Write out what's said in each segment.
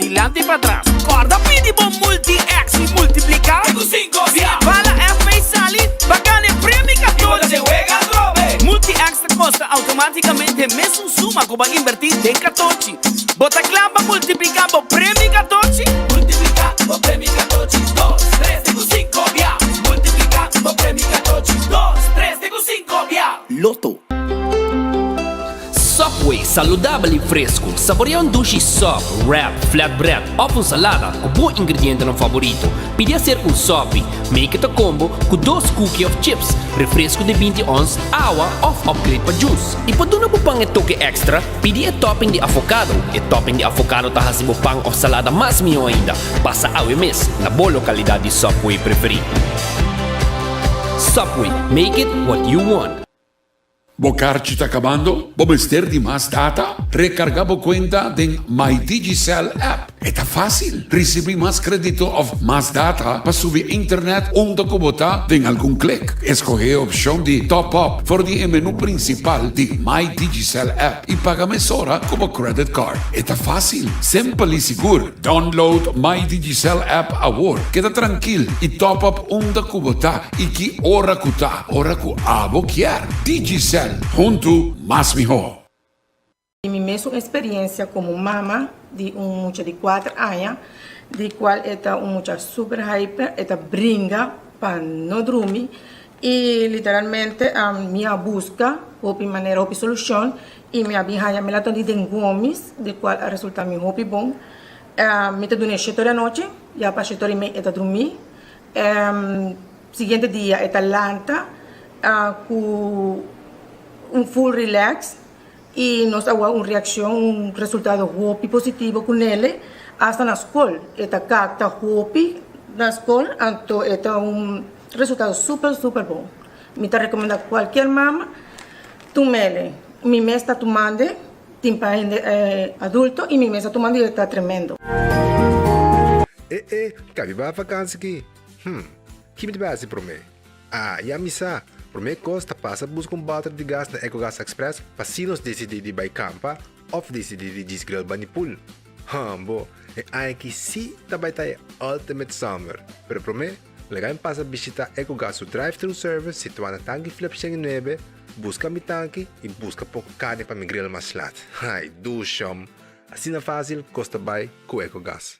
adelante y para atrás. Guarda, pidi bom multi-X y multiplica. Tengo 5 via. Va la F y sali, bacane premi Y cuando 14. se juega trove. Multi-X te costa automáticamente mes un suma que va a invertir de 14. Bota clava multiplicando premi 14. Multiplica, vos premi 14. 2, 3, tengo 5 via. Multiplica, vos premi 14. 2, 3, tengo 5 via. Loto. Subway, saludabile e fresco. Saboreia um sushi sub, wrap, flatbread ou uma salada com bom ingrediente no favorito. Pide ser um sop, make it a combo com 2 cookies of chips, refresco de 20 ons, água ou upgrade para juice. E para dar um pão e toque extra, pide a topping de avocado. E topping de avocado tá hasibo pão ou salada mais melhor ainda. Passa ao mês na boa localidade de Subway preferido. Subway, make it what you want. Bocarci está acabando? ¿Bomester de más data? Recargamos cuenta de My Digicel app. Está fácil. Recibir más crédito of más data para subir internet onde cubota en algún clic. Escoge opción de top up por el menú principal de My Digicel app y paga mesora como credit card. Está fácil, simple y seguro. Download My Digicel app ahora. Queda tranquilo y top up onde cubota y que hora cuta, hora cu abo quier. Digicel. Junto más mejor. E me mesmo experiência como mama de muchacho de 4 anos, de qual é muchacho super hyper, é brinca para não dormir e literalmente a minha busca de maneira de solução e minha binha me latam de gomes, de qual a resulta me hopi bom. Me te dune 7 da noite, já para 7 e meia é dormir. Seguinte dia é lanta com full relax e nós temos reação, resultado hopi positivo com ele hasta na escola. Eta cacta hopi na escola, então é resultado super bom. Me te recomendo a qualquer mama tomele. Mi mês está tomando, timpa adulto e mi mês está tomando e está tremendo. Cabe ba vacância aqui? Que me base para mim? Já me sa. Por mim costa passa busca balde de gás na EcoGas Express para se nós decidir de buy campa ou decidir de desgrill banipul. Bo, é que sim também tá Ultimate Summer. Pero por mim, legal passa visitar EcoGas o drive-thru service situado na tanque Flip 9, busca mi tanque e busca pouco carne para me grill mais lat. Ai, do chão. Assim é fácil, costa buy com EcoGas.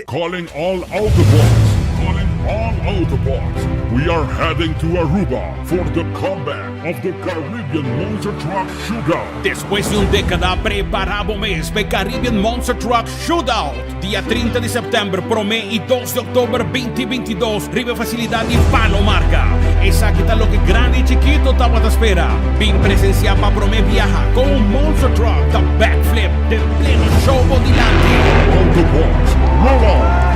Calling all Autobots! Calling all Autobots! We are heading to Aruba for the comeback of the Caribbean Monster Truck Shootout. Después de una década, preparamos mes para Caribbean Monster Truck Shootout. Día 30 de septiembre, Promé y 2 de octubre 2022, Rive Facilidad y Palomarca. Esa que está lo que grande y chiquito estaba a espera. Vin presenciar para Promé viaja con un Monster Truck, the backflip del pleno show delante. Autobots, roll on!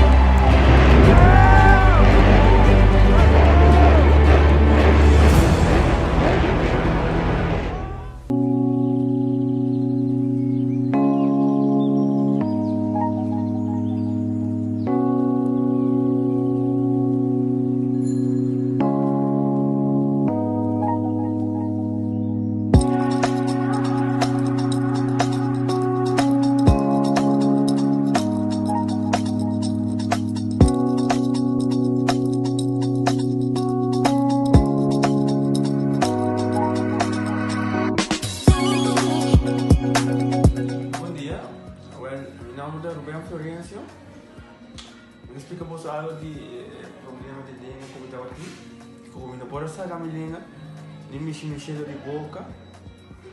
Explicamos algo de problema de língua como estava aqui. Como não pode sair a minha língua, nem mexer de boca.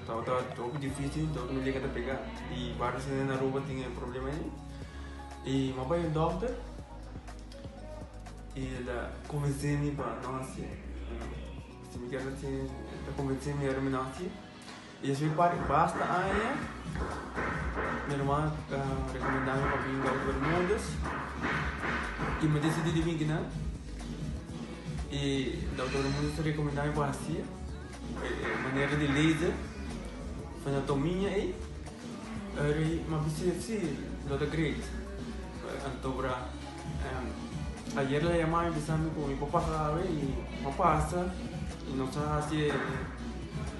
Então estava um pouco difícil, então me liga de pegar. E vários na rua tinham problema aí. E meu pai é um doctor. E ele convenceu-me para não assim. Se me quer assim, ele convenceu-me a não assim. E assim basta aí. Minha irmã recomendava para vir para Bermudas. E me decidi de vir, né? E o doutor Mundo recomendava para assim, maneira de laser, anatomia aí, mas precisa sim, doutor Great. Então para ayer la llamaba empezando con mi papá sabe y papá pasa y nos hace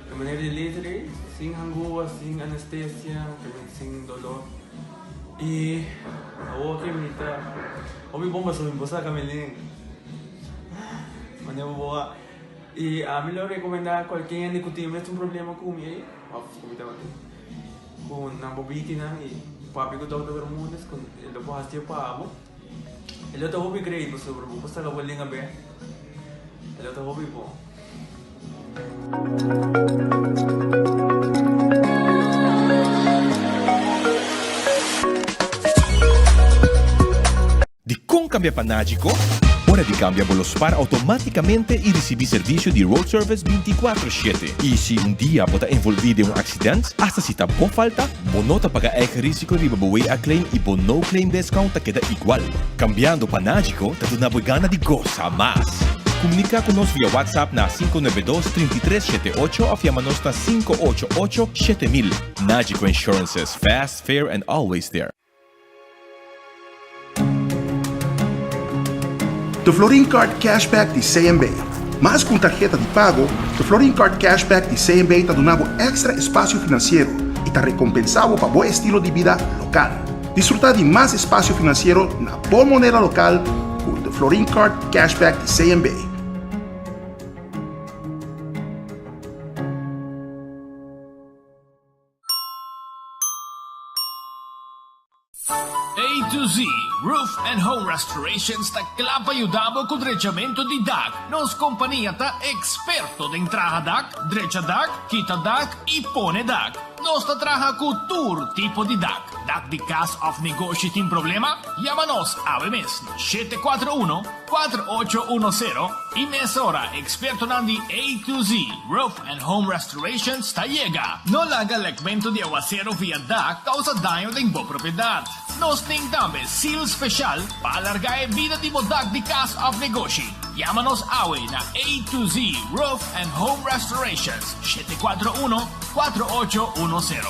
de manera de laser, sin hangover, sin anestesia, sin dolor. Y ako minta. Obi bomba so imposa kamiling. Manya boa. Y a mí lo recomendaba cualquier discutir este un problema con mi comita con nambobiki na y papi ko daw daw munes con el do hastio pa amo. El otro hobby grade so bro basta la welding abe. El otro hobby po. ¿De cómo cambia Panágico? Hora de cambia Bolospar automáticamente y recibir servicio de road service 24/7. Y si un día bota envolvido en un accidente, hasta si tampoco falta, bonota paga eigen risico de babuwe a claim y bono claim discount te queda igual. Cambiando Panágico, te da una gana de goza más. Comunica con nos vía WhatsApp na 592-3378 o llámanos na 588-7000. Nágico Insurances, fast, fair and always there. The Florin Card Cashback de CMB. Mas com tarjeta de pago, the Florin Card Cashback de CMB te donava extra espaço financeiro e te recompensava para bom estilo de vida local. Disfrutar de mais espaço financeiro na boa moneda local com the Florin Card Cashback de CMB. A to Z Roof and Home Restorations ta klapa ayudabo con drechamento di DAC. Nos companhia ta experto de entraha DAC, drecha DAC, kita DAC e pone DAC. Nos ta traha cu tur tipo di DAC. DAC di cas of negócio tem problema? Llámanos a mes 741-4810 e mesora experto nandi A to Z Roof and Home Restorations ta llega. No laga legmento de aguacero via DAC causa daño de bo propriedad. Nos tem também seal special para alargar a vida de DAC de cas of negócio. Llámanos awe na A to Z Roof and Home Restorations 741-4810.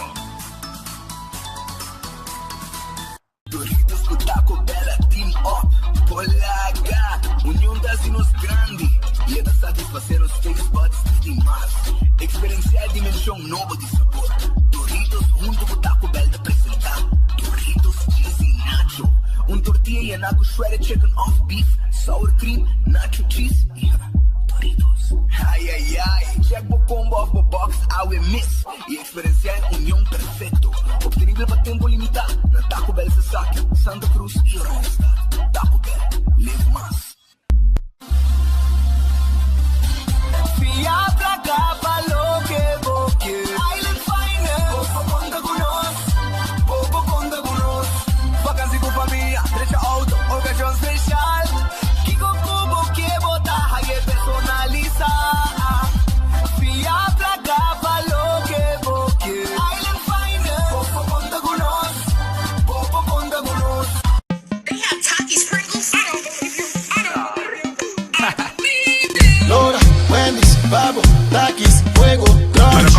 Doritos com Taco Bella, Team Up, Polaga, união das dinos grande. E é da satisfazer os taste buds de mais. Experienciar dimensão nova de sabor. Doritos junto com Taco Bell de apresentar. Doritos cheesy nacho. Tortilla e naco shredded chicken off beef. Sour cream, nacho cheese. Doritos. Ai, ai, ai. Check bo combo of bo box, I will miss. E experienciar união perfeito. Obtenível para tempo limitado. Na Taco Bell Sasaki, Santa Cruz e Rostad. Taco Bell, live más. Fiat acaba lo que vos quieres. Island Finance. Poco conta con nos. Poco conta con nos. Vacancy con familia. Derecha auto. Ocasión especial. Kiko Kubo que bota. Hay personaliza. Fiat acaba lo que vos quieres. Island Finance. Poco conta con nos. Poco conta con nos. They have Taki sprinkles. Lora, Wendy's, Babo, Takis, Fuego, Crunch.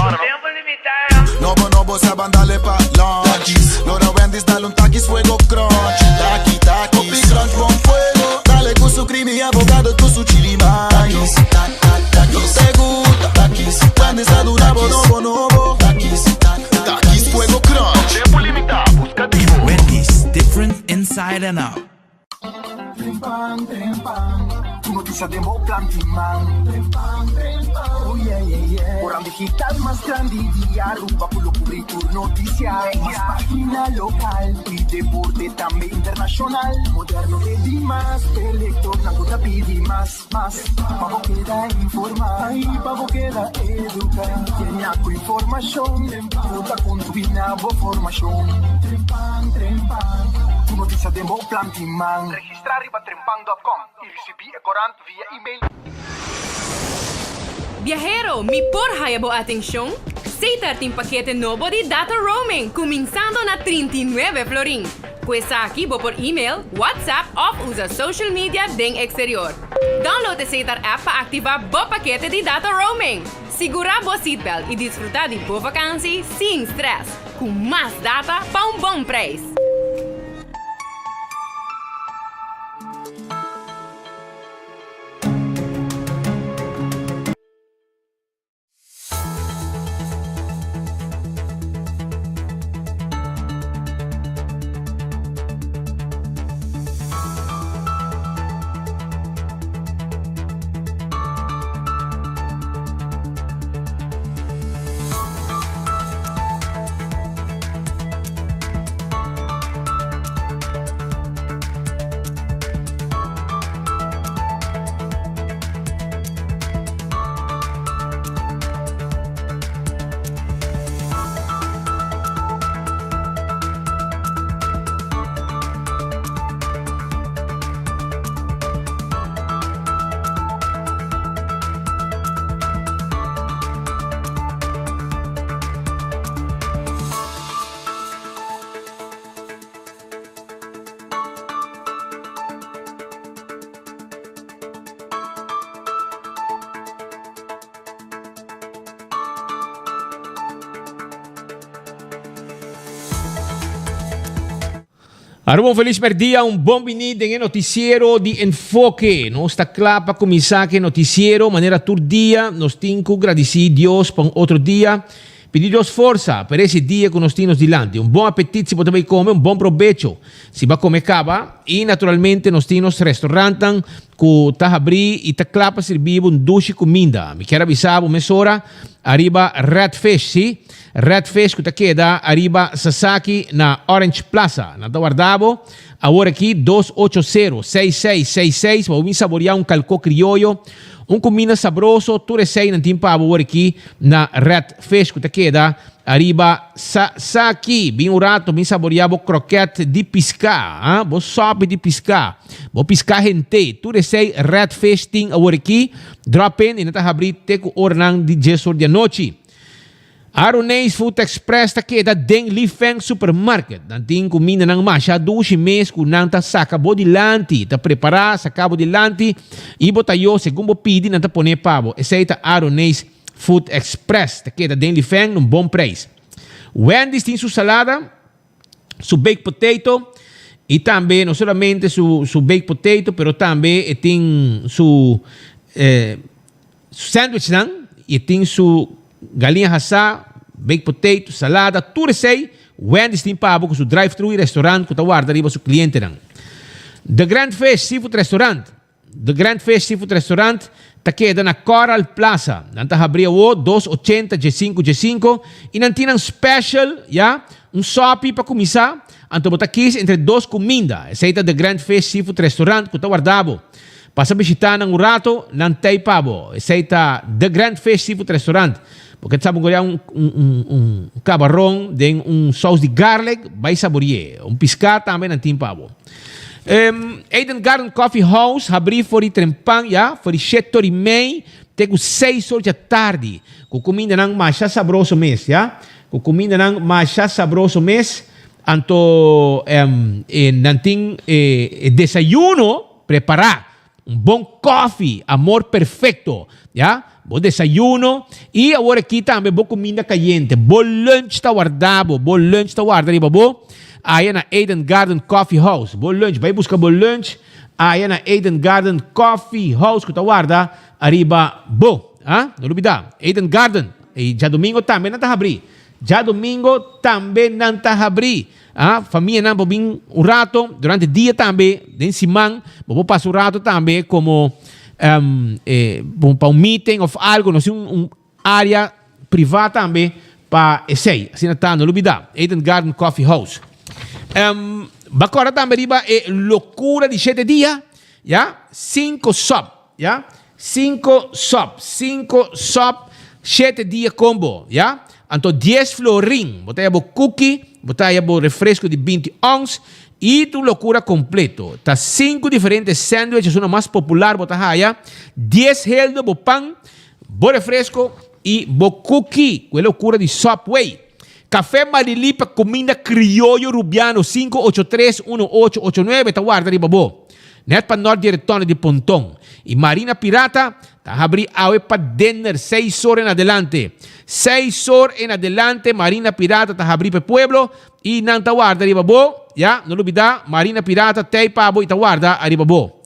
No, saben darle pa' lunch. Takis, Lora, Wendy's, dale un Takis, Fuego, Crunch. Taki, Takis, Crunch, con fuego. Dale con su creamy abogado, con su chili maíz. Takis, te gusta. Takis, Wendy's, a durabo, novo. Takis, Takis, Fuego, Crunch. Tiempo limitado, buscativo. Wendy's, different inside and out. Trempan, tu noticia de Mo Plantiman. Trempan, oh yeah, yeah, yeah. Orang digital más grande y Aruba por lo cubrir tu noticia. Más página local y deporte también internacional. Moderno de más, electrónico te pide más. Pavo queda informar y pavo queda educar. Tiene algo información, puta con tu binabo formación. Trempan, tu noticia de Mo Plantiman. Registrar riba trempan.com y recibir corant via email. Viajero, mi porhaya bo ating siyong? Sa ating pakete novo de data roaming, kuminsando na 39 florin. Kuesa aqui bo por email, WhatsApp o usa social media ding exterior. Download a Satar app para ativar bo pakete de data roaming. Segura bo seatbelt e disfrutar de bo vakansie sem stress. Com mais data pa um bom preço. Arroba feliz dia, bom vinito em noticiero de Enfoque. Nós está claro para começar que noticiero, maneira todo dia, nós temos que agradecer a Deus por outro dia. Pedir Deus força para esse dia que nós temos diante. Bom apetite se você vai comer, bom provecho se vai comer caba. E naturalmente nós temos restaurante que está abrindo e está claro para servir duche comida. Me quero avisar, mesora, arriba Redfish, sim? Redfish que está queda arriba Sasaki na Orange Plaza. Na guardavo, agora aqui 280-6666. Vamos saborear calco criollo. Comida sabroso, tu recei não tem pavo aqui na Redfish que está queda arriba Sasaki. Bem urato, bem saboreado croquete de piscar. Bo sopa de piscar. Bo piscar gente. Tu recei Redfish tem agora aqui. Drop in e não está abrindo teco ornang de gestor de noite. Aronês Food Express ta queda den Lifeng Supermarket. Nanting comida ng masya 12 meses kung nang ta saka bodilanti. Ta prepara saka bodilanti. Ibo tayo según bo pidi nang ta pone pavo. Esa ita Aronês Food Express. Ta queda den Lifeng ng bom preço. Wendy's tem su salada, su baked potato e também não somente su baked potato, pero também tem su sandwich nang e tem su galinha assada, baked potato, salada, tudo sei. Wendy's tem pavo com seu drive-thru e restaurante que está guardando ali para seu cliente. The Grand Fish Seafood Restaurant. The Grand Fish Seafood Restaurant está queda na Coral Plaza. Nanta abriu 280 G5 e não tem special, sopi para começar. Então botar aqui entre duas comidas. Essa é The Grand Fish Seafood Restaurant que está guardado. Passa a visitar ng rato, não tem pavo. Essa é The Grand Fish Seafood Restaurant. Porque sabe um camarão de sauce de garlic, vai saborear. Piscata também não tem pavo. Eden Garden Coffee House, abri for trempang, for 7h30, tem 6 horas da tarde. Com comida não mais sabroso mês, Com comida não mais sabroso mês. Anto, não tem desayuno, preparar. Bom coffee, amor perfeito, Bom desayuno e agora aqui também boa comida caliente. Bom lunch está guardado, bo. Aí na Eden Garden Coffee House. Bom lunch, vai buscar bom lunch. Aí na Eden Garden Coffee House que está guardado, arriba, bo. Não olvida, Eden Garden. E já domingo também não está abrir. Família não bobin um rato durante o dia também, den simang, bobo passa um rato também como para meeting ou algo, não sei área privada também para esse, assim não está, não olvida, Eden Garden Coffee House. Agora também riba é loucura de 7 dias, 5 sop, 5 sop, 7 dias combo, Então 10 florin, botei a cookie, botei a refresco de 20 ons e tu loucura completo. Tá 5 diferentes sándwiches, uma mais popular, botei aí, 10 heldo, bo pão, bo refresco e bo cookie, que loucura de Subway. Café Marilipa, comida criollo rubiano, 583-1889, tá guarda riba bo. Net pa Norte Diretone de Pontong. E Marina Pirata, tá abri awe pa dinner, 6 horas en adelante. 6 horas en adelante, Marina Pirata, tá abri pa Pueblo. E nang tawarda riba bo, não olvida, Marina Pirata, tei pabo e tawarda arriba bo.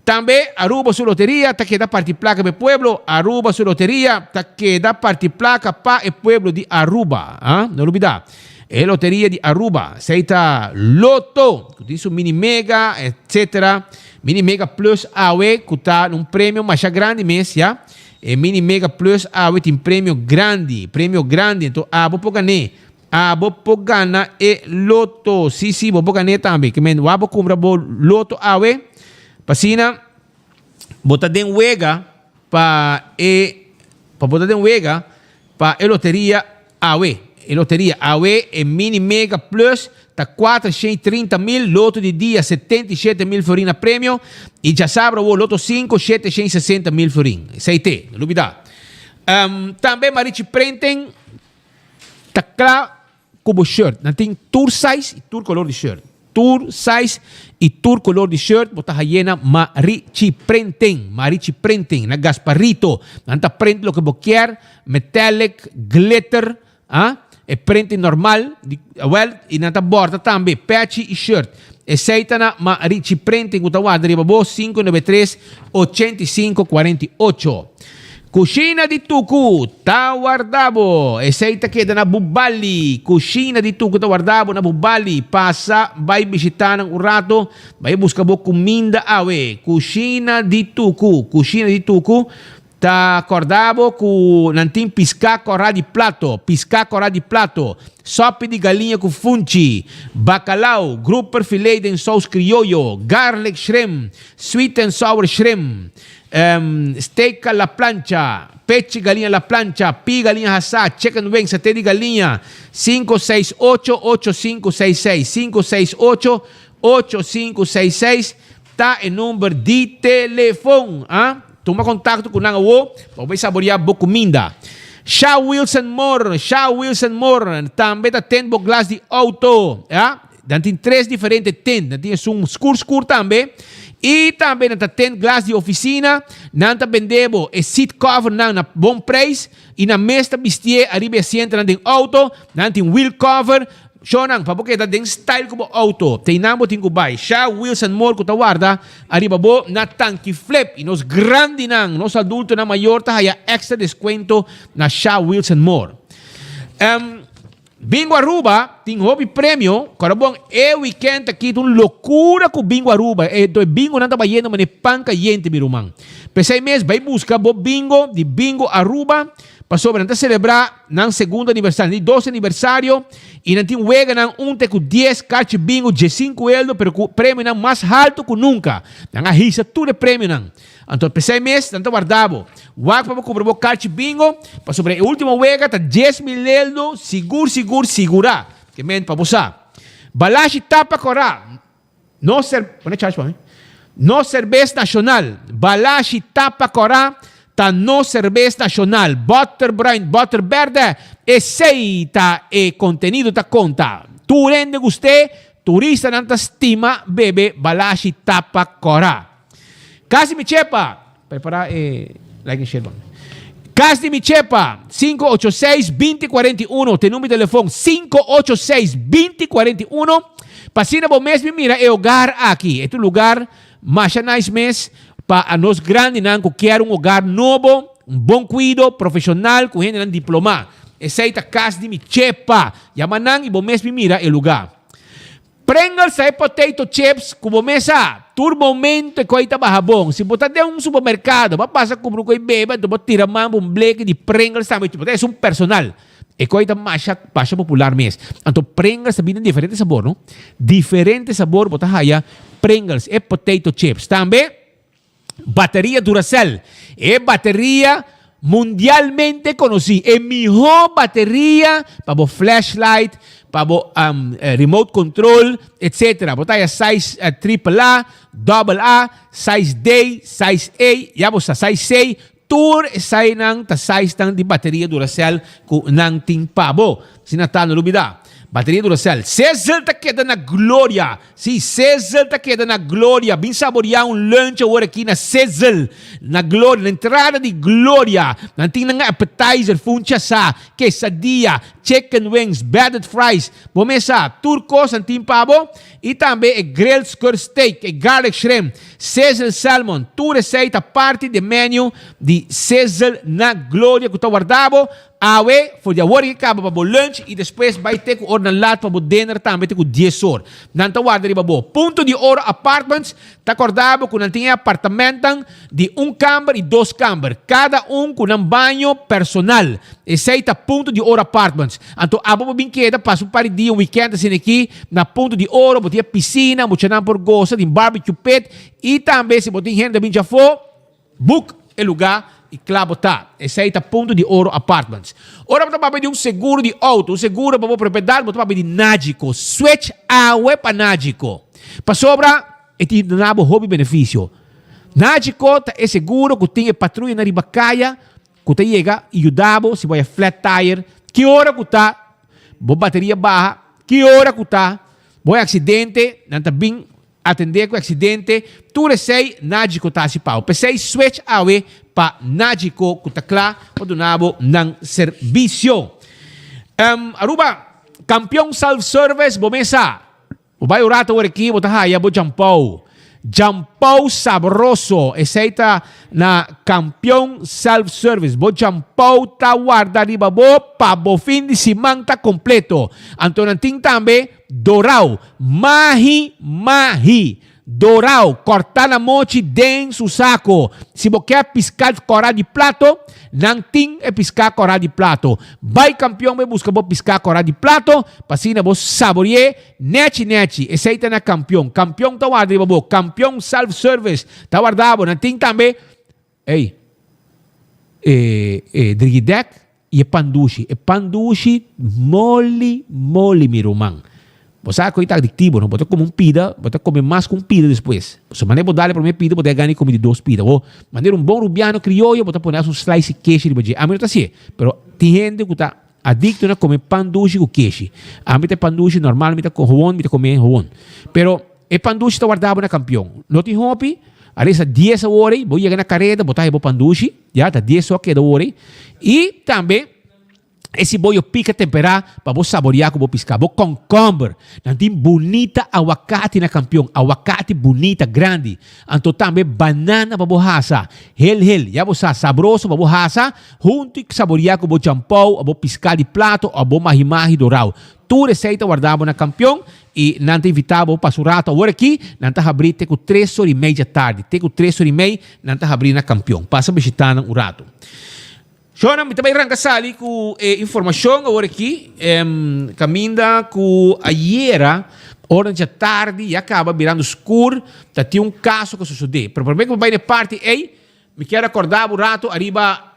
Também, Aruba su loteria, tá queda parte placa pa Pueblo. Aruba su loteria, tá queda parte placa pa e Pueblo de Aruba. Não olvida. É loteria de Aruba, seita Loto, que diz o Mini Mega, etc. Mini Mega Plus AWE, que está num prêmio mais grande mês, E Mini Mega Plus AWE tem prêmio grande, então vou ganhar e Loto, sim, vou ganhar também, que men, vou comprar Loto AWE, pasina, botar den wega para botar den wega para a loteria AWE. E loteria AWE e Mini Mega Plus tá 430 mil, loto de dia 77 mil florin a prêmio e já sabe o loto 5 760 mil florin. Seite, não olvida. Também Marichi Printing tá claro como shirt, não tem tour size e tour color de shirt. Tour size e tour color de shirt, bota hayena Marichi Printing, na Gasparito, nanta print lo que você quer, metallic, glitter, e printing normal, e nata borda também, patchy e shirt. Essaita na ma-reach printing kutawadra riba bo 593-8548. Kusina di Tuku, Tawardabo. Essaita queda na Bubali. Kusina di Tuku, Tawardabo na Bubali. Passa, vai bisita ng urato, vai busca bo kuminda awe. Kusina di Tuku. Kusina di Tuku, Tawardabo ku nanting pisca corra di plato. Pisca corra di plato. Sopi di galinha com funchi. Bacalhau, grouper filet en sauce criollo. Garlic shrimp, sweet and sour shrimp. Steak alla plancha, peche galinha alla plancha, pi galinha hasa, chicken wings, saté de galinha, 568-8566, 568-8566, tá em número de telefone, toma contato com nanga wo, vai saborear boa comida. Shaw Wilson More, também tá tendo glass de auto, tem 3 diferentes tendas, tem um escuro também. E também nanta tem glass de oficina, nanta vendebo e seat cover na bom preço e na mesta bistie arriba asiento nanta auto, nanta wheel cover, shonang papoketa den style ko auto. Teinambo tingo bay. Shaw Wilson More ko tawarda arriba bo na tanki flip e nos grande nang nos adulto na mayor ta haya extra descuento na Shaw Wilson More. Bingo Aruba, tem hobby prêmio. Agora bom, weekend aqui, uma loucura com Bingo Aruba. Bingo não está bayendo, mas é panca yente, meu irmão. Pensei mesmo, vai buscar bo bingo, de Bingo Aruba, para sobre, não celebrar, no segundo aniversário, no 12 aniversário, e não tem wega, não, com 10 cartas bingo, de 5 euros, pero o prêmio não mais alto que nunca. Não há risa, tudo é prêmio, não. Então, pensei mesmo, não está guardado. Wag para cobrar o cartas bingo, para sobre a última wega, está 10 mil euros, segura. Que mente para você. Balashi tapa corá. No cerveja nacional. Balashi tapa corá. Ta no cerveja nacional. Butter brine, butter verde. Aceita e contenido ta conta. Tu rende guste. Turista nanta stima bebe. Balashi tapa corá. Casi mi chepa. Prepara like and share. Cas de Michepa, 586-2041. Tem número de telefone, 586-2041. Pasina bom mês, mira, é lugar aqui. É um lugar mais nice mês para nós grandes, que quer um lugar novo, bom cuidado, profissional, com gente diploma. Essa é a Cas de Michepa. Yamanang e bom mês, mira, é lugar. Pringles sa potato chips, como mesa, tur momento e coita bahabong. Se botar de supermercado, papasa comprar coi beba, tu botar tira man um bleque de Pringles também, tu botar é personal. E coita masha popular mes. Então Pringles também tem diferente sabor, não? Diferente sabor, botar haya Pringles e potato chips. Também bateria Duracell. É bateria mundialmente conhecida. É melhor bateria para o flashlight, para o remote control, etc. Botaya size AAA, AA, size D, size A, ya bosa size C, tour size nang ta size tang di bateria Duracell ku nang ting pabo. Sinatano lubida. Bateria Duracell. César ta queda na glória. Sim, César ta queda na glória. Bem saborear lunch agora aqui na César. Na glória, na entrada de glória. Nanting na appetizer, funcha sa, quesadilla, chicken wings, battered fries. Bomesa, turcos, anting pabo. E também grilled skirt steak, garlic shrimp, César salmon. Tu receita parte do menu de César na glória que está guardado. Awe, for the work ka para o lunch e depois vai ter que ordenar lá para o dinner também ter que 10 horas. Nanta guarda riba bo. Punto de Oro Apartments, tá acordado com nanting apartamento de 1 câmara e 2 câmaras. Cada com um banho personal. Esse Punto de Oro Apartments. Então, abo mo brinqueda, passa um par de dias, weekend assim aqui, na Punto de Oro, botia piscina, botia por gosta, de barbecue pit, e também se botia gente de já for, book o lugar e claro tá. Esse é Punto de Oro Apartments. Ora você vai pedir seguro de auto, seguro para a propriedade, você vai pedir Nágico, switch awe para Nágico. Para sobra, é tipo um hobby benefício. Nágico é seguro que tem patrulha na ribacaia, que você chega e ajudava, se vai a flat tire, que hora que está, boa bateria baixa, que hora que está, boa acidente, não está bem atender com acidente, tudo sei, Nágico está se pau. Pensei switch awe para Nágico, que está claro, para donabo ng serviço. Aruba, campeão self-service, bomesa. O vai urato aqui, bota haya bo jampau. Jampau sabroso. Essa na campeão self-service. Bo jampau ta guarda riba bo pa bo fin de semana tá completo. Antonanting também dorau. Mahi. Dorau, cortar na mochi dentro su saco. Se você quer piscar corá de plato, não tem é piscar corá de plato. Vai campeão, vai buscar piscar corá de plato, pasina vos saborear, neti. Esse aí tá na campeão. Campeão tá guardado, bo. Campeão self-service, tá guardado. Não tem também, drigidek e pandushi. E pandushi, mole, mirumang. Você sabe que é adictivo, não? Você come pida, você come mais com pida depois. Se você não dar para mim pida, você ganha comer de 2 pida. Ou maneira bom rubiano criollo, você pode um slice de queijo de bajé. A mim não está assim, mas tem gente que está adicto a comer pão doce com queijo. A mim tem pão doce normal, me com rowon, me comer rowon. Pero e pão doce está guardado na campeão. Não tem hopi, alisa 10 horas, vou chegar na carreta, botar o pão doce, já tá 10 horas. E também esse boio pica temperar para você saborear com o piscar. Bo concombre. Não tem bonita aguacate na campeão. Aguacate bonita, grande. Então também banana para você asa. Hel. Já você sabroso para você asa. Junto e saborear com o champão, o piscar de plato, o mahi dourado. Tu receita guardava na campeão e não te invitava para surata. Agora aqui, não te abrir com 3h30 da tarde. Tem com 3h30, não te abrir na campeão. Passa a visitar no rato. Shona, mi também arranca sali com informação agora aqui. Caminda com a Iera, hora da tarde, e acaba virando escuro. Tem caso que sucedeu. Pero por que vai na parte, me quero acordar um rato, arriba,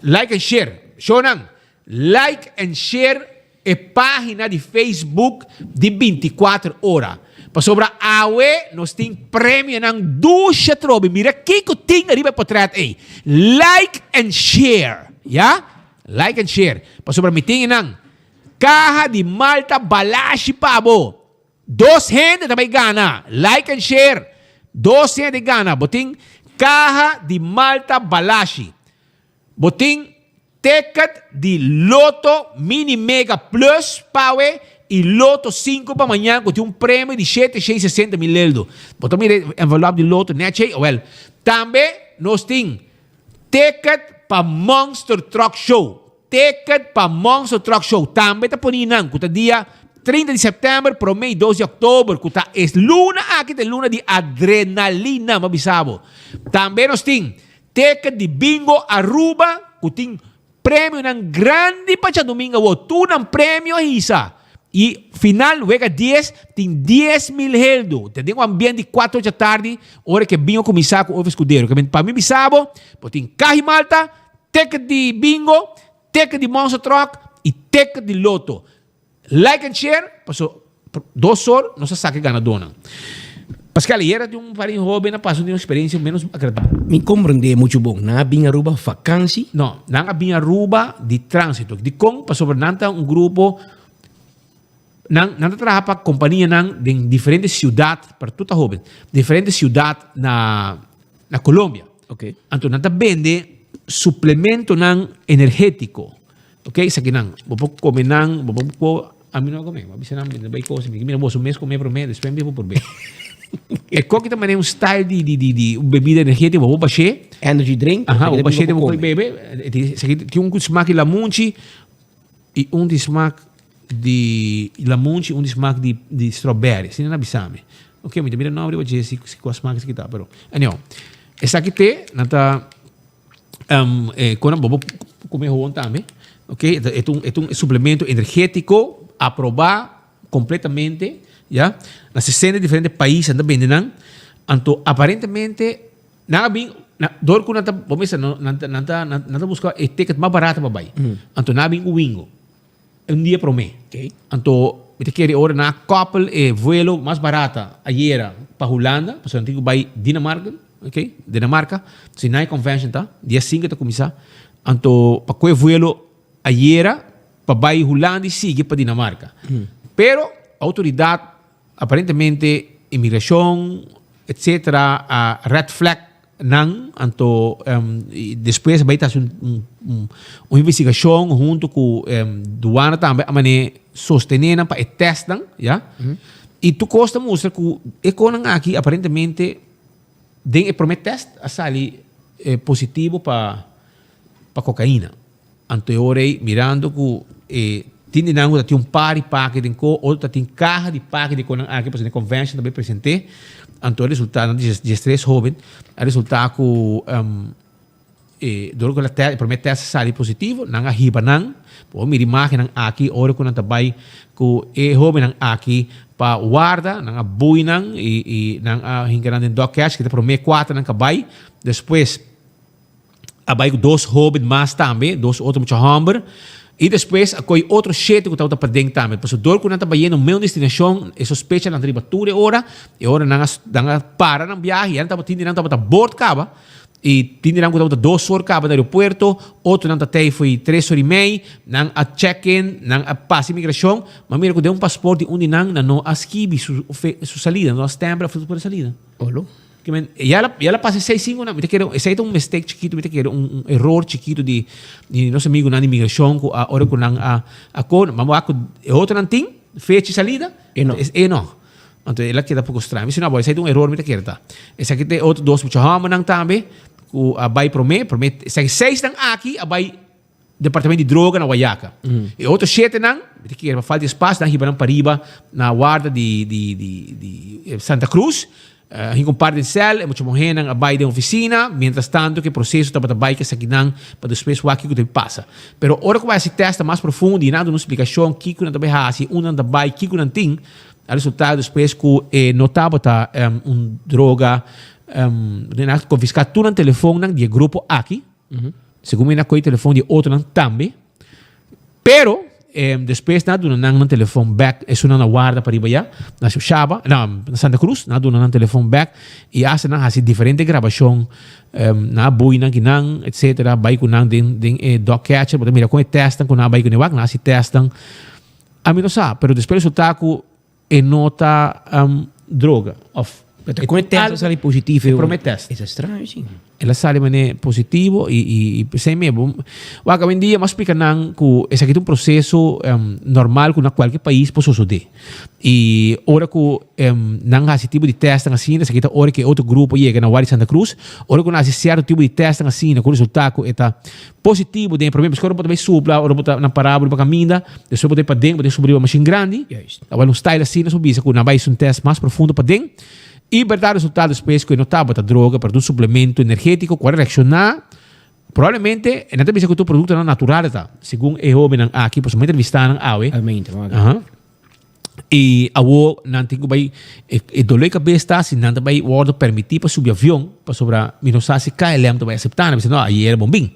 like and share. Shona, like and share a página de Facebook de 24 horas. Para sobra awe, nós tem prêmio ng ducha trobe. Mira, que tem arriba portrait aí. Like and share. Yeah? Like and share. Para sobra miting ng caja de Malta Balashi pabo. 2 gente também gana. Like and share. 2 gente gana. Boting caja de Malta Balashi. Boting ticket de Loto Mini Mega Plus pawe. E Loto 5 para amanhã, que tem prêmio de 760 mil euros. Então, mire, envelope de Loto, né? Well, também nós temos ticket para Monster Truck Show. Ticket para Monster Truck Show. Também está ponindo, que está dia 30 de setembro para o mês 12 de outubro, que está luna aqui, é luna de adrenalina, mabisabo. Também nós temos ticket de Bingo Aruba, que tem prêmio ng grande para domingo. Tu ng prêmio isa. E final, wega 10, tem 10 mil euros. Tem um ambiente de 4 da tarde, hora que bingo começar com o escudeiro. Para mim, bisabo, tem carro Malta, ticket de bingo, ticket de Monster Truck e ticket de Loto. Like and share, passou 2 horas, não se sabe que ganador. Pascal, era de farinho jovem, passou de uma experiência menos agradável. Me compreende muito bom. Na binha Aruba vacância? Não, na binha Aruba de trânsito. De como passou por grupo. Nang trabalha para companhia de diferentes cidades, para toda jovem, diferentes cidades na Colômbia. Okay. Então, nang vende suplemento energético. Okay, sa kinang, comer a mim não comer, mas não me vai coisa, me vou mês comer por mês, depois me vou por bem. E qual que também é um style de bebida energética, vou baixar, energy drink, vou baixar de vou beber, tem smaak de lamunchi e de smaak de lamunchi, de smaak de strawberry, assim não abisame. Ok, mas também não abre hoje se com as smaak que tá, pero anyway, essa aqui tem, nata quando vou comer rowon também. Okay, é um suplemento energético aprovado completamente, já, nas 60 diferentes países anda vendendo. Então, aparentemente, nada bem, dor com nada, vamos dizer, nada buscar o ticket mais barato para vai. Então, nada bem o wingo, um dia para mim. Então, me te querer hora na couple vuelo mais barata ayer para Holanda, para o antigo vai Dinamarca, okay, Dinamarca, se não é convention tá, dia 5 tá começar. Então, para qual vuelo ayer para Holanda e sigue para Dinamarca. Pero a autoridade, aparentemente, imigração, etc., a red flag não, então, depois vai ter uma investigação junto com a doana também, a maneira sostenendo para testar, já? E tu costa mostra que e conan aqui aparentemente den e promete test a sali positivo para cocaína. Anteorei mirando que tinha nango da um pari paque den co outro tem carro de paque de conan aqui para convention também presente. Anto resultado de 13 jovem, a resultado que dolo que la promete test sali positivo, nanga hiba nang, po mirimake nang aqui ora ko nang tabay ko jovem nang aqui pa guarda nang bui nang e nang hingaran den doc cash que promete 4 nang kabay, depois abay ko 2 jovem mas também, 2 outro muito hamburger. E depois, ako'y outro jeito que estava para dentro também. Porque o dor que não estava indo, meu destinação, é suspeita na tribatura ora, e ora não para na viagem, e não estava tendo, não estava bordo caba, e tendo não estava 2 horas caba no aeroporto, outro não estava foi 3 horas e meia, não a check-in, não a passe imigração, mas mira que deu passaporte onde não a skibi su salida, não a stamp para salida. Olo. E ela passa 6-5 na, esse é um mistake chiquito, um erro chiquito de nosso amigo na imigração, que a hora que não a cor, mas o outro não tem fecha salida, não. Então ela queda pouco estranho. Mas não, esse é um erro, me quer tá. Esse aqui tem outro 2 muito ramo não também, que a vai promete, esse 6 não aqui, a vai departamento de droga na Guayaca. E outro 7 não, me quer falta espaço, não riba para riba na guarda de Santa Cruz. Hingkong par din cel, muito morrer nang abay de oficina, mientras tanto que o processo estava abay que sa ginang para depois o aqui que passa. Pero ora que vai se testa mais profundo e nada uma explicação que não também hasi, não abay que não tem, o resultado depois que notava tá droga, confiscar tudo no telefone nang de grupo aqui, segundo na coi telefone de outro nang também, pero depois na duna nang telefone back é na guarda para ir na Xaba na Santa Cruz na duna nang telefone back e asa nang hasi diferente gravação na bui nang ginang etc bai ko nang din doc catcher pero mira com testan com na bai ko ni wag na si testan a mim não sabe pero depois o taco nota droga of Pero com testa sale positivo. Promete test. É estranho, sim. Ela sale mané positivo e sem mesmo. Waka hoje em dia mas explica nang que esse aqui é um processo normal que na qualquer país pode suceder. E ora que nang esse tipo de teste assim, esse aqui tá hora que outro grupo chega na Wari Santa Cruz, ora que nós certo tipo de teste assim, com o resultado é positivo, tem problema, porque ora pode supla, ora pode na parábola para caminhar, depois pode para dentro, pode subir uma machine grande. Agora um style assim, na subir, que na vai um teste mais profundo para dentro. E verdade resultado depois que notava a droga para um suplemento energético para reaccionar provavelmente não tem que o produto não natural tá segundo é homem aqui possivelmente entrevistar não awe e awo não tem que vai e dole cabeça se não vai o ordo permitir para subir avião para sobrar minosar se KLM vai aceitar não aí era bombim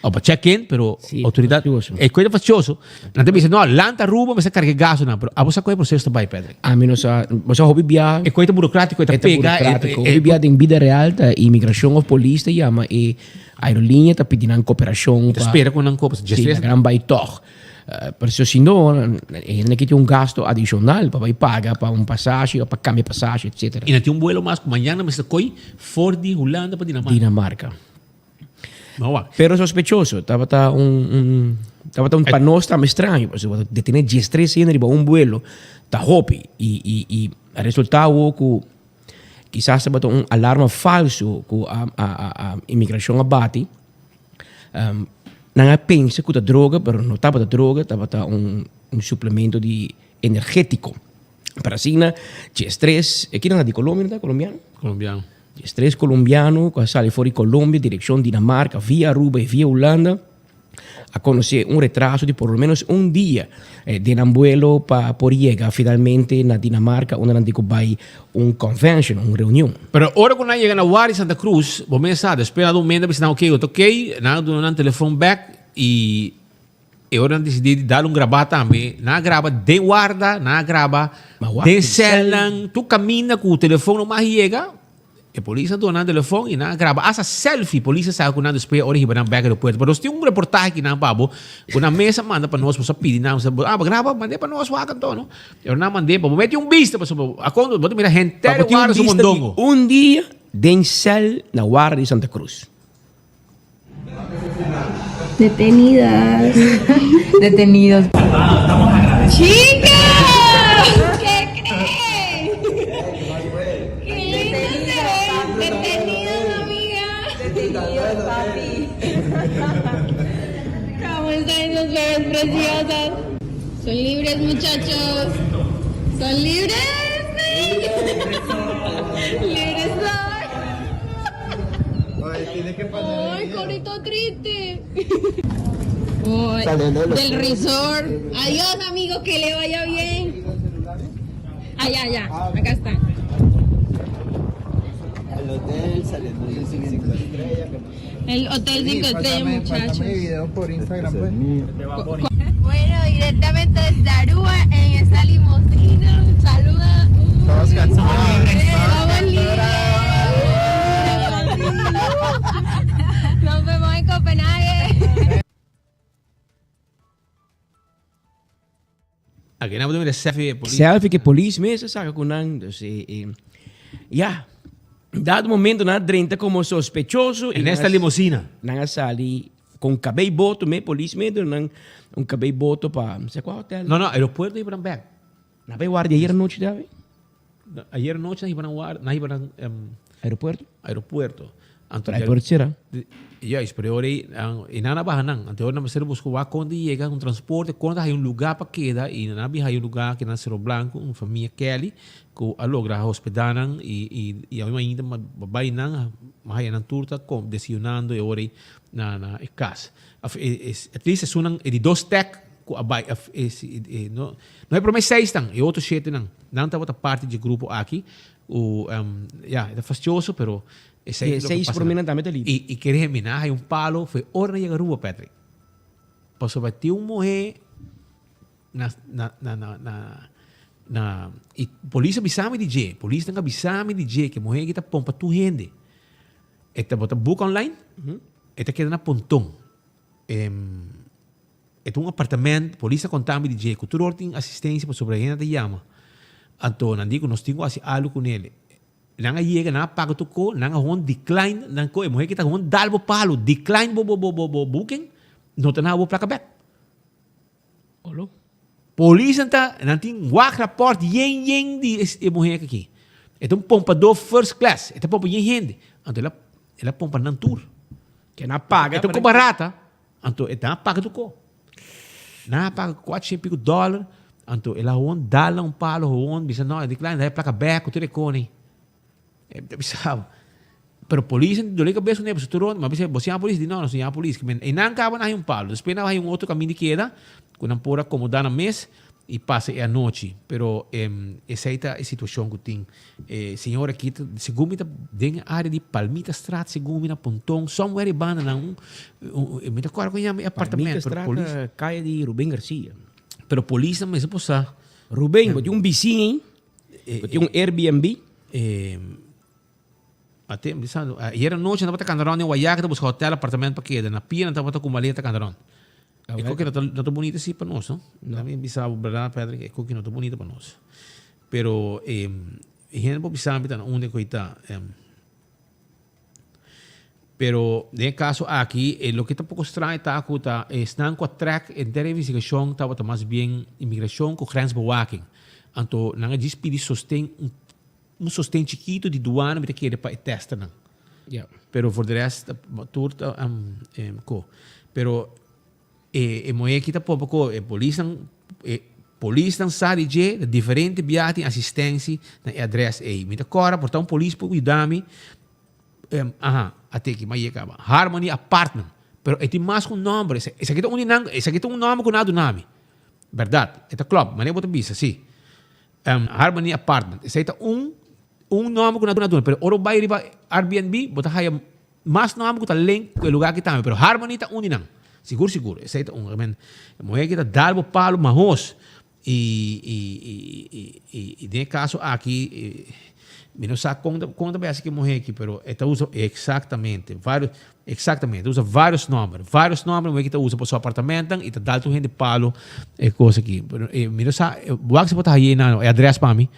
ou para check-in, pero sí, autoridade é coisa fastidioso. Não tem que dizer, não, lanta ruba, mas é carregar gasto, não. Pero a você qual é o processo também, Pedro? A mim não sabe, você hobby viajar. É coisa burocrático, é pega. Hobby viajar em vida real, tá? Imigração ou polícia, chama, e aerolinha tá pedindo cooperação. Espera com não cooperação. Sim, a gran vai toch. Por isso, se não, ele que tem um gasto adicional para pagar para passagem, ou para cambiar passagem, etc. E não tem vuelo mais, amanhã, mas coi for de Holanda para Dinamarca. Pero sospechoso, estaba para nós estava estranho, de ter 13 anos de um vuelo, tá hopi e o resultado que quizás estava alarma falso que a imigração abate, não pensa que a droga, pero não estava droga, estava suplemento de energético. Para assim, G3, aqui na de Colômbia, não colombiano. G3 colombiano, que sai fora de Colômbia, direção Dinamarca, via Aruba e via Holanda, a conhecer retraso de por lo menos dia de um vuelo para por chegar finalmente na Dinamarca, onde não vai convention, reunião. Pero ora quando chega na Wari Santa Cruz, vou pensar, espera um momento, pensar ok, não telefone back e ora decidi dar gravar também, não grava de guarda, não grava de celular, tu caminha com o telefone mais chega. A polícia dona telefone e na grava essa selfie polícia sai com nada espera hora riba na back do aeroporto mas tem reportagem aqui na babo na mesa manda para nós para pedir não grava mandei para nós o acanto não eu não mandei para meter vista para a quando vou mirar gente guarda do mondongo dia den cel na guarda de Santa Cruz detenidos estamos agradecidos chicas ¿Cómo están esos bebés preciosas? Son libres, muchachos. Son libres. Libres son. Ay, corito triste. Ay, del resort. Adiós, amigo, que le vaya bien. Allá, acá están. El hotel saliendo de 5 estrellas. El hotel 5 estrellas, muchachos. Video por Instagram, pues. Bueno, directamente desde Aruba en esa limusina. Saluda. Todos cansados. Vamos libres. Nos vemos en Copenhague. Aquí na bedoel de selfie police. Selfie que police mesmo saca com nang. Dus, dado momento na drenta como sospechoso. En esta limusina. Nang sali com cabelo boto me police medo nang cabelo boto pa não sei qual hotel. No, aeropuerto na iban back. Na be guardia ayer noite davi. Ayer noche na iban aeropuerto. Aeropuerto. Aeropuerto será. Ya, pero ahora inana bahanan. Ante ahora nós seremos buscar quando chega transporte, quando hay lugar para queda e na bi hay lugar que na Cerro Blanco, família Kelly, que alogra hospedanan e ainda babai nan hay nan turta com desionando e ora na casa. At least es unang de dos tech abai no é para mais 6 tang e outro 7 nan. Não tá outra parte de grupo aqui. É fastidioso, pero seis prominentemente ali. E querer terminar, hay palo, foi hora de llegar Aruba, Patrick. Passou bater mulher e polícia avisame DJ, polícia não avisame DJ que mulher que tá pompa tu rende. Esta bota book online, esta queda na pontão. É um apartamento, polícia contame DJ, que tu tem assistência para sobrevivente de llama. Então, não digo, nós temos assim algo com ele. Nanga chega na paga tu ko, nanga hon decline, nanga ko, mulher que tá hon dalbo palo, decline bo booking, não tá na bo placa bet. Olo. Polícia tá, não tem wak rapport yen de mulher aqui. É um pompador first class, é pompa yen rende. Então ela pompa nan tour. Que na paga. Então com barata, então é na paga tu ko. Na paga $400. Então ela hon dala palo hon, bisa não, decline, daí placa bet, tu recone. Sabe? Pero polícia, do lei cabeça né, mas você é a polícia, não é a polícia, e não acaba na palo, depois não vai outro caminho que queda, quando não pode acomodar na mês e passa a noite, pero essa é a situação que tem. Senhora aqui, segundo tem a área de Palmita Strat, segundo na Pontão, somewhere banda não, me dá cora com o apartamento, pero polícia, caia de Rubem Garcia. Pero polícia mesmo possa. Rubem, botou um vizinho, botou um Airbnb. Até pensando, ayer noite não estava candarão em Guayaca, estava buscando hotel, apartamento para queda, na pia não estava com maleta candarão. É que não está bonito assim para nós, não? Também pensava, verdade, Pedro, é que não está bonito para nós. Pero gente pode pensar onde coita. Pero em caso aqui, o que está pouco estranho está que estão com a track em terra de investigação, estava mais bem imigração com grensbewaking. Então, não é despedir sostém sostém chiquito de douane que quer para testar não. Pero for the rest turta pero moe kita pouco polícia sabe de diferente viagem assistência na adresse aí. Me decora portar polícia para cuidar-me até que mais acaba. Harmony Apartment. Pero tem mais um nome. Esse aqui tem um nome com nada nome. Verdade. É club, mas nem botar bisa, sim. Harmony Apartment. Esse aí tá nome com nada, pero oro vai riba Airbnb, botar haya mais nome com link com o lugar que tá, pero Harmony tá uninang. Seguro. Esse aí tá moe que tá dalbo palo mahos e de caso aqui não sabe conta bem assim que morrer aqui, pero esta usa usa vários números, moe que tá usa para seu apartamento e tá dado gente palo é coisa aqui, pero não sabe, boa que se botar aí na é adresse para mim.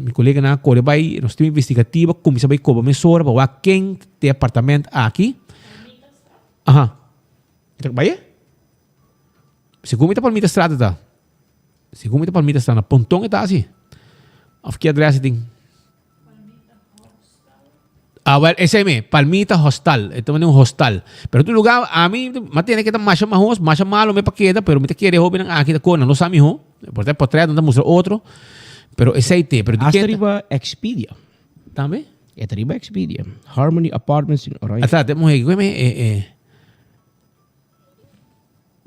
Meu colega na Coreia vai, nós temos investigativa, como se vai cobrar mesora para quem tem apartamento aqui. Vai? Segundo está Palmita Estrada tá. Segundo está Palmita Estrada, Pontão está assim. Que adresse tem? Well, ese me, Palmita Hostal. Ito man yung hostal. Pero ito lugar, mati na kita masya mahos, masya malo may pakeda, pero mita kere ho binang akita ko, no sami ho. Porte portrait, não mostra outro. Pero esse aí pero hasta riba Expedia. Também? Esta riba Expedia. Harmony Apartments in Oroy. Ata, te mo hegi,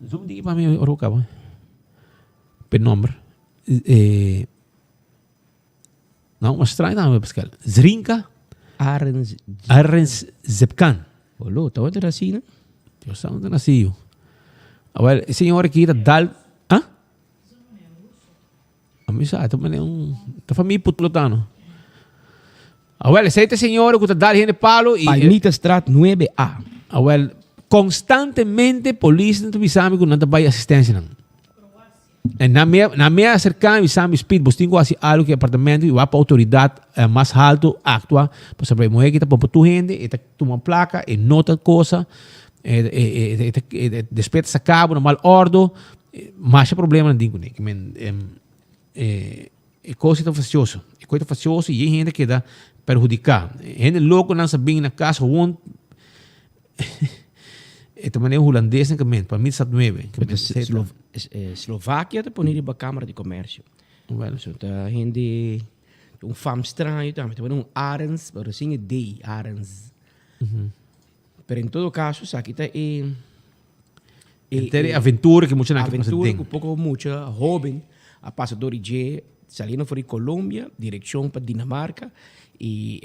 zoom di pa mi oruka ba? Per number. Não, mas estranho não, Pascal. Zrinka Arens Zepkan. Olo, tawa te rasina? Eu sou onde nasci. Well, senhor aqui tá dal, Amisa, ito man yung família putlotano. Well, esse senhor que tá dal hene palo e Palmita Strat 9A. Well, constantemente polícia não bisami kung nantabay assistência nang. Na minha acercar bisami speed busting ko asi algo que apartamento e para autoridade mais alto actua para saber mo kita para tu gente eta tuma placa e nota coisa despeta sa cabo no mal ordo mais problema não digo nem que coisa tão facioso e gente que dá perjudicar gente louco não sabem na casa onde ito man yung holandês na kamen, para mim sa 9. Slovakia te ponir ba Câmara de Comércio. Well, so ta hindi fam estranho também, te um Arens, pero sim de Arens. Pero em todo caso, sa kita aventura que mucha na aventura que pouco mucha jovem a passador de salindo fora de Colômbia, direção para Dinamarca e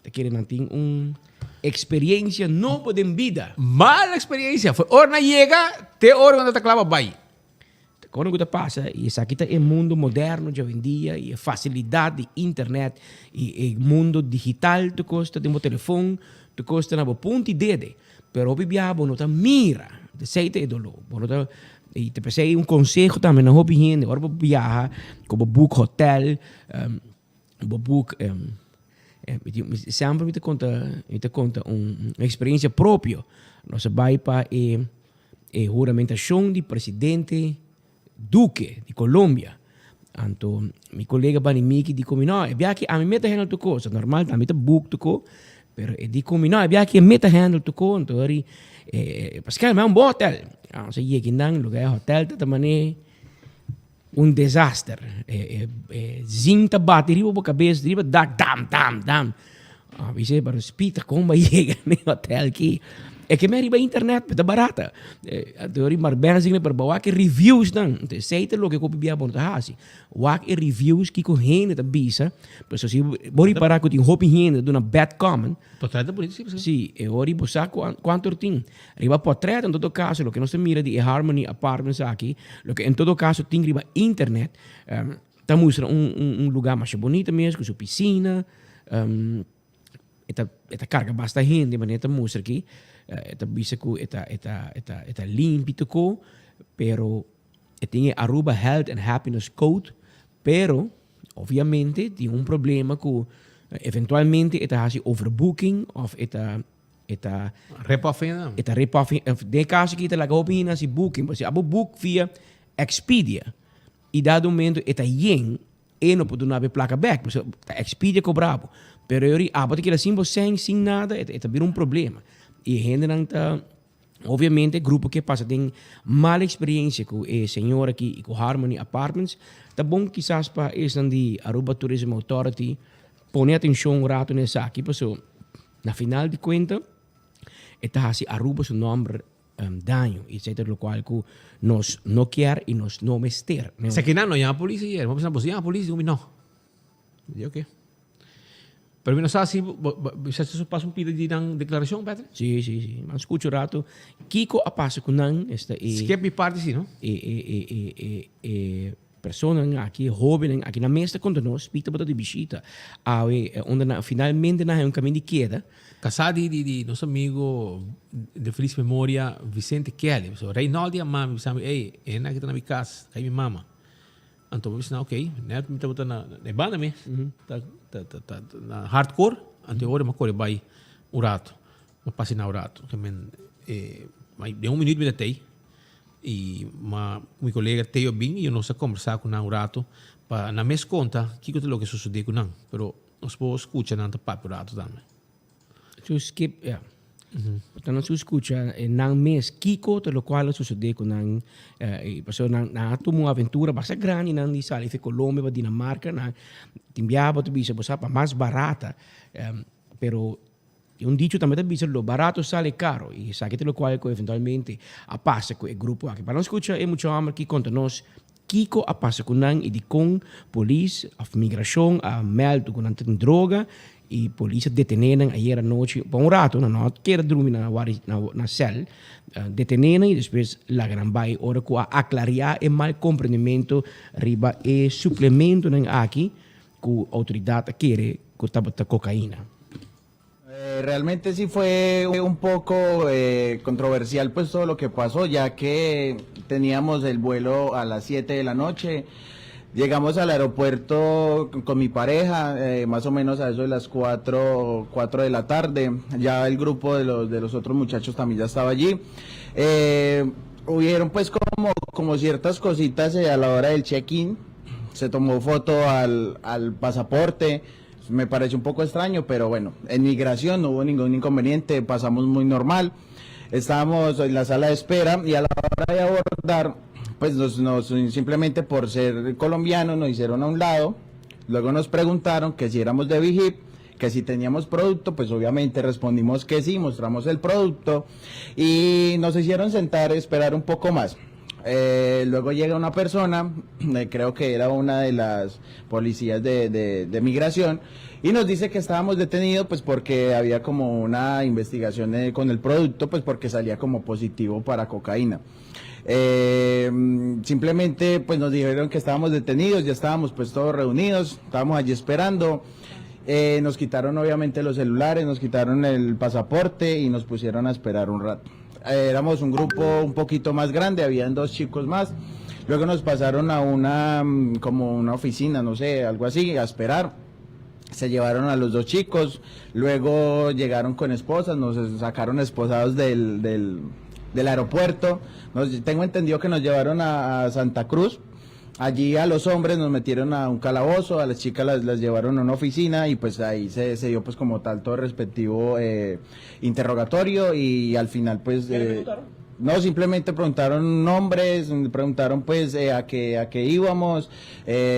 te querem nanting experiência nova de vida. Mala experiência. Foi hora na chega, te hora quando te clava vai. Quando que passa, e essa aqui é o mundo moderno de hoje em dia, e a facilidade de internet, e o mundo digital, tu custa de um telefone, tu custa na ponto de dedo. Pero o bibiabo não tá mira, de seita e dolor. E te pensei conselho também, na hobby gente, agora vou viajar, como book hotel, book sempre me conta uma experiência própria. Nós vai para a juramentação de presidente Duque de Colômbia. Então, meu colega Banimiki diz como não, é bem que a mim meta handle tu coisa, normal, a mim tá book tu co, pero é diz como não, é bem que meta handle tu co, então aí, Pascal, é bom hotel. Ah, se ia aqui nang lugar hotel também desastre. Zinta bate riba por cabeça, riba dam. Bisa para spita como vai chegar no hotel aqui. É que me riba internet, tá barata. Teori mar benzine para bawa que reviews dan. Seita lo que ko bibia bon ta hasi. Wa que reviews que ko hene ta bisa. Pero se bori para ko tin hopi hene do na bad comment. Portrait bonito sim. Sì, e ori bosa quanto tin. Riba portrait in todo caso lo que no se mira di Harmony Apartments aqui, lo que en todo caso tin riba internet. Ta mostra lugar mais bonito mesmo, com sua piscina. Eta carga basta gente, mas eta mostra aqui. Eta bisa ko eta limpito ko, pero tinha Aruba Health and Happiness Code, pero obviamente tem problema com eventualmente eta hasi overbooking of eta repuffing. Eta repuffing, de caso que eta laga opina si booking, porque abo book via Expedia. E dado momento eta yen não pode não haver placa back, porque Expedia cobrava. Pero eu abo que assim sem nada, eta vira problema. E gente não tá, obviamente, grupo que passa tem mala experiência com o senhor aqui e com Harmony Apartments, tá bom quizás para esse de Aruba Tourism Authority pôr atenção um rato nessa aqui, porque na final de conta, está assim Aruba seu nome daño, etc. Lo qual que nós não quer e nós não mester. Se aqui não é a polícia, vamos a polícia, não. Ok. Pero não sabe se você passa pedido de declaração, Pedro? Sim. Mas escuta o rato. Kiko a passa com não esta se quer parte sim, não? Personas aqui, jovens aqui na mesa quando nós pita para de visita. Onde finalmente na é caminho de queda. Casado de nosso amigo de feliz memória Vicente Kelly. So Reinaldo e a mãe sabe, ei, é na que tá na minha casa, aí minha mama. Então eu disse, ok, né? Me tá botando na banda me, na hardcore, ante hora uma coisa vai o rato, uma passe na o rato, também mas de minuto me detei e meu colega Teo bem e eu não sei conversar com o rato para na mes conta que é o que sucedeu com não, pero nós podemos escutar não papo rato também. So skip, yeah. Portanto, su escucha, nang mes Kiko, te lo quale succede con nang, passo nang tumo aventura basta grande, nang di sali fe Colombia, Dinamarca, nang timbiaba tu bisa posapa más barata, pero un dicho também da bisa lo barato sale caro, e sa que te lo quale eventualmente a passa con il gruppo anche. Para non escucha, è mucho amor que conta nos Kiko a passa con nang, e di con police, a migração, a meld con nang droga, e polícia deteneram ayer à noite por um rato, não quer dormir na cela, deteneram e depois la gran vai ora com a aclarar e mal compreendimento riba e suplemento nem aqui que a autoridade quer que tabata cocaína. Realmente sí fue un poco controversial pues todo lo que pasó, ya que teníamos el vuelo a las 7 de la noche. Llegamos al aeropuerto con mi pareja, más o menos a eso de las 4 de la tarde. Ya el grupo de los otros muchachos también ya estaba allí. Hubieron pues como ciertas cositas a la hora del check-in. Se tomó foto al pasaporte. Me pareció un poco extraño, pero bueno, en migración no hubo ningún inconveniente, pasamos muy normal. Estábamos en la sala de espera y a la hora de abordar, pues simplemente por ser colombianos nos hicieron a un lado. Luego nos preguntaron que si éramos de Vigip, que si teníamos producto, pues obviamente respondimos que sí, mostramos el producto y nos hicieron sentar, esperar un poco más. Luego llega una persona, creo que era una de las policías de migración, y nos dice que estábamos detenidos pues porque había como una investigación con el producto, pues porque salía como positivo para cocaína. Simplemente pues nos dijeron que estábamos detenidos, ya estábamos pues todos reunidos, estábamos allí esperando. Nos quitaron obviamente los celulares, nos quitaron el pasaporte y nos pusieron a esperar un rato. Éramos un grupo un poquito más grande, habían 2 chicos más. Luego nos pasaron a como una oficina, no sé, algo así, a esperar. Se llevaron a los 2 chicos, luego llegaron con esposas, nos sacaron esposados del aeropuerto. Tengo entendido que nos llevaron a Santa Cruz. Allí a los hombres nos metieron a un calabozo, a las chicas las llevaron a una oficina y pues ahí se dio pues como tal todo el respectivo interrogatorio y al final pues... no, simplemente preguntaron nombres, preguntaron pues a qué íbamos,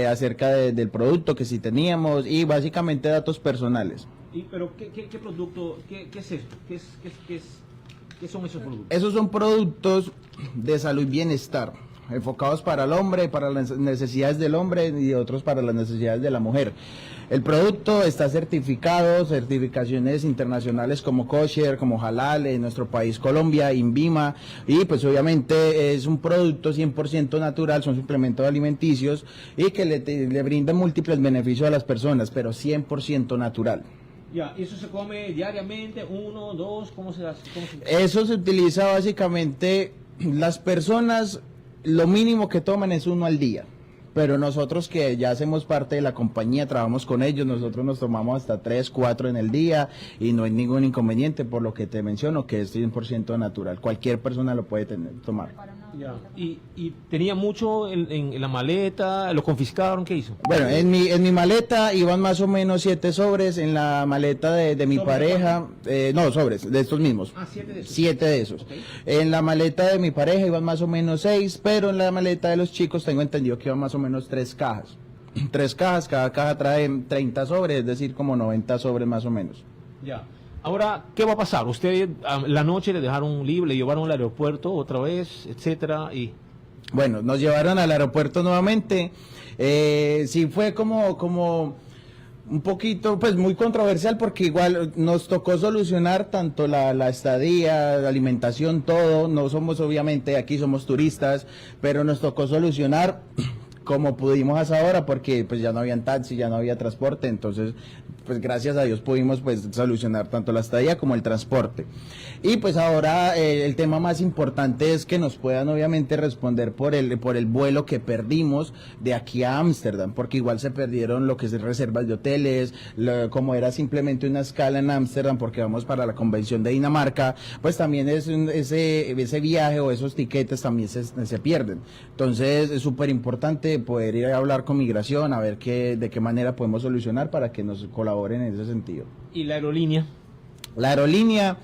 acerca del producto que sí teníamos y básicamente datos personales. ¿Pero qué producto, qué es esto? ¿Qué son esos productos? Esos son productos de salud y bienestar, enfocados para el hombre, para las necesidades del hombre y otros para las necesidades de la mujer. El producto está certificado, certificaciones internacionales como kosher, como halal, en nuestro país Colombia, INVIMA, y pues obviamente es un producto 100% natural, son suplementos alimenticios y que le brindan múltiples beneficios a las personas, pero 100% natural. Ya, ¿eso se come diariamente, 1, 2, cómo se hace? Eso se utiliza básicamente, las personas, lo mínimo que toman es 1 al día. Pero nosotros que ya hacemos parte de la compañía, trabajamos con ellos, nosotros nos tomamos hasta 3, 4 en el día y no hay ningún inconveniente, por lo que te menciono que es 100% natural. Cualquier persona lo puede tomar. Ya. ¿Y tenía mucho en la maleta? ¿Lo confiscaron? ¿Qué hizo? Bueno, en mi maleta iban más o menos 7 sobres, en la maleta de mi pareja, no, sobres, de estos mismos. 7 de esos. 7 de esos. Okay. En la maleta de mi pareja iban más o menos 6, pero en la maleta de los chicos tengo entendido que iban más o menos 3 cajas. 3 cajas, cada caja trae 30 sobres, es decir, como 90 sobres más o menos. Ya. Ahora, ¿qué va a pasar? Usted la noche le dejaron libre, le llevaron al aeropuerto otra vez, etcétera, y... Bueno, nos llevaron al aeropuerto nuevamente. Sí fue como un poquito, pues muy controversial porque igual nos tocó solucionar tanto la estadía, la alimentación, todo. No somos obviamente, aquí somos turistas, pero nos tocó solucionar como pudimos hasta ahora porque pues ya no habían taxi, ya no había transporte, entonces pues gracias a Dios pudimos pues solucionar tanto la estadía como el transporte. Y pues ahora el tema más importante es que nos puedan obviamente responder por el vuelo que perdimos de aquí a Ámsterdam, porque igual se perdieron lo que es reservas de hoteles, como era simplemente una escala en Ámsterdam porque vamos para la convención de Dinamarca, pues también ese viaje o esos tiquetes también se pierden. Entonces es súper importante poder ir a hablar con migración, a ver de qué manera podemos solucionar para que nos colaboren en ese sentido. ¿Y la aerolínea? La aerolínea,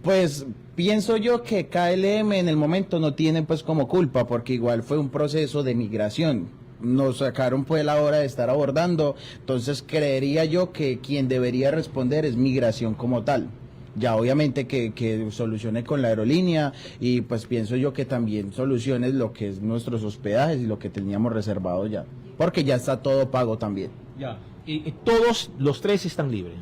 pues pienso yo que KLM en el momento no tiene pues como culpa, porque igual fue un proceso de migración. Nos sacaron pues la hora de estar abordando, entonces creería yo que quien debería responder es migración como tal. Ya obviamente que solucione con la aerolínea y pues pienso yo que también solucione lo que es nuestros hospedajes y lo que teníamos reservado ya, porque ya está todo pago también. Ya. Y todos los 3 están libres.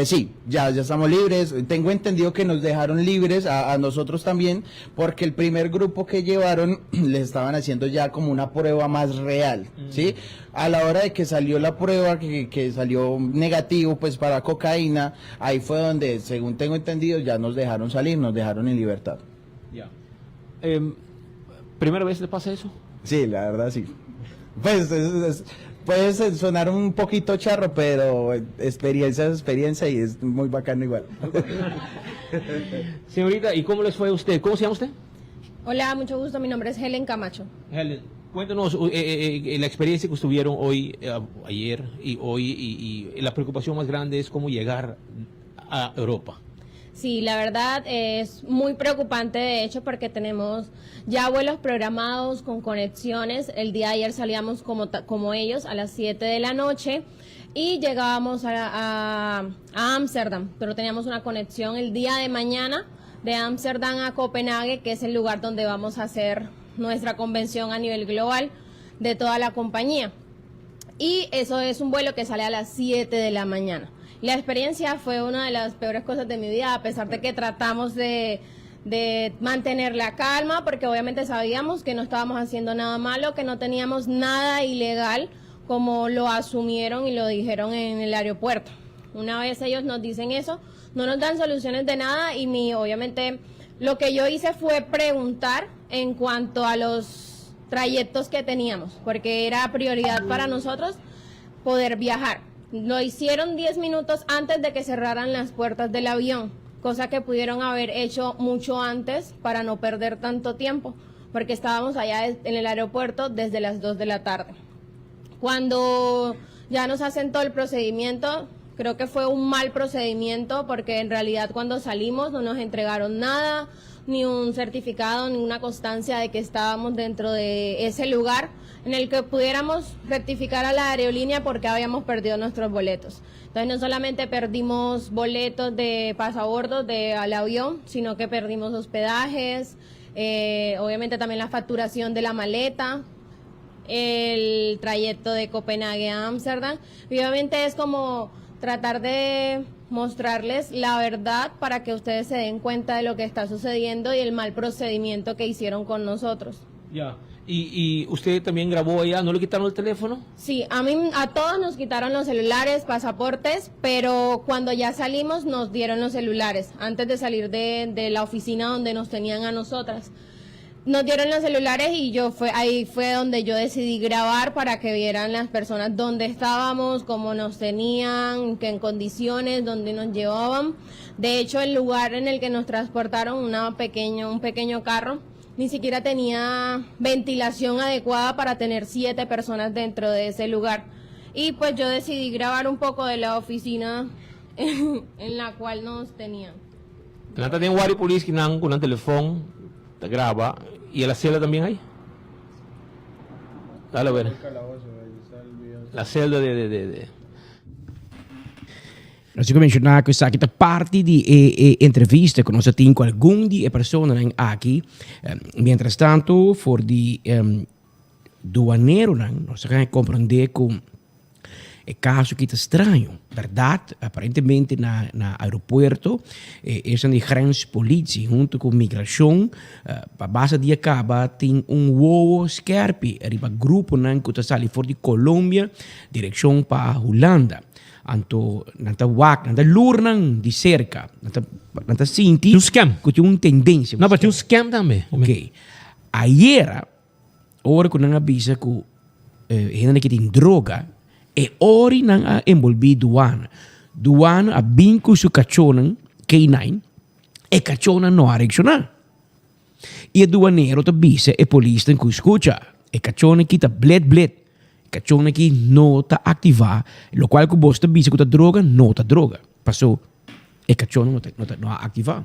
Sí, ya estamos libres. Tengo entendido que nos dejaron libres a nosotros también, porque el primer grupo que llevaron les estaban haciendo ya como una prueba más real, ¿sí? A la hora de que salió la prueba, que salió negativo pues para cocaína, ahí fue donde, según tengo entendido, ya nos dejaron salir, nos dejaron en libertad. Ya. ¿Primera vez le pasa eso? Sí, la verdad sí. Pues puede sonar un poquito charro, pero experiencia es experiencia y es muy bacano igual. Señorita, ¿y cómo les fue a usted? ¿Cómo se llama usted? Hola, mucho gusto. Mi nombre es Helen Camacho. Helen, cuéntanos la experiencia que estuvieron hoy, ayer y hoy, y la preocupación más grande es cómo llegar a Europa. Sí, la verdad es muy preocupante, de hecho, porque tenemos ya vuelos programados con conexiones. El día de ayer salíamos como ellos a las 7 de la noche y llegábamos a Ámsterdam, pero teníamos una conexión el día de mañana de Ámsterdam a Copenhague, que es el lugar donde vamos a hacer nuestra convención a nivel global de toda la compañía. Y eso es un vuelo que sale a las 7 de la mañana. La experiencia fue una de las peores cosas de mi vida, a pesar de que tratamos de mantener la calma, porque obviamente sabíamos que no estábamos haciendo nada malo, que no teníamos nada ilegal, como lo asumieron y lo dijeron en el aeropuerto. Una vez ellos nos dicen eso, no nos dan soluciones de nada y obviamente lo que yo hice fue preguntar en cuanto a los trayectos que teníamos, porque era prioridad para nosotros poder viajar. Lo hicieron 10 minutos antes de que cerraran las puertas del avión, cosa que pudieron haber hecho mucho antes para no perder tanto tiempo, porque estábamos allá en el aeropuerto desde las 2 de la tarde. Cuando ya nos hacen todo el procedimiento, creo que fue un mal procedimiento, porque en realidad cuando salimos no nos entregaron nada, ni un certificado, ni una constancia de que estábamos dentro de ese lugar en el que pudiéramos rectificar a la aerolínea porque habíamos perdido nuestros boletos. Entonces no solamente perdimos boletos de pasabordos al avión, sino que perdimos hospedajes, obviamente también la facturación de la maleta, el trayecto de Copenhague a Ámsterdam. Obviamente es como tratar de mostrarles la verdad para que ustedes se den cuenta de lo que está sucediendo y el mal procedimiento que hicieron con nosotros. Ya. ¿Y usted también grabó allá? ¿No le quitaron el teléfono? Sí, a todos nos quitaron los celulares, pasaportes, pero cuando ya salimos nos dieron los celulares, antes de salir de la oficina donde nos tenían a nosotras. Nos dieron los celulares y ahí fue donde yo decidí grabar para que vieran las personas dónde estábamos, cómo nos tenían, en condiciones, dónde nos llevaban. De hecho, el lugar en el que nos transportaron, un pequeño carro, ni siquiera tenía ventilación adecuada para tener 7 personas dentro de ese lugar. Y pues yo decidí grabar un poco de la oficina en la cual nos tenían. Nata tiene wari polis kinang con un teléfono, te graba, y a la celda también hay. Dale a ver. La celda de. Nós vamos mencionar que esta parte de entrevista que nós temos com algum de pessoas aqui. Mientras tanto, for de doaneiro, nós vamos compreender que é caso que está estranho, verdade? Aparentemente na aeroporto, essa de grenspolitie junto com migração, para base de acaba tem voo scherpe, arriba grupo que está ali for de Colômbia, direção para Holanda. Anto nanta lurnang di cerca, nanta sinti. Un scam. Que tinha uma tendência. Não, mas tem um scam também. Ok. Ayer, ora que não avisa que gente que tem droga, e ori não envolvi duana. Duana a binco su cachonan K9, e cachonan não a reaccionar. E o duaneiro te avisa e polícia que escuta, e cachonan que tá bled. Cachorro aqui não está ativar, lo qual que você avisa que está droga, não está droga. Passou e cachorro não ativar.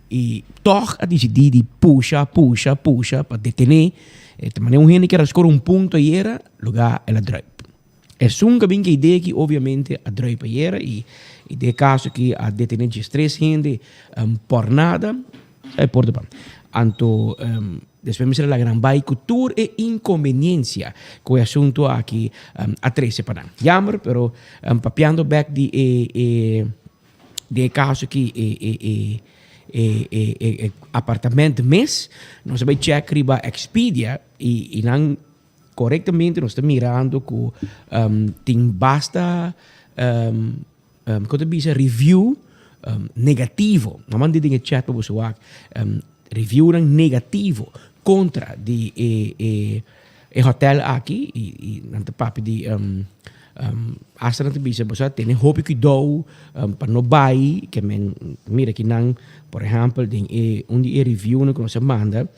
E toch a decidir de puxa para detener. De maneira que era escolher um ponto aí era lugar ela drive. É sunga bem que a ideia que obviamente a drive era e de caso que a detener de stress gente por nada é por de anto después me será la gran vai cultura e inconveniencia con el asunto aquí a 13 para jammer pero papiando back de caso aqui apartamento mes nós vai check riba Expedia e não corretamente nós está mirando que tem basta quando bisa review negativo não mande dinge chat para você review negativo contra de hotel aqui e não te papi de asa não te bisa você tem hobby que dou para não buy que men mira que não por exemplo de onde review no que nós manda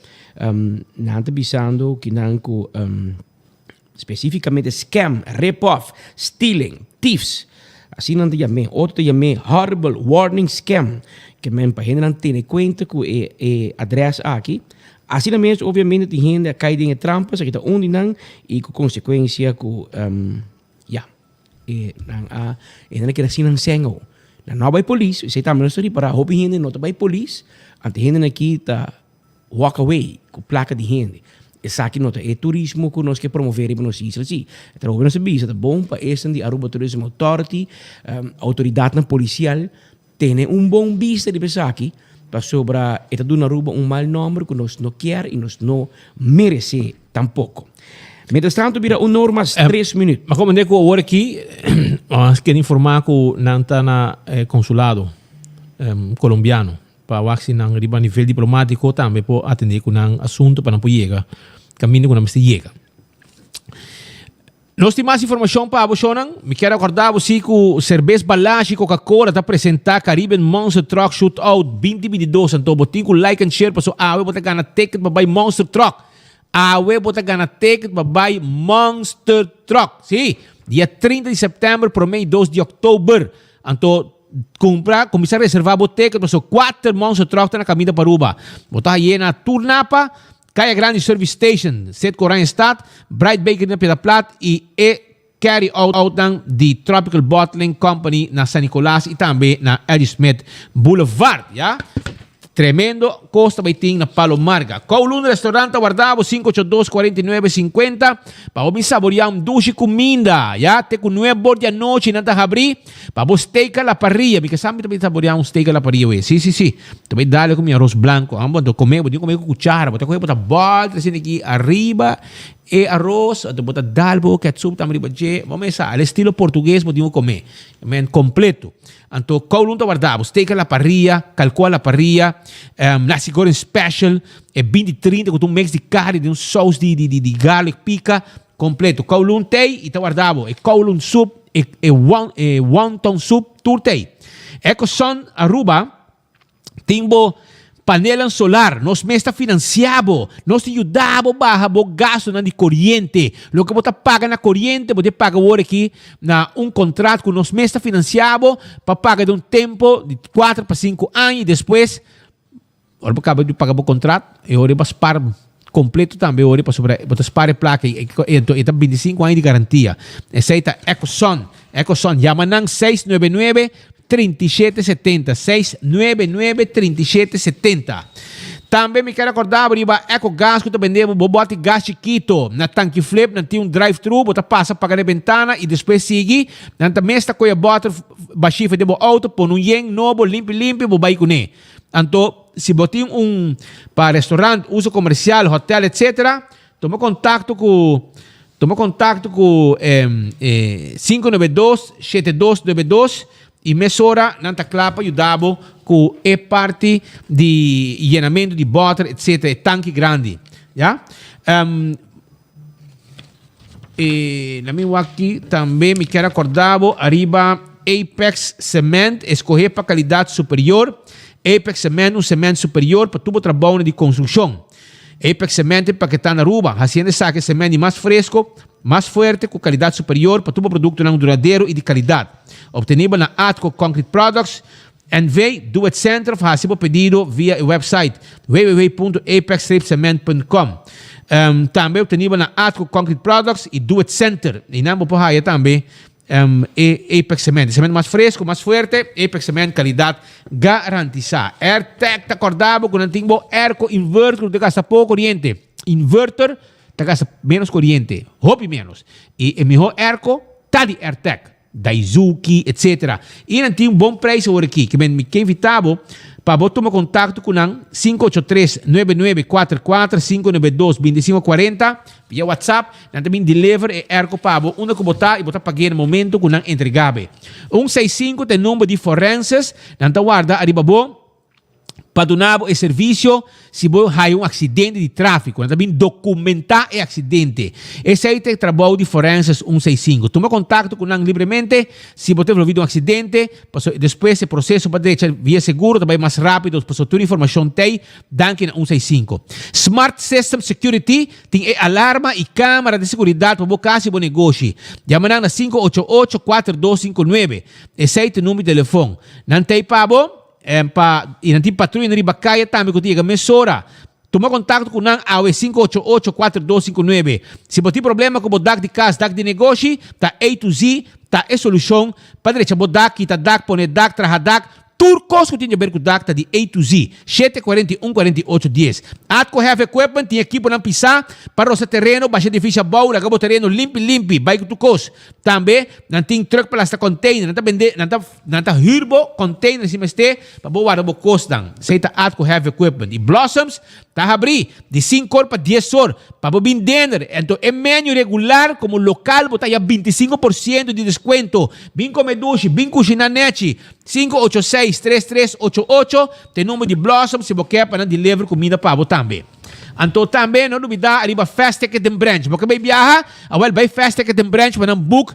não te bisando que não com especificamente scam, rip-off, stealing, thieves. Assim não te chamei. Outro te chamei horrible warning scam. Que men para gente não tem conta com o adresse aqui. Assim mesmo, obviamente, tem gente que cai em trampas, que está onde não, e com consequência, com, não quer assim não senho. Não vai polícia, você também não está para a roupa gente não vai polícia, ante gente aqui está walk away, com placa de gente. Essa aqui nota é turismo que nós que promover para nós isso assim. Então o governo sabia é bom para esse de Aruba Tourism Authority, autoridade policial tem bom vista de pensar aqui para sobre esta do Aruba mau número que nós não quer e nós não merece tampouco. Mientras tanto, vira normas 3 minutos. Mas como é que eu agora aqui, quero informar que não está na consulado colombiano para vacinar a nível diplomático também para atender com um assunto para não poder chegar. Caminho que não se chega. Nós temos mais informação para você. Me quero acordar você que o Cerveza Balage e Coca-Cola está apresentando Caribbean Monster Truck Shootout 2022. Então, botem com like and share para você. Ah, eu vou ganhar ticket para buy Monster Truck. Ah, eu vou ganhar ticket para buy Monster Truck. Sim, dia 30 de setembro para o mês 2 de outubro. Então, começar a reservar o ticket para você. 4 Monster Truck na caminho para Aruba. Botar aí na Turnapa. Caia Grande Service Station, Set Coran Stad, Bright Bakery na Pedra Plat e carry out de Tropical Bottling Company na San Nicolás e também na Eddie Smith Boulevard, ya? Tremendo, Costa Baiting na Palomarga. Kowloon Restaurante Guardavo 582-4950 para você saborear duche comida, ya? Te com 9 borda noite na abrir para você steak a la parrilla, porque sabe também saborear steak a la parrilla, sim. Também dá-lhe com arroz branco, vamos comer com cuchara, botar botar volta assim aqui arriba e arroz, botar dalbo, ketchup também riba, vamos al estilo português, podemos comer, completo. Então, Kowloon Guardavo, steak a la parrilla, calcou a la parrilla, nasi goreng special, 20-30 com mix de carne, de sauce de garlic pica, completo. Kowloon Tei e Guardavo, Kowloon Soup, wonton soup, turtei. Eco son Aruba, timbo panela solar, nós mesmo está financiado, nós te ajudamos a baixar o gasto de corrente. Lo que você paga na corrente, você paga agora aqui na contrato que nós mesmo está financiado para pagar de tempo de 4 para 5 anos e depois, agora acaba de pagar o contrato e agora vai pagar completo também, agora para pagar placa e 25 anos de garantia. Essa é a Ecoson, Yamanang 699 3770 699 3770. Também me quero acordar para Eco Gas que vendemos bobote gás chiquito na tanque flip, não tem drive-thru, você passa para a ventana e depois sigue. Não também está com a bota baixinha de auto, põe yen novo, limpo, vou vai com ele. Então, se você tem para restaurante, uso comercial, hotel, etc., toma contato com 592-7292 e mesora nanta clapa ajudava com a parte de llenamento de butter, etc., tanque grande. Já? Na minha aqui também me quero acordar arriba Apex Cement, escolher para qualidade superior. Apex Cement, cimento superior para todo o trabalho de construção. Apex Cement para que está na Aruba. Hacienda saque cimento mais fresco, mais forte, com qualidade superior para todo o produto não duradouro e de qualidade. Obtenível na Atco Concrete Products, En wij doen het centrum van Hasibo pedido via de website www.apex-cement.com. Também obtenido na Atco Concrete Products e do it center. E não vou pagar também Apex Cement. Cement mais fresco, mais forte. Apex Cement, qualidade garantizada. AirTech está acordado com um timbo airco inverter que gasta pouco corriente. Inverter te gasta menos corriente. Hobby menos. E o melhor airco está de AirTech. Daisuki, etc. E não tem bom preço por aqui. Que me invitava para você tomar contato com o 583-9944-592-2540 via WhatsApp. Nós também deliver e ergo para você. Onde você botar e botar pagar no momento que não entregável. 165 tem número de forenses. Nós guarda arriba bom. Para donar o serviço se você tem um acidente de tráfego. Também documentar o acidente. Esse aí tem trabalho de forenses 165. Toma contato com ele livremente. Se você tem um acidente, depois esse processo para deixar via seguro, também mais rápido, para toda a informação tem, danke na 165. Smart System Security tem alarma e câmera de segurança para você casa e seu negócio. Chama na 588-4259. Esse aí tem o número de telefone. Não tem para você. E nanti patrulha na Ribacaya também que diga mesora. Toma contato com nang AWE 588-4259. Se você tem problema com o DAC de casa, DAC de negócio, tá A to Z, tá a solução. Para direita, o DAC, kita DAC, pone DAC, traha DAC. Turcos que tinha a ver com o DAC, tá de A to Z. 741-4810. Atco Heavy Equipment, tem equipo na pisar, para o seu terreno, baixa difícil bola, acabou o terreno limpo, vai com o cos. Também, não tem truck para esta container, não tá vender, não tá hirbo container, se meste, para boa o costan. Seita Atco Heavy Equipment. E Blossoms, tá abrir de 5 horas para 10 horas, para vender. Então, é menu regular, como local, botar já 25% de desconto. Vim comer duche, vim cozinhar nete. 586-3388, tem número de Blossom, se você quer para deliver comida para você também. Então também, não duvidar, arriba Fast Ticket and Branch. Porque vai viajar, vai Fast Ticket and Branch para book,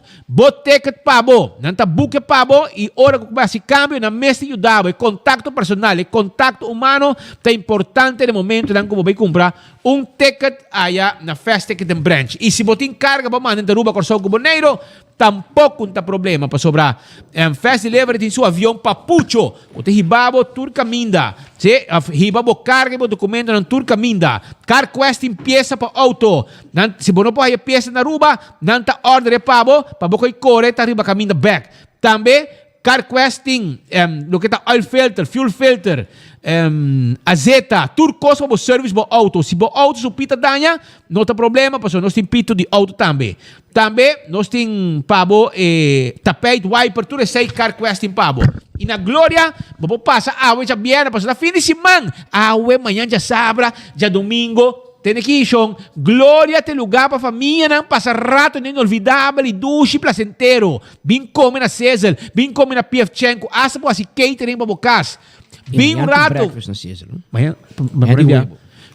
ticket para você. Não está book para você e hora que vai se cambio, na mesa de ajudar. Contato personal, contato humano, é importante no momento em que você vai comprar um ticket allá na Fast Ticket and Branch. E se você encarga para mandar ruba corção com boneiro, tampouco não tem problema para sobrar. Fast Delivery tem seu avião papucho. Você ribabo Turcaminda. Se ribabo carga o documento na Turcaminda. CarQuest em peça para auto. Se você não pode peça na ruba, não está order para você correr para riba caminda back. Também CarQuest tem o que está oil filter, fuel filter, azeta, tudo coisa para o serviço para o auto. Se o auto supita danha, não tem problema, porque nós temos pito de auto também. Também nós temos pabo tapete, wiper, tudo isso aí CarQuest em pabo. E na glória, vamos passar a já vier, para na fim de semana, amanhã já sabra, já domingo. Tem aqui, Sean, glória te lugar para a família, não passa rato inolvidável e duche placentero. Vim comer na César, vim comer na Pievchenko, asa por assim catering para bocas. Vim rato.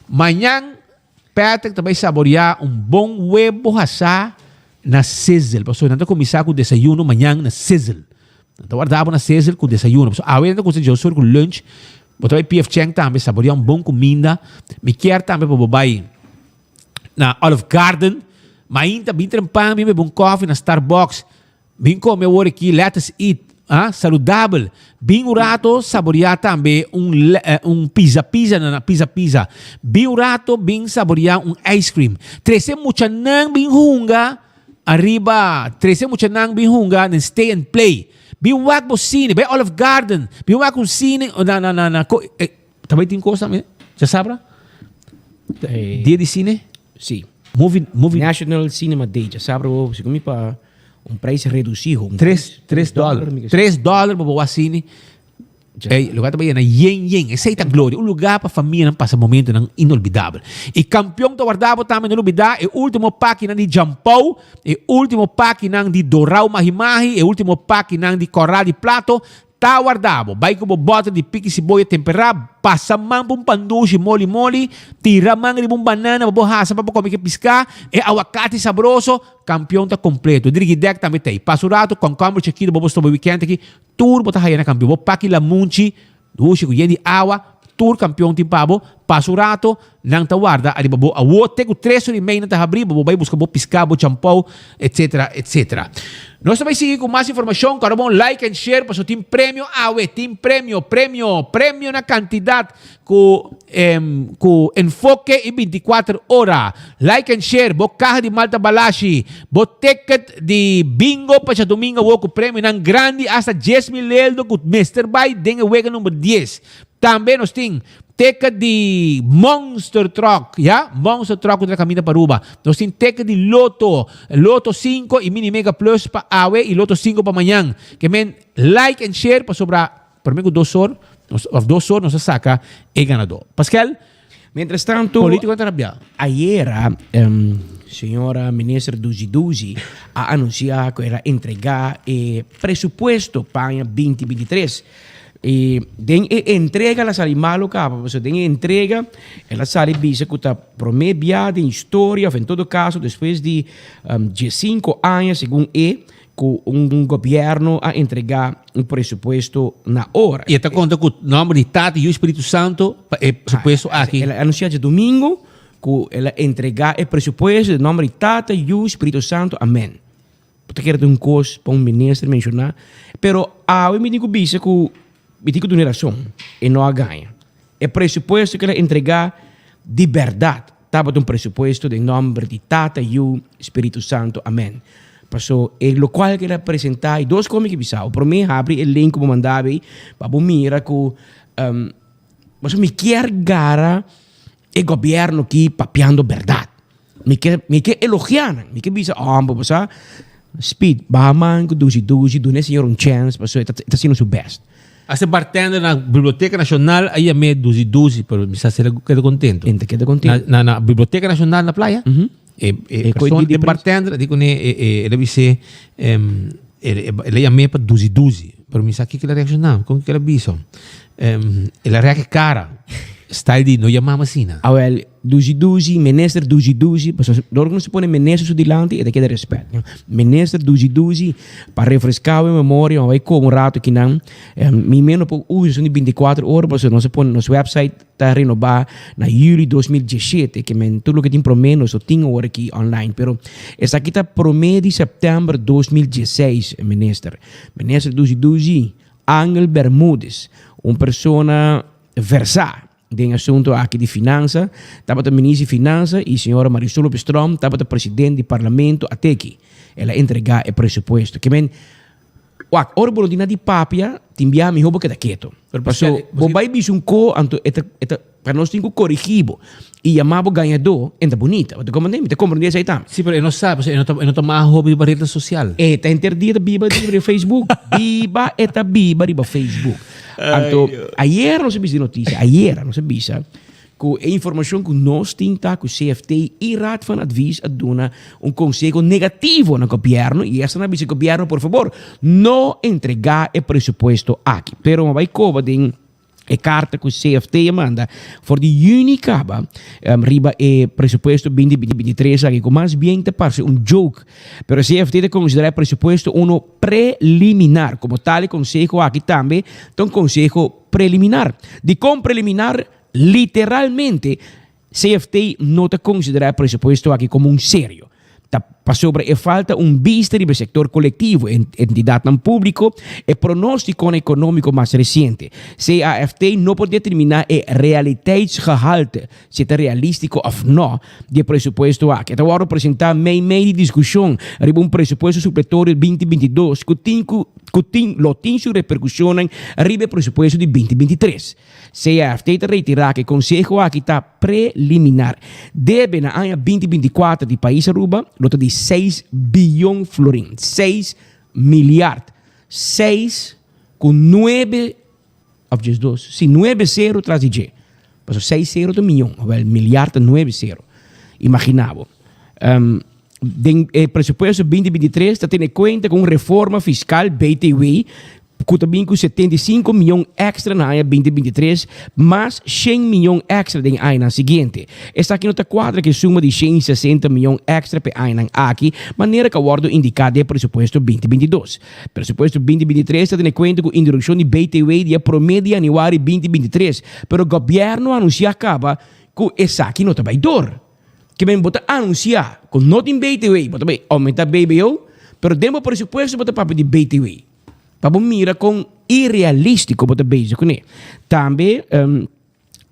Manhã, Patrick também saborear bom huevo assá na César. Pastor, não está começar com o desayuno manhã na César. Não está guardado na César com o desayuno. Pastor, a ver, não consegue com o lunch. Botar aí PF também, saborear bom comida. Me quer também para bobai na Olive Garden. Mas ainda bem trampar, bem bom coffee na Starbucks. Bem comer hoje aqui, let's eat. Saludável. Bem rato, saborear também pizza na pizza. Bem rato, bem saborear ice cream. Trece mucha nang bem hunga. Arriba, trece mucha nang bem hunga, then stay and play. Biwag mo cine, by Olive Garden. Biwag kong cine, também tem coisa também, já sabe? Dia de cine? Sim. Movie. National Cinema Day, já sabe? Se comi para preço reduzido. $3. $3 para boa cine. Lugar também na Yen. Essa é a glória. Lugar para a família não passa momento inolvidável. E campeão do guardado também não olvidar. É o último pack de Jampau. É o último pack de Dorau Mahimahi. É o último pack de Corral de Plato. Tá guardado. Vai com bota de pique cebola temperada. Passa man para panduche mole. Tira man de banana. Borracha para comer que piscar. É aguacate saboroso. Campeão tá completo. Dirigidec também tem. Passo rato com câmera aqui. Vamos tomar weekend aqui. Tour bota aí na campeão. Vou paque la munchi. Duche com de água. Tour campeão tem pabo. Passo rato. Nang ta guarda. Ali babo. Awo. Tego 3 horas e meia na ta abrir. Babo vai buscar. Babo piscar. Babo champau. Etc. Nós também seguimos com mais informação, cara bom, like and share, para o Team Prêmio Awe, Team Prêmio na quantidade com enfoque e 24 horas. Like and share, bo carro de Malta Balashi, bo ticket de bingo para domingo, bo com prêmio ng grande hasta 10,000 euros com Mr. Bay, den wega número 10. Também nós temos ticket de Monster Truck, ya? Monster Truck contra Caminho para Aruba. Nós temos ticket de Loto 5 e Mini Mega Plus para Awe e Loto 5 para amanhã. Que men like and share para sobrar, para mim, 2 horas, nós saca e ganador. Pascal? Mientras tanto, político interabia. Ayer, senhora ministra Duzi ha anunciado que era entregar presupuesto para 2023. Den entrega la sali malo capa, pues den entrega ela sali bisa que está promediada em história, em todo caso, depois de 15 anos, segundo com governo a entregar presupuesto na hora. E está conta com o nome de Tata e o Espírito Santo, presupuesto aqui. Ela anunciou domingo que ela entregar o presupuesto em nome de Tata e o Espírito Santo. Amém. Porque quero um coisa para ministro mencionar, pero eu me digo bisa que me digo de geração e não ganha. É presupuesto que ela entregar de verdade. Estava um presupuesto em nome de Tata e o Espírito Santo. Amém. Passou e lo qual que ela apresentar e 2 coisas que bisau. Para mim abre o link como mandava para mira que mas me quer gara o governo aqui papiando verdade. Me quer elogiar, me quer bisa passa speed, bahaman ko duzi do senhor um chance, passou está sendo seu best. Esse bartender na Biblioteca Nacional, aí é meio 12, pero me está queda contento. Queda contento. Na Biblioteca Nacional na praia, pessoa de bartender, digo ele disse, ele é meio para 12, pero me está aqui que ele reaccionava, como que ele avisou? Ele reaque cara, style de não chamamos assim. Well, 12, minister 12, logo não se põe ministro su dilante e da queda respeito. Minister 12, para refrescar a memória, vai como rato que não, mi menos por uso de 24 horas, mas não se põe no website, está renovar na julho 2017, que tudo que tem promedio, só tinha hora aqui online, pero essa aqui está promedio de setembro 2016, minister 12, Ángel Bermúdez, uma persona versada em assunto aqui de finança, estava o ministro de finança e a senhora Marisol Strom, estava o presidente do parlamento até aqui. Ela entregar o presupuesto. Que men, ora bolodina de papia, timbia mi hobo que da quieto. Passou, bobai bisun co anto para nós tinha corrigido e chamava ganhador, ainda bonita. Você compreende? Você compreende aí também? Sim, mas não sabe, não toma hobby de barreira social. Está interdita biba de Facebook. Biba eta biba de Facebook. Então, ayer não se viu notícia, ayer não se viu que a informação que nós temos que o CFT e Raad van Advies a dar conselho negativo no governo e essa não diz o governo, por favor, não entregar o presupuesto aqui. Pero vai coba de a carta que o CFT manda for de unicaba riba e presupuesto 2023 aqui, com mais bem te parece joke, pero o CFT te considera o presupuesto preliminar, como tal consejo aqui também, então consejo preliminar. De como preliminar, literalmente, CFT não te considera o presupuesto aqui como sério. Para sobre a falta vista do sector coletivo, entidade não público e pronóstico econômico mais recente. CAFT não pode determinar o realiteitsgehalte, se é realístico ou não, de presupuesto aqui. Então, vou apresentar meio de discussão sobre presupuesto supletório 2022 que tem sua repercussão sobre o presupuesto de 2023. CAFT te retirar que o Conselho aqui está preliminar. Deve na ano 2024 de país Aruba, nota de 6 bilhões de florins. 6 milhões. 6 com 9, sim, 9 0 traz de G. Passou 6 0 de milhão, milhar de 9 0. Imaginava. O presupuesto 2023 está tendo em conta com reforma fiscal BTW, que também com 75 milhões extra na ano 2023, mais 100 milhões extra no ano seguinte. Esta aqui nota quadra que suma de 160 milhões extra para ano aqui, maneira que o ordem indicada é presupuesto 2022. Presupuesto 2023 está tendo em conta com a introdução de BTW de promedio anual 2023, mas o governo anuncia acaba que essa aqui não vai dor. Que bem botar anunciar com não tem BTW, botar bem aumentar BBO, Pero dentro do presupuesto bota papo de BTW. Papo mira com irrealístico bota bezig com Também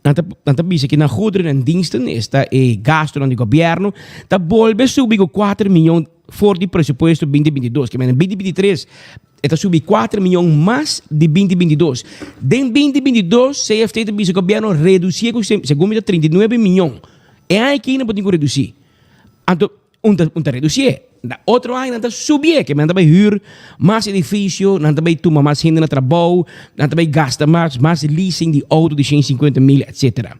Nanta bisa que na goederen en diensten esta gasto do governo tá volve subir 4 milhões for de presupuesto 2022, que em 2023 está subir 4 milhões mais de 2022. Em 2022, CFT tá bisa governo reduzir segundo 39 milhões. É aí que não pode reduzir. Então, reduzir. Da outro ano, nanta subir, que nanta vai huur mais edifício, nanta vai tomar mais gente no trabalho, nanta vai gastar mais leasing de auto de 150 mil, etc.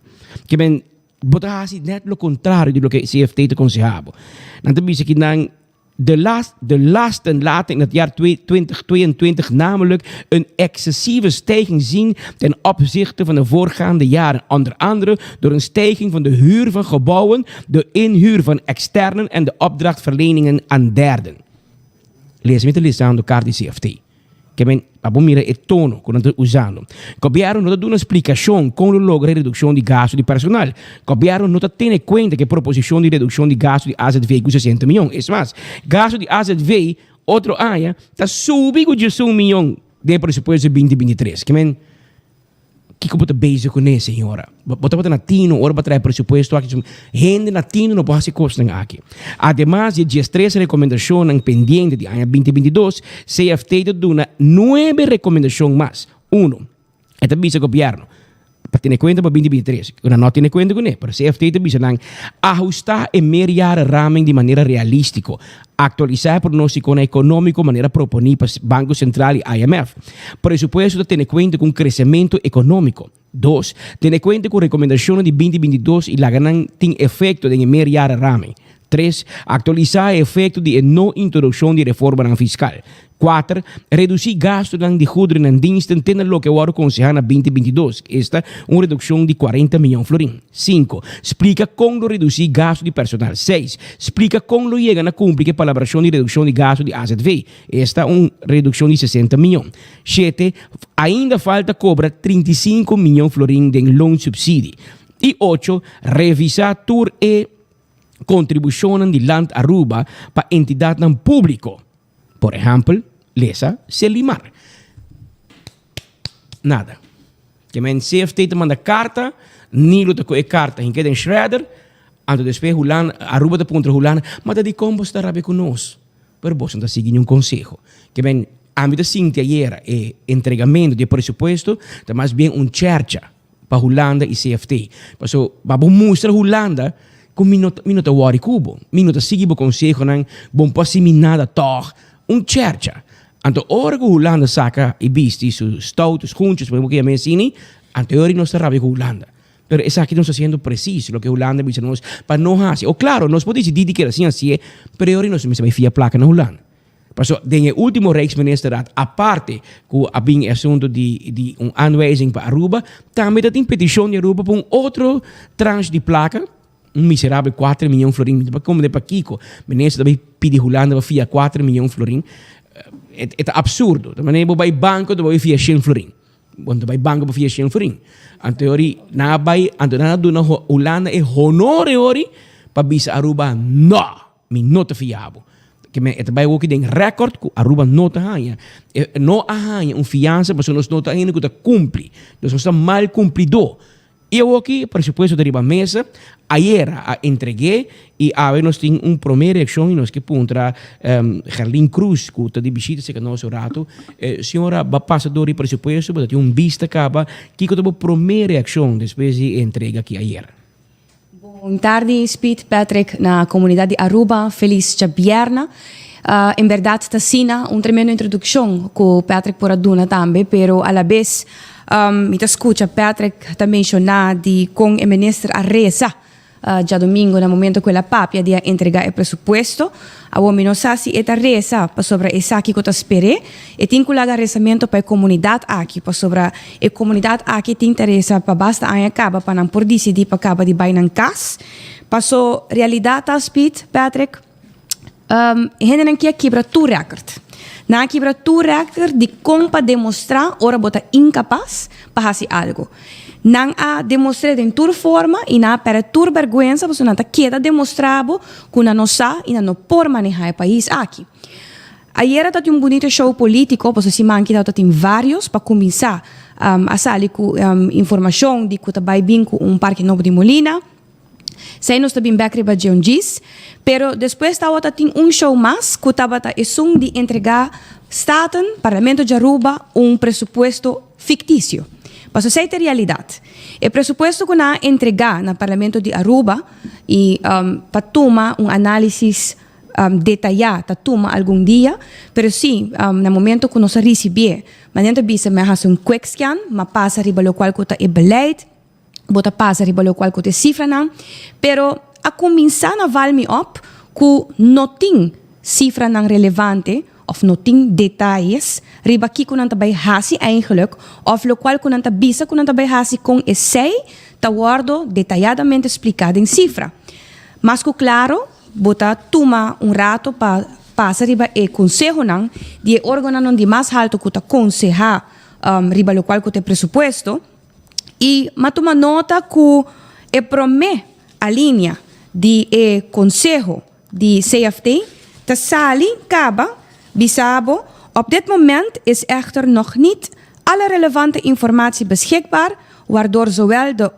Que ben, botar assim, net lo contrário do que CFT te aconselhava. Nanta bisa que dan de lasten laten in het jaar 2022 namelijk een excessieve stijging zien ten opzichte van de voorgaande jaren. Onder andere door een stijging van de huur van gebouwen, de inhuur van externen en de opdrachtverleningen aan derden. Lees met de listando kaart di CFT. Que ben, vamos mirar el tono que estamos usando. Gobierno no da una explicación cómo logra reducción de gasto de personal. Gobierno no tiene cuenta que proposición de reducción de gasto de AZV con 60 millones. Es más, gasto de AZV, otro año, está subindo de 1 milhão de presupuesto de 2023. Que ben, que bota bezig com isso, senhora? Bota latino, ora para trazer presupuesto aqui. Gente latino não pode se costar aqui. Además, de 13 recomendações pendientes de ano 2022, CFT dá 9 recomendações mais. 1. Esta visa governo. Para ter conta para 2023. Una não tem conta com isso. Para CFT bisa ajustar e medir ramen de maneira realística. Actualizar pronóstico econômico de maneira proponida para o Banco Central e IMF. Presupuesto tem conta com crescimento econômico. 2. Tem conta com recomendações de 2022 e la ganan tem efeito de medir ramen. 3. Actualizar o efeito de não introdução de reforma fiscal. 4. Reduzir gasto de goederen en diensten ten lo que eu aconselho na 2022. Esta é uma redução de 40 milhões florim. 5. Explica como reduzir gasto de personal. 6. Explica como chega a cumprir a colaboração de redução de gasto de AZV. Esta é uma redução de 60 milhões. 7. Ainda falta cobrar 35 milhões florim de loan subsídio. E 8. Revisar tur e contribuição de Land Aruba para entidades público. Por exemplo, Lesa, Selimar. Nada. Que men CFT te manda carta, Nilo te coe carta, in queda shredder, anto después Hulana, Aruba te punta Hulana, mas da di combo sta rabe con nos. Per vos anda seguir un consejo. Que men, ambito Cintia ayer e entregamento de presupuesto, te más bien un chercha para Holanda e CFT. Paso, babo mostra Holanda, com minuta wari kubo. Minuta sigibo consejo nang bom passiminada toch, un chercha. Anto ora que Holanda saca e visti su stout, juntos, podemos que llamen así, ante ora no está rabia con Holanda. Pero es aquí no está siendo preciso lo que Holanda dice nos para no hacer. O claro, nos puede decir que así, pero ora no se me fia placa na Holanda. Paso, de último Rijksministerraad, aparte que había asunto de una aanwijzing para Aruba, también tem petición de Aruba para un otro tranche de placa, un miserable 4 milhões florim, como de Paquico, ministro também pede Holanda para fia 4 milhões florim. É absurdo. De maneira que vai banco, vai fia 100 florim. Quando vai banco para fia 100 florim. Anteori, na vai, anteori na Holanda é honore ori para bisa Aruba no, mi nota fiabo. Que me vai ook den record que Aruba nota hanha. No hanha fiança para nós nota ainda que cumpre. Nós está mal cumprido. Eu aqui, presupuesto de riba mesa, ayer entreguei e agora nós temos uma primeira reação e nós que puntra Gerlin Cruz, que está de visita se que nosso rato, senhora, va passador de presupuesto, vai ter vista acaba, que é a primeira reação depois de entrega aqui ayer. Boa tarde, Speed Patrick, na comunidade de Aruba, feliz Chabierna. Em verdade, está sina uma tremenda introdução que o Patrick por aduna também, pero a la vez me escuta Patrick também mencionar de com o ministro Arresa já domingo no momento que ela papia de entregar o presupuesto a homem não sabe se esta Arresa para sobre essa aqui que eu espere e tem que lagar rezamento para a comunidade aqui para sobre a comunidade aqui te interessa para basta aí acaba para não por decidir para acaba de bainar cas passou realidade a Speed Patrick gente não quer quebrar tu record. Na quebrar tu record de como para demonstrar ora bota incapaz para fazer algo. Não a demonstrar em tua forma e na para tua vergonha, você não está queda demonstrado que não sabe e não pode manejar o país aqui. Ayer dat um bonito show político, pois assim manque dat tem vários para começar a sair com informação de que vai vir com parque novo de Molina. Sei nós também backriba de diz, pero depois tá tem show mais que tava de entregar Staten, Parlamento de Aruba, presupuesto fictício. Mas essa é a realidade. O presupuesto que nós entregar no Parlamento de Aruba e para tomar análise detalhado, para tomar algum dia, mas sim, no momento que nós recebemos, mas não bisa me fazer quick scan, mas passa riba o qual que é beleid, bota passa riba o qual que é cifra não, pero a começar na valme op que não tem cifra não relevante of não tem detalhes, riba aqui que não tabay hasi eigenlijk, of lo qual que não bisa que não tabay hasi com essay, tá guardo detalhadamente explicado em cifra. Mas que claro, bota toma rato para passar riba e consejo não, de órgão não de mais alto que tá aconsejar riba lo qual que tem presupuesto, e matuma nota que é promete a linha de consejo de CFT, tá sali acaba Bisabo, op dit moment is echter nog niet alle relevante informatie beschikbaar, waardoor zowel de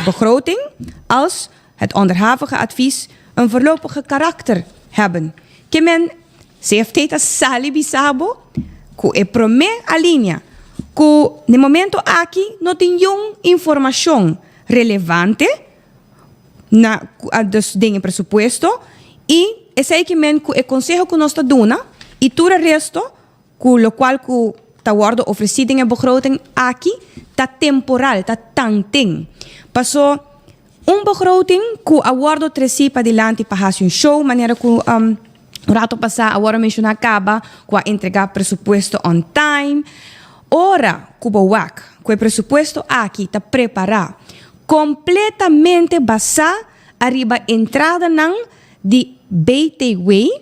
begroting als het onderhavige advies een voorlopige karakter hebben. Kemen CFT tas sali Bisabo, ku e prome a linha, ku no momento aqui não tem informação relevante na dus dingen presupuesto e esse que men ku e consejo que nós está dando e tudo o resto, com o qual está guardo oferecido em begroting aqui, está temporal, está tanting. Passou begroting que aguardo treci para diante para fazer show, maneira que rato passar agora mencionar acaba com a entregar presupuesto on time. Ora, que o presupuesto aqui está preparado, completamente basado arriba entrada de BTW,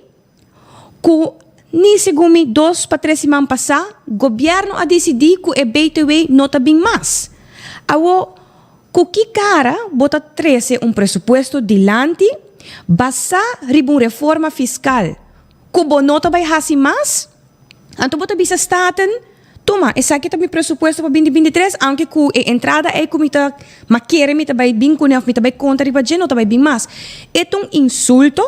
que ni segundo 2 para 3 semanas passar, o governo a decidir que o BTW não está bem mais. Awo, que cara bota 13 presupuesto dilante, basa riba reforma fiscal, que não está bem assim mais, então bota bisa staten, toma, essa aqui também presupuesto para 2023, aunque que a entrada é como está, maquere me está bem bem com ele, me está bem contra riba não está bem mais. É insulto,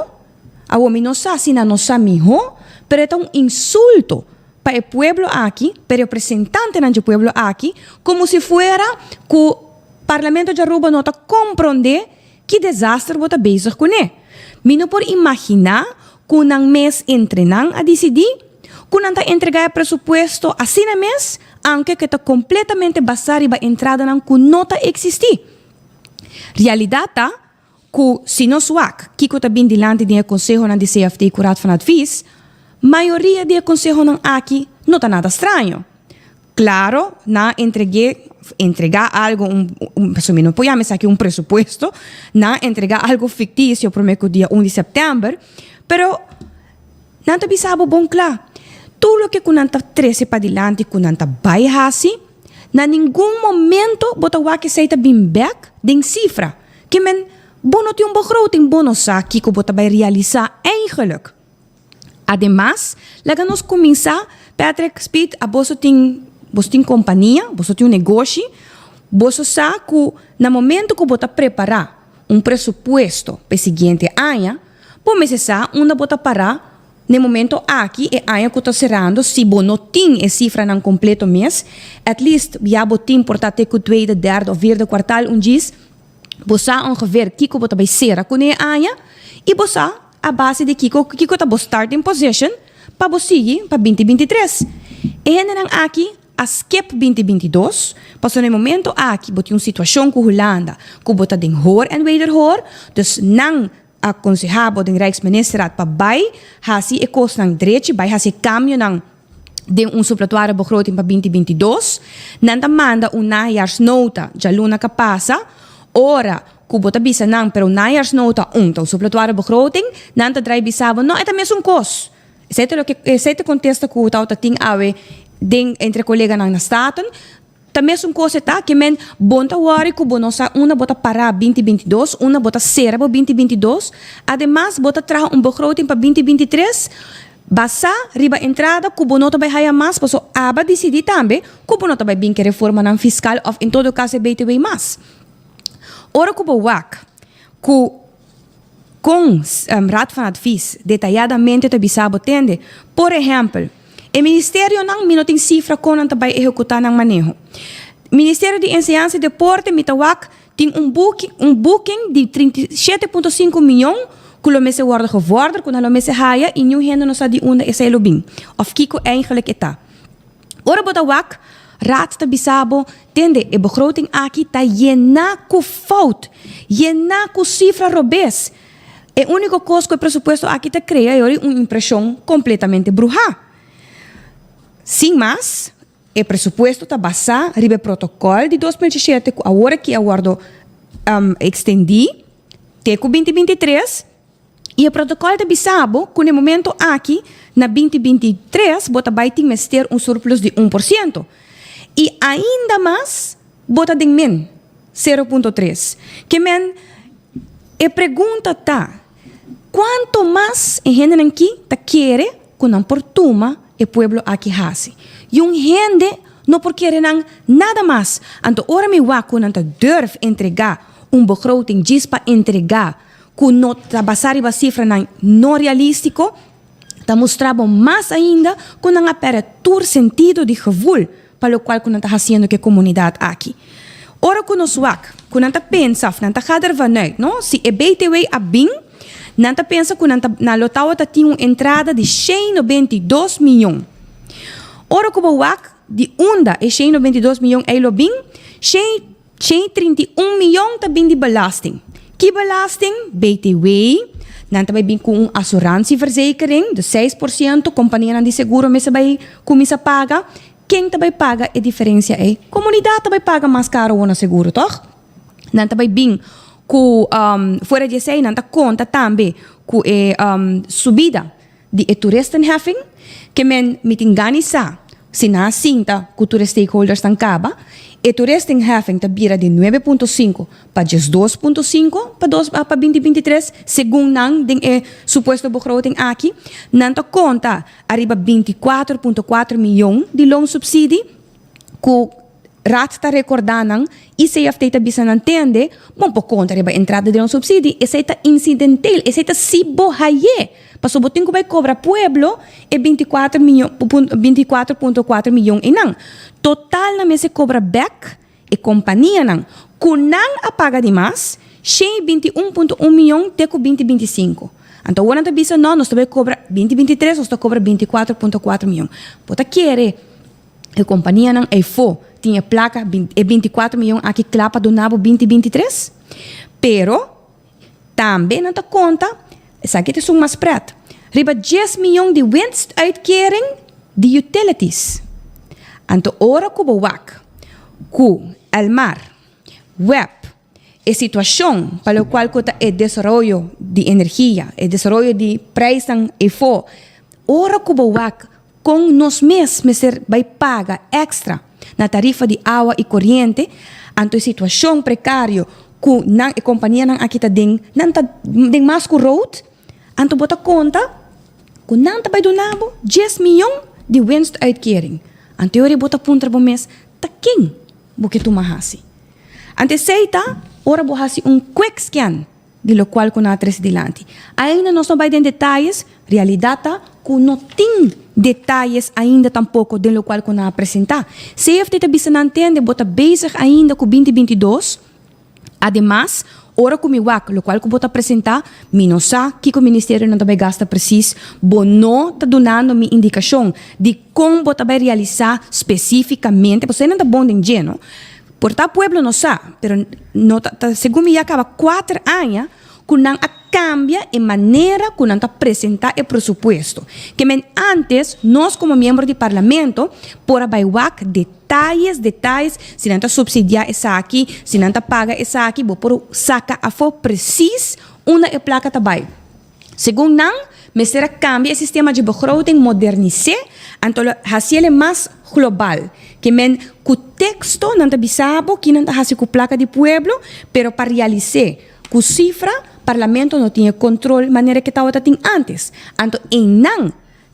awo mi não sabe se não sabe mijo, pero é insulto para o pueblo aqui, para o representante do pueblo aqui, como se fuera que o Parlamento de Aruba não está compreender que desastre está bezig com ele. Mi não pode imaginar que um mês entrenam a decidir, que não está entregar o presupuesto assim na mês, aunque que está completamente basado em entrada que não está existir. Realidade está que se não suak, que está bem dilante do Conselho de CFT curado van advies, maioria de conselho não aqui não está nada estranho. Claro, na entregar algo, não podemos aqui presupuesto, na entregar algo fictício para o dia 1 de setembro, pero não está bisabo bom claro. Tudo que não está 13 para diante, que não está vai assim, na nenhum momento bota o que seita bem back de cifra, que men bono tem begroting bonus aqui que bota vai realizar eigenlijk. Además, laga nos começar, Patrick Speed, a você tem companhia, você tem negócio, você sabe que no momento que você preparar presupuesto para o seguinte ano, você sabe onde você parar, no momento aqui, e ano que está cerrando, se você não tem a cifra não completo mês, at least, já você tem portanto que o 2º, 3º ou 4º quartal, diz, você ongeveer que você vai ser com o ano, e você a base de Kiko está starting position para você para 2023. E ainda aqui, a skip 2022, passou no momento aqui, bote uma situação com a Holanda, que bota den hoor en wederhoor, dus não aconselhado den Rijksministeraat para vai, hasi e kost ng direito, vai hasi cambio ng de suppletória begroting para 2022, nanda manda najaarsnota, já luna que passa, ora, kubota bisa nang pero najaarsnota então suppletória begroting, nanda drai bisava, não, é também um custo. Esse contexto que o tauta ting awe entre colega na staten, também um coisa tá que men bonta wari que bonosa uma bota para 2022, uma bota será para 2022, además bota traga begroting para 2023, Basa riba entrada kubo nota bay haya mas paso aba decidi tambe kubo nota bay binke reforma ng fiscal of in todo caso BTW mas. Ora kubo wak com Raad van Advies detalladamente te bisabo tende. Por exemplo, o Ministério ng minuting cifra com ang tabay executar ng manejo. Ministério de Enseñança e Deporte mitawak tem booking de 37,5 milhões kulo mese worden geworden, kun halo mese haya, in nieuw hende no sa di unda is lobing. Of kiko eigenlijk eta. Ora botawak, raad te bisabo, tende e begroting aki ta jena ku fout, jena ku cifra robes. E único costo que o presupuesto aqui te crea é uma impressão completamente bruja. Sem mais, o presupuesto está basado no protocolo de 2017, agora que aguardo extendi, até 2023, e o protocolo de Bissabo, que no momento aqui, na 2023, bota vai ter um surplus de 1%. E ainda mais, bota de men, 0,3%. Que men, a pergunta tá, quanto mais a gente aqui tá querer, que não portuma, o pueblo aqui hace. E gente não por querer nada mais. Então, ora me waku não durf entregar begroting diz para entregar, que não tá basar a cifra não realístico, tá mostrando mais ainda que não apertura sentido de gevoel, para o qual que não tá fazendo que a comunidade aqui. Ora que nos wak, que não tá pensa, não tá gadar vanuit, não? Se é BTW a bem, não tá pensa que não tá na lotawa tá tinha uma entrada de 192 milhões. Ora que o wak de onda é 192 milhões é lo bem, 131 milhões tá bem de belasting. Que belasting? BTW, não tá bem com assurantieverzekering, de 6%, companhia de seguro, mas vai começar a pagar. Quem também paga a diferença é comunidade também paga mais caro o seguro, toch? Não também bem com fora de sei não tá conta também com a subida de toeristenheffing que men met inganisa se na cinta com os stakeholders tan caba e toeristenheffing tá vira de 9,5 para 2,5 para 2023 segundo nang den suposto begroting aqui não tá conta arriba 24,4 milhões de loan subsídio que raad está recordando ICF está bisa entende bom por conta arriba entrada de loan subsídio esse está incidental esse está si bohaye paso botin ko vai cobrar pueblo é 24,4 milhões e não total na mesa cobra back e companhia não kunang apaga demais 21,1 milhões até 2025 então agora tá bisa não nós vai cobrar 2023 nós tá cobra 24,4 milhões bota querer a companhia não é fo tinha placa é 24 milhões aqui clapa do nabo 2023 pero também não tá conta essa aqui é mais preto. Riba 10 milhões de winstuitkering de utilities. Então, ora que o WAC, que Almar, web, a situação para a qual é desenvolvimento de energia, o desenvolvimento de preço e fo, ora que o WAC, com nós mesmos vai pagar extra na tarifa de água e corrente, então a situação precária que a companhia não aqui está dentro mais que road, então bota conta que não está do nabo 10 milhões de winstuitkering. Então eu bota punta para o mês, tá quem porque tu mahasi. Então seita, ora bohasi quick scan de lo qual que não tres dilante. Ainda não vai em detalhes, realidade que não tem detalhes ainda tampouco de lo qual que não apresentar. Se eu te bisa não entende, bota bezig ainda com 2022. Además, ora com o WAC, o qual que vou apresentar, minosa que o Ministério não também gasta preciso, não está dando minha indicação de como vou também realizar especificamente, você não está bom em geno, portanto, o pueblo não sabe, mas segundo me acaba 4 anos, que não cambia a maneira que não está apresentar o presupuesto. Que antes, nós como membros do parlamento, por a WAC, detalhes, se não está subsidiar essa aqui, se não está paga essa aqui, vou por saca a for preciso uma placa também. Segundo não, mas será cambia o sistema de begroting modernizar, então fazer mais global. Que o texto não está bisabo, que não está fazendo com placa de pueblo, pero para realizar com cifra, o parlamento não tinha controle maneira que estava tinha antes. Então,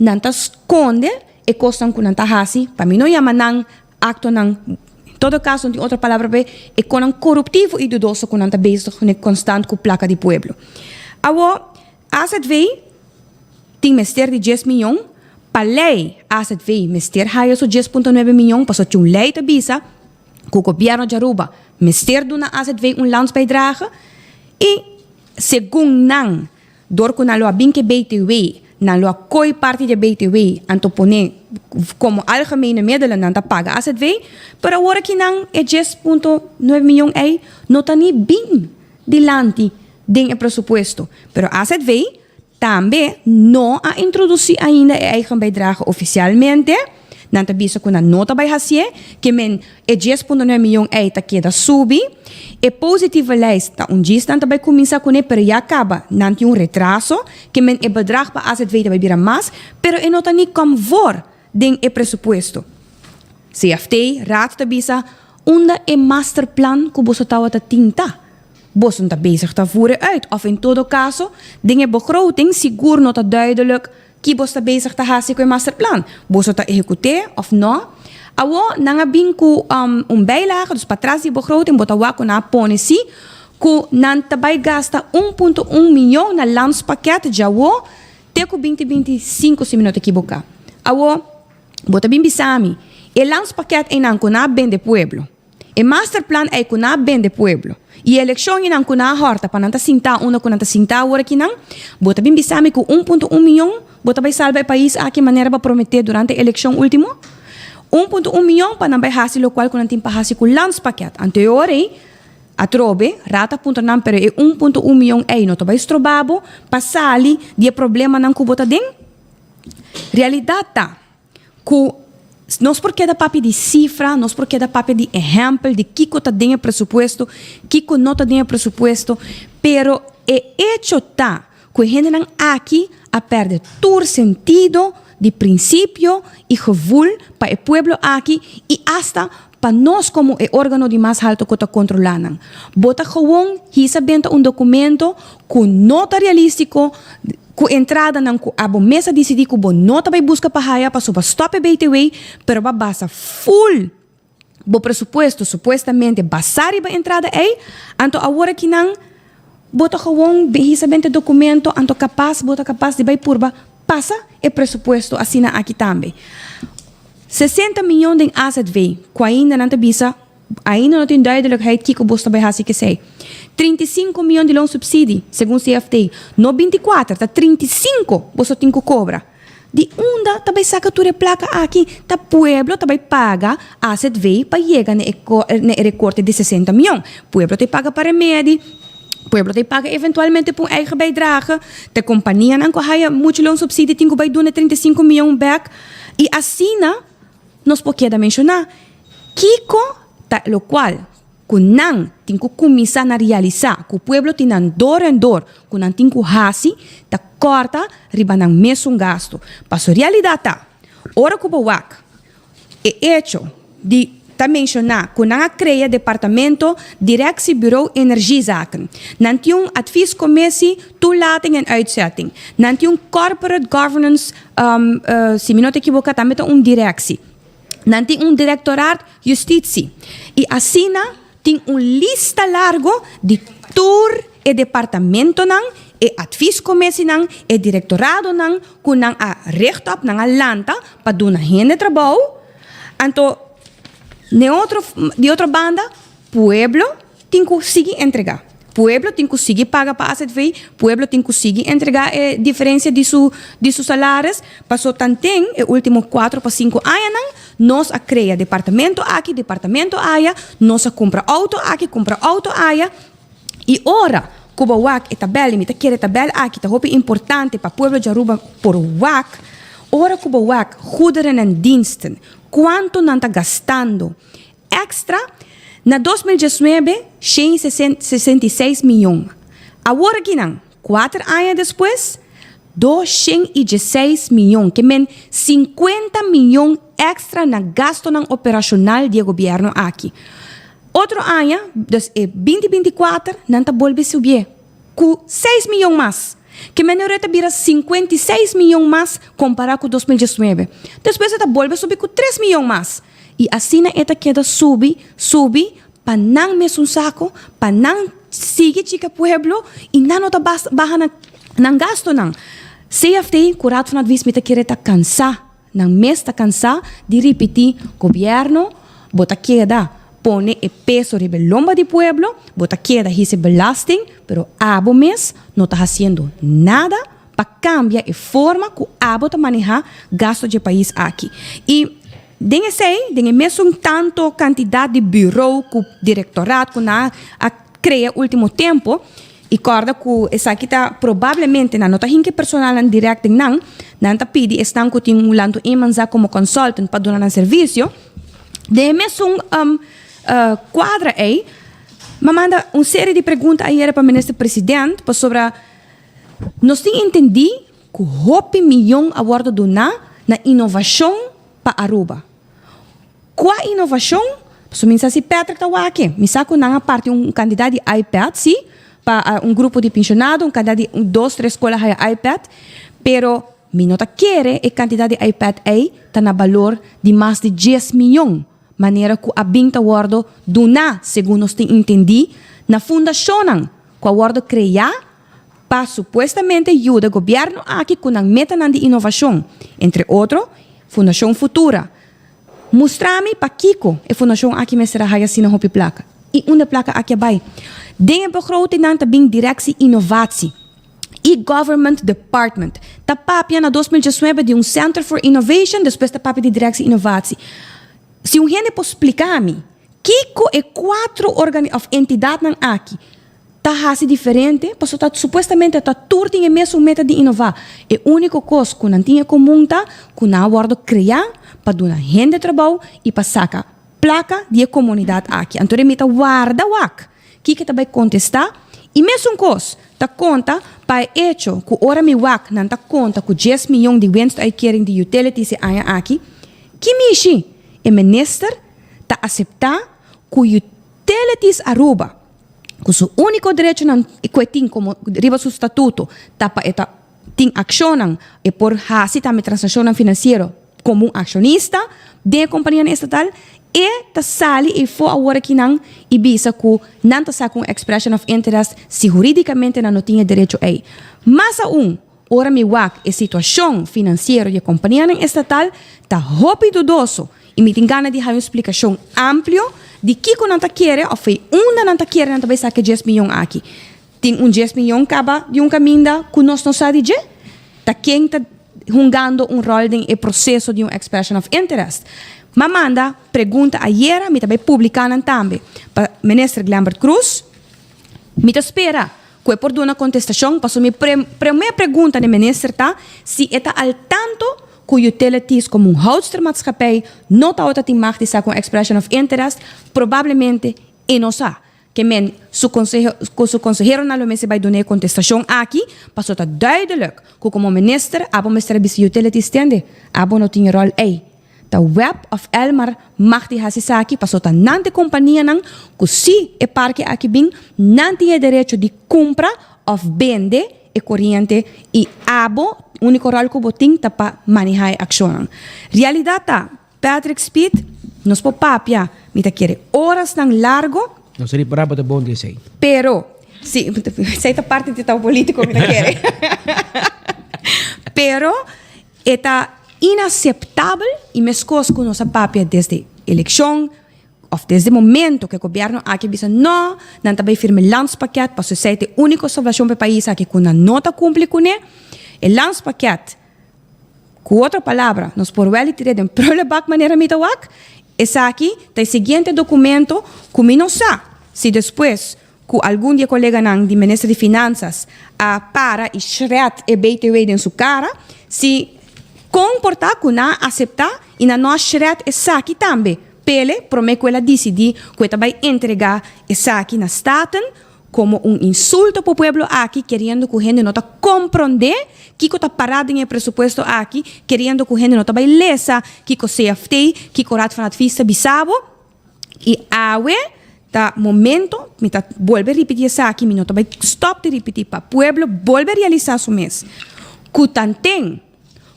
nanta esconder e costan com nanta hasi, para mim não chama nang acto nang, em todo caso, não tem outra palavra bem, e com nang corruptivo e dudoso com nanta bezig, com constante com placa de pueblo. Awo, AZV, tem mester de 10 milhões, para lei, AZV, mester haya so 10.9 milhões, para so tjong lei te bisa, com o governo de Aruba, mester do na AZV landsbijdrage, e segundo nang, door ko na lo abinke BTW, na lo koi parte de BTW, anto pone como algemene middelen na ta paga AZV, pero agora que nang é 10.9 milhões aí, não tá nem bem dilante den presupuesto. Pero AZV também não a introduzir ainda a eigen bijdrage oficialmente. Não te bisa com a nota bij hasie, que men é 10.9 milhões aí tá queda subir. E positiva lijst tá gis não vai começar com ele, pero já acaba. Não tem retraso, que men é bedrag para AZV vai virar mais, pero é nota nem como vor den e presupuesto. CFT, raad te bisa, onda e masterplan que você tá tinta. Bossen está bezig te voeren uit. Of in todo caso, dingen begroting, sigur not duidelijk, kibos está bezig te hasi ko masterplan. Bossen está executeren of no. Awo, nanga binku bijlage, dus patras die begroting, bota wako na ponesi, ku nanta bij gasta 1.1 miljoen na landspakket, jawo, teku 2025 si minuto kiboka. Awo, bota bimbisami, e landspakket en na ben de pueblo. E masterplan ay kuna ben de pueblo. E eleksyon yun ang kuna horta pananta sinta una kunanta sinta ora kinang bota bimbisami ku 1.1 milhão bota bay salva el país aqui maneira ba prometer durante eleksyon último 1.1 milhão para nambay hasi lo qual kunantin pahasi ku landspaket anteriore atrobe rata punto nam pero e 1.1 milhão ay no to bay strobabo pasali dia problema nang ku bota den realidade ta ku nós porque da papi de cifra, nós porque da papi de exemplo de que tá dentro presupuesto, que não tá dentro presupuesto, pero é hecho tá que gente não aqui a perder todo sentido de princípio e gevoel para o pueblo aqui e hasta para nós como o órgão de mais alto que está controlando. Bota gewoon recebendo documento com nota realístico, com entrada na abo mesa decidir que bo nota vai buscar para haya para suba stop BTW, pero ba basa full bo presupuesto supuestamente basar e ba entrada aí, anto agora que não bota gewoon recebendo documento, anto bota capaz de vai purba passa e presupuesto assina aqui também. 60 milhões de AZV, que ainda não te bisa, ainda não tem duidelijkheid que o bosta bij hasi que sei. 35 milhões de loan subsídio, segundo CFT. No 24, tá 35, você tem que cobra. De onda, também saca tua placa aqui, tá pueblo, também paga AZV para chegar no recorte de 60 milhões. Pueblo te paga para remédio, pueblo te paga eventualmente por eigen bijdrage. De companhia não corre muito loan subsídio, tem que vai doen 35 milhões back. E assim, nós podemos mencionar, Kiko, lo qual, kunang, tem que começar a realizar, que o pueblo tem dor em dor, kunang tem que hasi, ta corta, riba nang mesmo gasto. Passo realidade tá, ora que o wak, é hecho de ta mencionar, kunang cria departamento directie bureau energiezaken. Nan tem advies commissie, toelating en uitzetting. Nan tem corporate governance, se me não te equivocar, também tem directie. Nan tem directorato justitie. E assim, tem lista largo de tour e departamento nang, e adviescommissie nang, e directorado nang, kun nang a recht op nang a lanta, pa doen hen trabalho. Anto, de outra banda, pueblo tem que seguir entregar. Pueblo tem que seguir pagar para a AZV, pueblo tem que seguir entregar a diferença de seus salários. Passou tantem, o último 4 para 5 anos, nós a cria departamento aqui, departamento aí, nós a compra auto aqui, compra auto aí. E ora, Cuba WAC e tabela, me quer tabela aqui, tá roupa importante para o pueblo de Aruba por WAC. Ora, Cuba WAC, goederen en diensten, quanto não está gastando extra? Na 2019, 166 milhões. Agora que não, 4 anos depois, 216 milhões, que men 50 milhões extra na gasto na operacional do governo aqui. Outro ano, 2024, não está volve subir, com 6 milhões mais. Que menoreta vira 56 milhões mais comparado com 2019. Depois ela volta a subir com 3 milhões mais. E assim ela queda subir para não mesmo saco, para não seguir chica pueblo e não tá barra não gasto não. CFT curado na vis mita querer tá cansar, não mês tá cansar de repetir governo bota queda pone e peso ribe lomba de pueblo, bota queda hise belasting, pero abo mês não tá fazendo nada para cambiar a forma que abo tá manejar gasto de país aqui. E dengue mesmo tanto quantidade de bureau, com diretorado, com a cria último tempo, e corda que essa aqui está provavelmente na nota hinke personal na direct não tá pedi estão que tem um lado emanza como consultant para donar um serviço, de mesmo quadra aí, manda uma série de perguntas aí para o ministro presidente para sobre nós tem entendi que 8 milhões a bordo donar na inovação para Aruba. Qual inovação? So, minsan si Patrick Tawake, misako na nga parte um candidato de iPad, sim, para um grupo de pensionado, um candidato de 2-3 escolas de iPad, pero minota quer e candidato de iPad aí tá na valor de mais de 10 milhões, maneira que a binta wardo duna, segundo nós entendi, na fundação, que a wardo criar para supuestamente ajuda o governo aqui com a meta de inovação, entre outros, Fundação Futura. Mostrame para Kiko e fundação aqui me será haya sina hopi placa. E uma placa aqui vai. Dengue begroting nan tabing directie inovatie. E government department. Tapapia na 2019 de Center for Innovation, depois tapapia de directie inovatie. Se gente pode explicar-me, Kiko e 4 entidades nan aqui. Tá hasi diferente, porque tá supostamente tá turting e mesmo meta de inovar. E único coisa que não tinha comum tá, que não abordo criar para dar gente de trabalho e para sacar placa de comunidade aqui. Então, ele está guarda wak. Que vai contestar? E mesmo coisa, tá conta para hecho que ora mi wak não tá conta que 10 milhões de wens aí querem de utilities e aí aqui. Que mishi? O minister tá aceitar que utilities Aruba com seu único direito que tem como riba seu estatuto tapa eta tem ação e por hasi também transação financeira como um acionista de companhia estatal e ta sali e for agora que não e bisa que não ta saca expression of interest se juridicamente não tinha direito aí. Mas ora mi wak e situação financeira de companhia estatal ta hopi dudoso e me tem gana de dar uma explicação ampla de que não ta quer ou foi não ta quer não ta vai sacar 10 milhões aqui. Tem 10 milhões caba de caminho que nós não sabe de ta quem ta jugando rol de processo de expression of interest. Mamanda pergunta ayer, me também publicando também para o ministro Lambert Cruz. Me espera que por uma contestação, para a minha primeira pergunta do ministro tá se está al tanto que utilities como houtstermaatschappij não está outra macht de sacar expression of interest, provavelmente e não sabe. Que men su consejero na lomese vai donar contestação aqui, passou tá duidelijk que como minister, abo minister bis utilities tende, abo não tinha rol aí. The web of Elmar magti hasisaki pasota nante companhia nang kusi e parque aqui bem não tinha direito de compra of vende e corrente e abo único rol que botin tapa manejar ação. Realidade tá Patrick Speed nos popapia mita quer horas nang largo. Não seria para botar bom dia sei. Pero si essa parte de tal político mita quer. Pero eta inaceitável e mescos com nossa papia desde eleição ou desde o momento que o governo aqui disse não também firme landspaket para sociedade único salvação para o país aqui com a nota cumpre com ele landspaket com outra palavra nós por ele tirar de problema maneira mitawak essa aqui tem seguinte documento que não sabe se depois que algum dia colega não de ministro de finanças a para e shred e BTW em sua cara se comportar com a aceitar e na nós shred essa aqui também pele promete que ela decidi que ela vai entregar essa aqui na staten como insulto para o povo aqui querendo que a gente não compreender que está parado em presupuesto aqui querendo que a gente não vai lesa que o CFT que o Raad van Advies bisabo e awe ta momento, me ta vuelve a repetir esa aquí, me no ta vai stop de repetir pa pueblo, vuelve a realizar su mes. Ku tanten,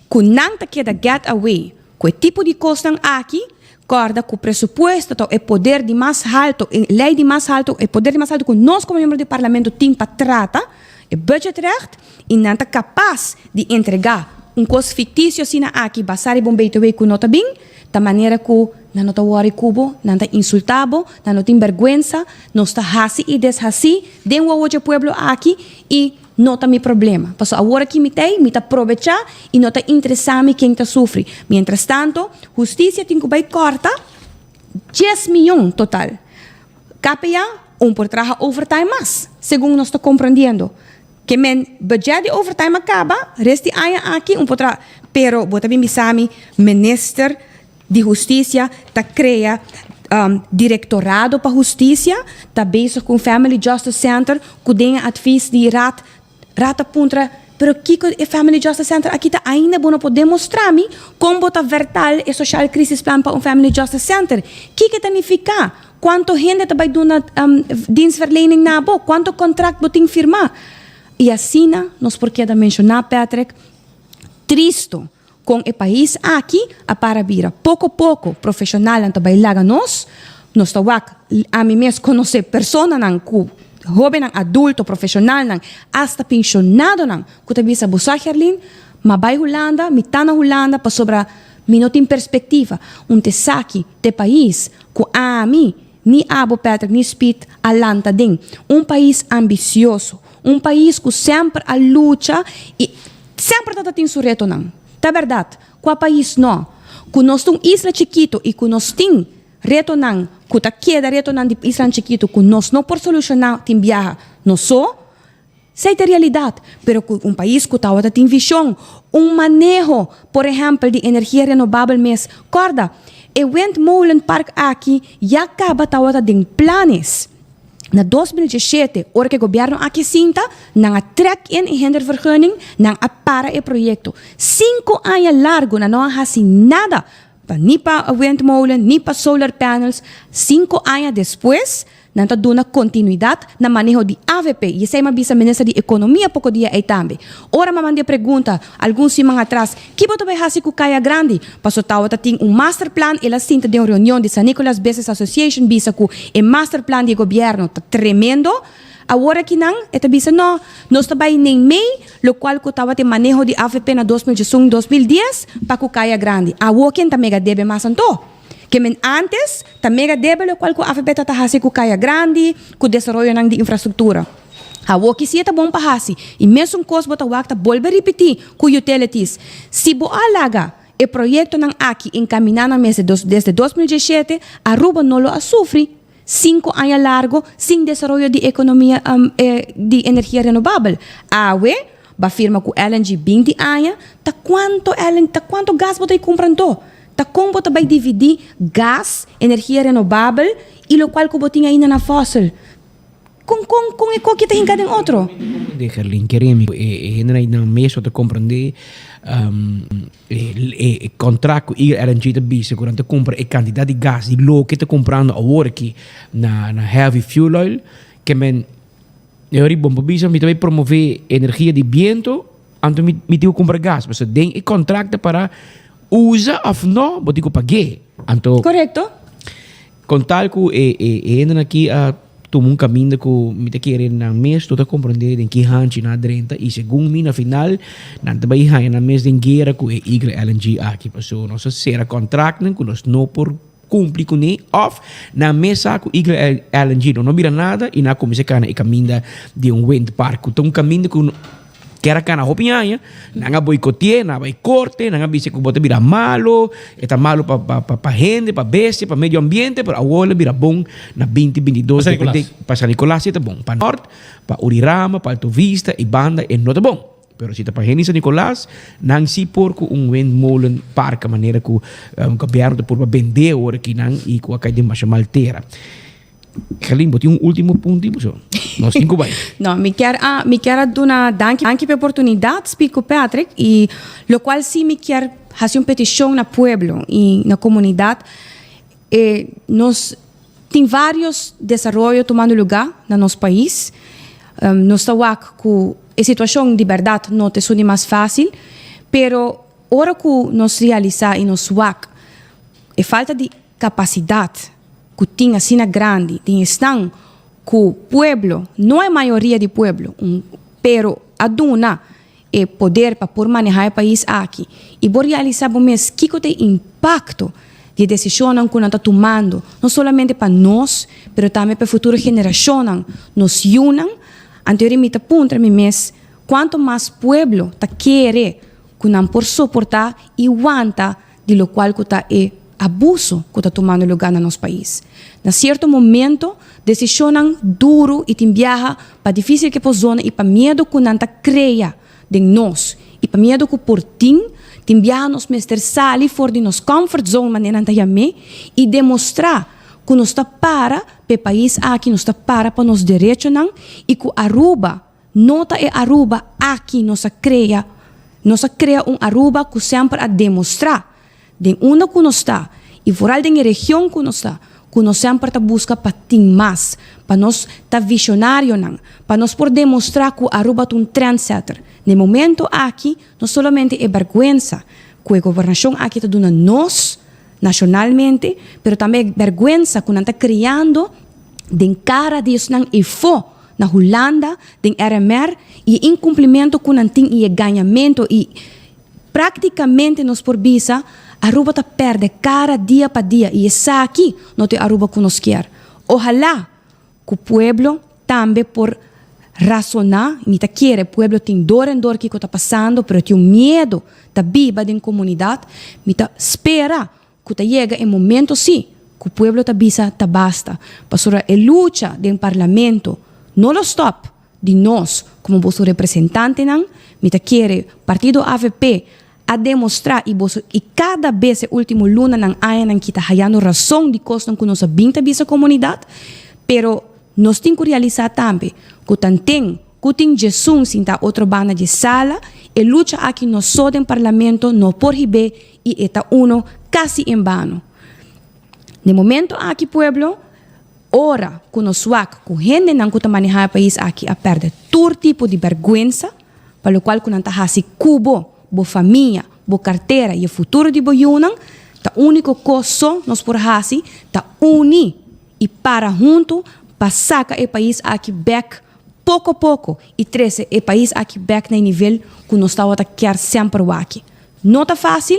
ku nang ta queda get away, ku tipo de costa aqui, corda com o presupuesto, o poder de mais alto, lei de mais alto, o poder de mais alto que nós como membro do parlamento tem para tratar, o budgetrecht, e não está capaz de entregar coisa fictício assim aqui, basar e bombeito com nota bem, da maneira que não está worry cubo, não está insultado, não tem vergonha, não está assim e desassi, de hoje o pueblo aqui e não tem problema. Passo agora que me está aproveitar e não está interessado quem está sofrendo. Mientras tanto, justiça tem que vai corta 10 milhões total. KPA, por trabalhar overtime mais, segundo nós está compreendendo. Que men budget de overtime acaba, resti aia aqui por trabalhar. Pero, bota bem bisami, minister de justiça tá cria directorado para justiça, tá bezig com Family Justice Center, que tem advies de rata puntra, pero que o Family Justice Center aqui tá ainda bom para demonstrar-me como bota vertal e social crisis plan para Family Justice Center. Que significa? Quanto gente tá vai dar dienstverlening na bo, quanto contrato botin firmar. E assim, nós porque da mencionar, Patrick, triste com o país aqui a para vira. Pouco a pouco, profissional anta bailaga nós tawak a mim mesmo conhecer pessoa nan ku jovem nan adulto profissional nan hasta pensionado nan ku tabisa busa Herlin, ma bai Holanda, mitana Holanda pa sobra minuto perspectiva, te saki de país ku a mim ni abo Patrick ni spit alanta din, país ambicioso, país que sempre a luta e sempre tá tem sureto não. Tá verdade? Qual país não? Que nós temos isla chiquito e que nós temos reto não, que tá queda reto não de isla chiquito, que nós não por solucionar tem viaja, não só sei da realidade, pero que país que tá tem visão, manejo, por exemplo, de energia renovável mês, corda, o windmolenpark aqui já acaba tá tem planos. Na 2017, hora que o governo aqui sinta, não trek in hindervergunning, não para o projeto. 5 anos largo, não há nada, nem para windmolen, nem para solar panels. 5 anos depois, não está dando continuidade na manejo de AVP. E essa é uma vice-ministra de Economia pouco dia aí também. Ora, me mandei pergunta, alguns semanas atrás, que você vai fazer com Caia Grande? Passou tal, tem master plan, ela sinta de uma reunião de San Nicolas Business Association, bisa que o master plan de governo está tremendo. Agora que não, ela bisa não, nós também nem meio, lo qual que estava tem manejo de AVP na 2011, 2010, para que Caia Grande. Agora quem também deve mais então? Que antes, também deve o qual que a AVP está fazendo com Caia Grande, com o desenvolvimento de infraestrutura. A que se é bom para fazer, e mesmo coisa bota wakta volve repetir com utilities. Se bo alaga o projeto não aqui encaminhado na mesa desde 2017, Aruba não lo sofre 5 anos largo sem desenvolvimento de economia de energia renovável. A firma com LNG 20 anos, tá quanto gás bota comprando? Tá como você vai dividir gás, energia renovável e o qual que você tinha ainda na fóssil. Com o que tem em outro? De Herlin, queremos na mesa de compreender o contrato e a LNG de bisa quando você compra a quantidade de gás e lo que está comprando agora aqui na heavy fuel oil que eu bom bisa me também promover energia de viento antes me tive comprar gás, mas tem o contrato para usa of no, bote ko pagué. Anto. Correcto. Com tal que ainda aqui tomou um caminho que me te querer na mês toda compreender em que hanchi na drenta e segundo mim na final não também há na mês de guerra com igre LNG aqui passou nossa será contrato que nós não por cumprir com ele off na mesa com igre LNG não vira nada e na comissão cana e caminho de wind park então caminho com que era cana hopiñaña, nanga boicotear, nanga corte, nanga dice que bote vira malo, está malo para gente, para bestia, para medio ambiente, pero agora vira bom na 2022 para San Nicolás está bom, para Norte, para Urirama, para Alto Vista e Banda é não tá bom. Pero si te para San Nicolás, nang si por un windmolen park maneira que o governo por vender agora aqui nang e com a caída mais maltera. Kalimbo, tem último ponto, nós cinco vai. Não, me quero dar danke pela oportunidade, explico Patrick, e lo qual sim me quero fazer uma petição na pueblo e na comunidade. Nós Tem vários desarrollos tomando lugar no nosso país. Nós estamos com a situação de verdade não é só mais fácil, pero hora que nós realizar e nós WAC, a falta de capacidade que tem assim grande, tem estão que o pueblo, não é a maioria do pueblo, pero aduna e poder para por manejar o país aqui e por realizar o mês que tem impacto de decisão que nós está tomando, não somente para nós, mas também para a futura geração, nos unam, anteriormente ponto mi mês, quanto mais pueblo ta querer que não por suportar e aguanta de lo qual que está abuso que está tomando lugar no nosso país. Na certo momento, decisão duro e tem viaja para difícil que zona e para medo que não ta creia de nós e para medo que por tem viaja nos mester sali fora de nos comfort zone maneira não yame e demonstrar que nós está para o país aqui nós está para nos direitos não e que Aruba nota é Aruba aqui nós cria Aruba que sempre a demonstrar de onde que nós está e fora da região que nós está que nós sempre está busca para ter mais para nós estar visionário não para nós por demonstrar que Aruba é trendsetter. No momento aqui não somente é vergonha que a governação aqui está dando nós nacionalmente, pero também vergonha que não está criando de cara disso não e na Holanda, de RMR e incumprimento que não tem e ganhamento e praticamente nós por visa Aruba está perde cara dia para dia e essa aqui não tem Aruba que nós quer. Ojalá que o pueblo também por razonar, mita quiere, o pueblo tem dor em dor que está passando, pero tem medo da viva da comunidade, mita espera que chega em momento sim, que o pueblo está bisa, está basta. Pastora, a luta do parlamento, não lo stop de nós, como vosso representante, não, mita quiere, partido AVP, a demonstrar e cada vez a última luna não há não que está hayando razão de coisa que nós sabemos bisa comunidade, pero nós temos que realizar também que tem Jesus sem outra banda de sala e luta aqui no só do parlamento no por ribe e está uno quase em vano. No momento aqui pueblo ora que nós suac que gente não que manejar o país aqui a perder todo tipo de vergonha para o qual que não está hasi cubo bo família bo carteira e o futuro de boiunan tá único coisa nós por hasi tá uni e para junto para sacar o país aqui back pouco a pouco e trazer o país aqui back no nível que nós estamos a querer sempre aqui. Não está fácil,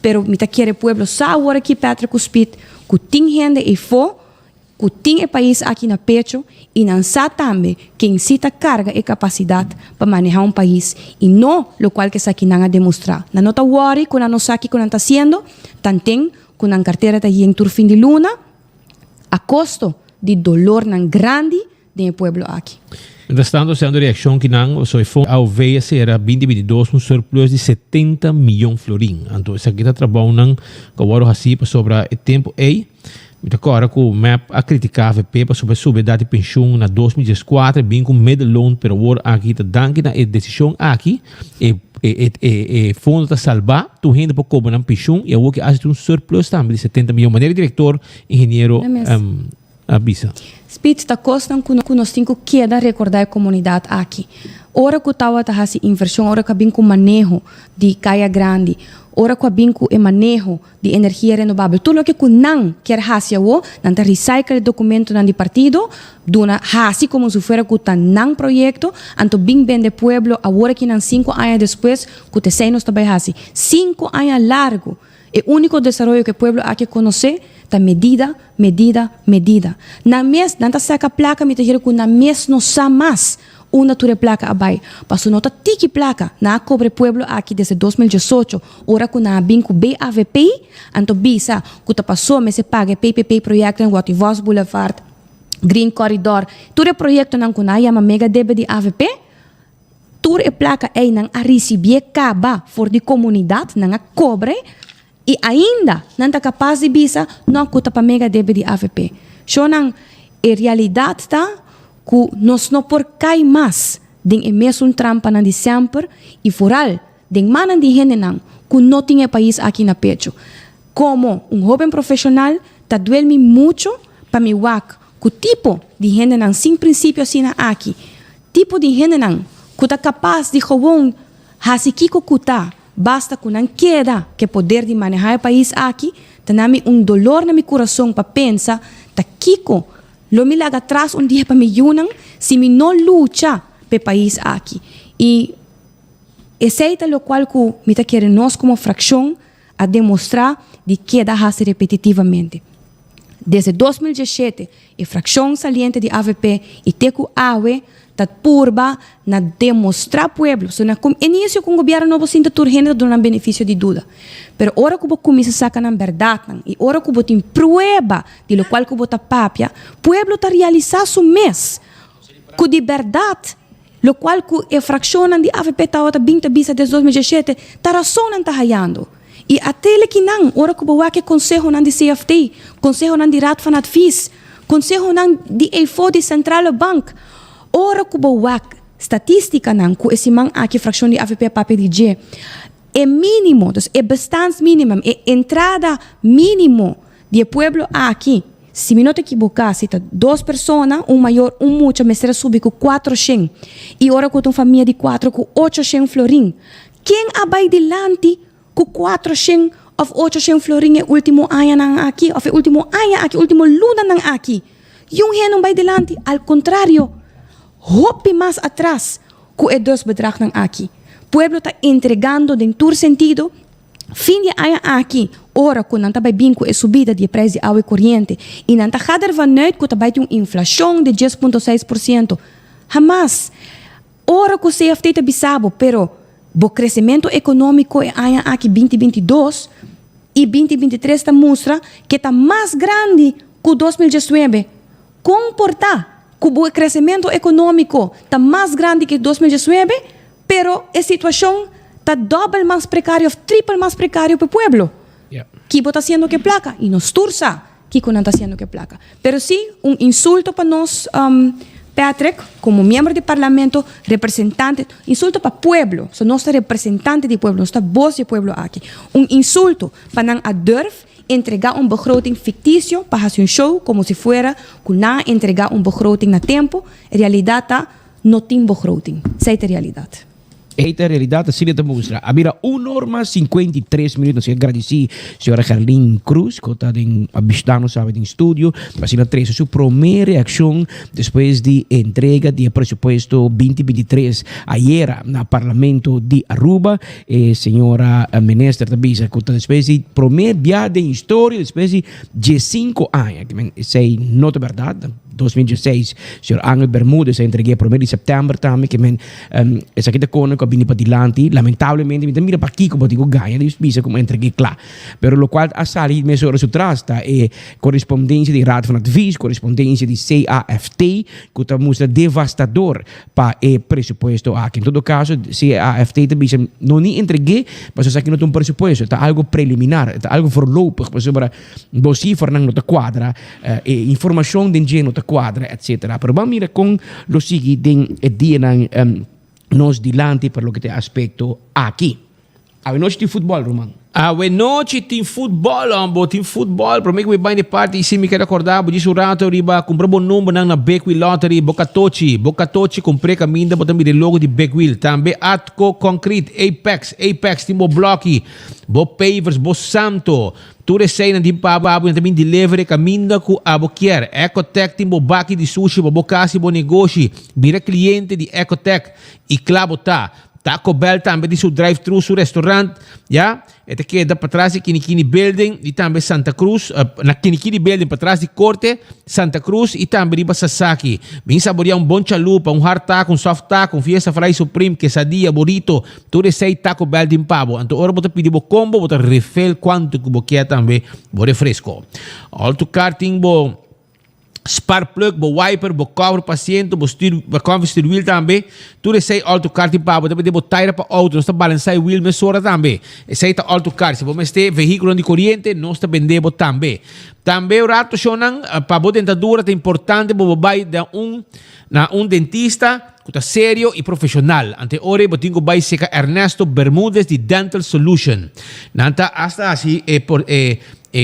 pero me está querendo o pueblo saber aqui Patrick Cuspit que tem gente e que tem o país aqui na pecho e não sabe também que incita carga e capacidade para manejar um país e não o qual que aqui não a demonstrar. Não está worry que não sabe o que não está fazendo, também que na carteira está em tur fim de luna a custo de dolor não grande do pueblo aqui. Restando sendo reação que não só foi ao veia será 2022 surplus de 70 milhões florim. Então essa aqui está trabalhando com o ouro assim sobre o tempo aí. Agora que o MAP a criticar a VP sobre a subida de pensão na 2014 bem com medo loan pero o aqui está dando na decisão aqui e fundo está salvar tu renda para cobrar na pensão e o que hace surplus também de 70 milhões. Maneira diretor engenheiro Abisa. Spit está costando que nós temos que recordar a comunidade aqui. Ora que estava a fazer inversão, ora que vem com manejo de caia grande, ora que vem com o manejo de energia renovável. Tudo o que não quer fazer, não está recycle documento de partido, dona fazer como se fosse que não projeto, então bem de pueblo, agora que não 5 anos depois, que te sei nós também fazer. 5 anos largo. O único desenvolvimento que o pueblo aqui conhece está medida. Na mês, não está saca placa, me dizer que na mês não sabe mais uma tua placa abai. Passo nota tiki placa na cobre pueblo aqui desde 2018, ora que na binco BAVP, anto bisa que ta passou me se paga PPP projeto em Wativos Boulevard, Green Corridor, tudo projeto não kuna yama mega debe de AVP. Tudo e placa aí não a receber caba for de comunidade, não a cobre. E ainda não está capaz de bisa não custa para mega debe de AVP. So nang a realidade está que nós não por cai mais de mesmo trampa na dezembro e foral de manan de gente não que não tinha país aqui na pecho. Como jovem profissional, está doendo muito pamiwak, ku tipo de gente nang sin prinsipyo sina aki, tipo de gente nang kuta capaz de gewoon hasikiko kuta, basta kunang queda que poder de manejar o país aqui, tanami dolor na mi coração para pensa, ta kiko, lo mi laga atrás dia para mi yunang, si mi no lucha pe país aqui. E esse é o qual que me está querendo nós como fracção a demonstrar de que dá raça repetitivamente. Desde 2017, a fracção saliente de AVP e Teco AWE está purba na demonstrar pueblo. So, na início com o governo novo sinta turgente do não benefício de dúvida. Pero ora que o começa a sacar na verdade, e ora que o tem prueba de lo qual que o tá papia, pueblo está realizar su mês. Que de verdade, lo qual que a fracção de AVP está 20 bisa desde 2017, está razão não está raiando. E até ele que não, ora que o que conselho não de CFT, conselho não de Raad van Advies, conselho não de EFO de Centrale Bank, ora que o estatística não, que esse man aqui fração de AVP papel de G, é mínimo, dus é bastante mínimo, é entrada mínimo de pueblo aqui. Se me não te equivocar, se está 2 pessoas, maior, muito, mas será subir com 400, e ora com uma família de 4 com 800 florim. Quem abai delante com 400 ou 800 florim é o último ano aqui, ou é o último ano aqui, o último luna aqui. E não vai delante, ao contrário, hope mais atrás com os 2 bedrag aqui. Pueblo está entregando em todo sentido, fim de ano aqui, ora quando não está bem com a subida de preço de água corrente, e não está gader vanuit que está bem uma inflação de 10,6%. Jamás. Ora que o CFT está bisabo, pero o crescimento econômico é ano aqui 2022 e 2023 está mostra que está mais grande que 2019. Comportar que o crescimento econômico está mais grande que 2019, pero a situação está doble mais precária, triple mais precária para o pueblo. Que está sendo que placa e nos tursa que não está sendo que placa. Pero sim, insulto para nós, Patrick, como membro do parlamento, representante, insulto para o pueblo. So, nós representante do pueblo, nós voz do pueblo aqui. Insulto para não durf entregar begroting fictício para fazer show, como se fuera que não entregar begroting na tempo. A realidade não tem begroting. Essa é a realidade. Esta realidade assim te mostra. Habira 1h53 minutos. Eu agradeci a senhora Carlin Cruz, que está avistando, sabe, em estúdio. Assim, a sua primeira reação depois de entrega do presupuesto 2023 ayer no Parlamento de Aruba. Senhora ministra também, que está depois de primeira viagem em história, depois de 15 anos. Isso é não é verdade. 2016, senhor Angel Bermúdez entreguei a 1 de setembro também, que essa aqui da cona que eu vim para dilante, lamentavelmente, me mira para aqui como digo ganha, de visa como entreguei lá. Pero lo qual a sair me sobre su trasta é correspondência de Raad van Advies, correspondência de CAFT, que está mostra devastador para o presupuesto aqui. Em todo caso, CAFT também não nem entreguei, mas isso aqui não tem um presupuesto, está algo preliminar, está algo voorlopig, mas sobre a cifra não está quadra, informação de engenho não quadra, etc. Pero vamos mirar com lo seguinte dia nos dilante per lo que te aspecto aqui. A noite de futebol, Roman. A noite tem futebol, tem futebol. Para mim que vai de parte, se me quer acordar, vou dizer o rato, riba, comprei um número na Beckwil Lottery, Bocatochi, comprei caminho, botamos o logo de Beckwil. Também Atco Concrete, Apex, tem o bloco, bo pavers, bo santo. Tudo sei na dimpaba, também delivery, caminho com a boquer. Ecotech, tem o baki de sushi, bo bocasi, bo negócio, vira cliente de Ecotech e clavo tá. Taco Bell também de seu drive-thru, seu restaurante, já? Esta aqui é da para trás de Kinikini Building, e também Santa Cruz, na Kinikini Building, para trás de Corte, Santa Cruz, e também de Sasaki. Vem saborear bom chalupa, hard taco, soft taco, fiesta fry supreme, quesadilla, burrito, tudo isso aí Taco Bell de pavo. Então, ora, você pedir o combo, você refill quanto que você quer também, o refresco. Alto karting, spark plug, wiper, cover paciente, cover steer wheel também. Tudo isso aí auto car tem para também debo tire para auto, nós está balançar wheel mas sora também. Isso aí tá auto car, se você ter veículo de corrente, nós está vendendo também. Também o rato chonan para boa dentadura é importante para vai na dentista que está sério e profissional. Ante ora eu tenho vai seca Ernesto Bermúdez de Dental Solution. Nanta hasta assim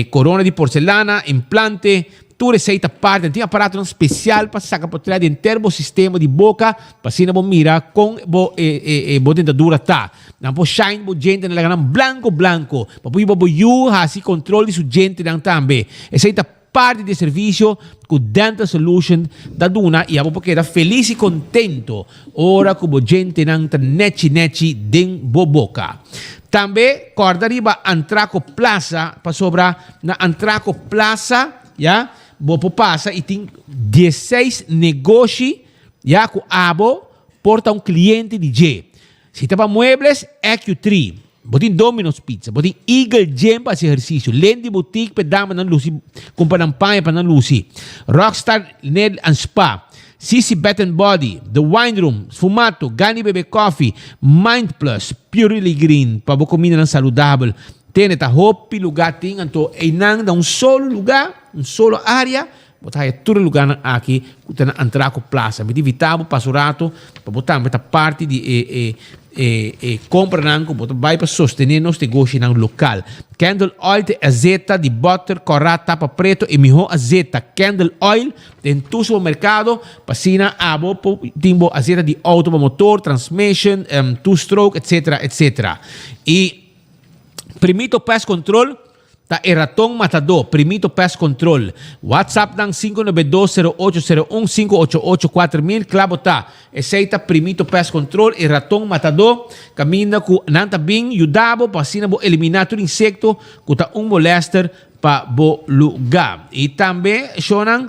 corona de porcelana, implante tu receita parte, tem aparato especial para sacar para trás dentro do sistema de boca, para assim não mira com bo dentadura tá. Não pode shine bo gente na ganam blanco, para pôr bo you assim controle de sua gente não também. Receita parte de serviço com Dental Solution da Duna e a boca queda feliz e contento ora com bo gente não tá nechi den bo boca. Também corda riba Antraco Plaza para sobra na Antraco Plaza, já, bopo passa e tem 16 negócios, já, com abo porta um cliente de G. Se tá para muebles, EQ3. Botin Domino's Pizza, botin Eagle Gem para esse exercício, Lendi Boutique para dama na Lucy, compra panha para na Lucy, Rockstar Nail and Spa, CC Bath and Body, The Wine Room, Sfumato, Gani Bebe Coffee, Mind Plus, Purely Green, para boa comida saudável. Tem esta hopi lugar tem então enang da solo lugar, solo área, botar todo lugar aqui, que na Antraco Plaza, me divitavo passorato, para botar esta parte de compra nanco, botar vai para sostener nos negócios no local. Candle Oil de azeta de butter, corrata, tapa preto e melhor azeta. Candle Oil em tu supermercado, passina abo, timbo azeta de auto, motor, transmission, two-stroke, etc. E Primito Pest Control, ta Ratong Matador, Primito Pest Control. WhatsApp ng 592-0801-588-4000, klabo ta. Eseita Primito Pest Control, Ratong Matador, kamina ku nanta bing, yudabo, pasina bo eliminato insekto, kuta molester pa bo lugar. E também, shonang,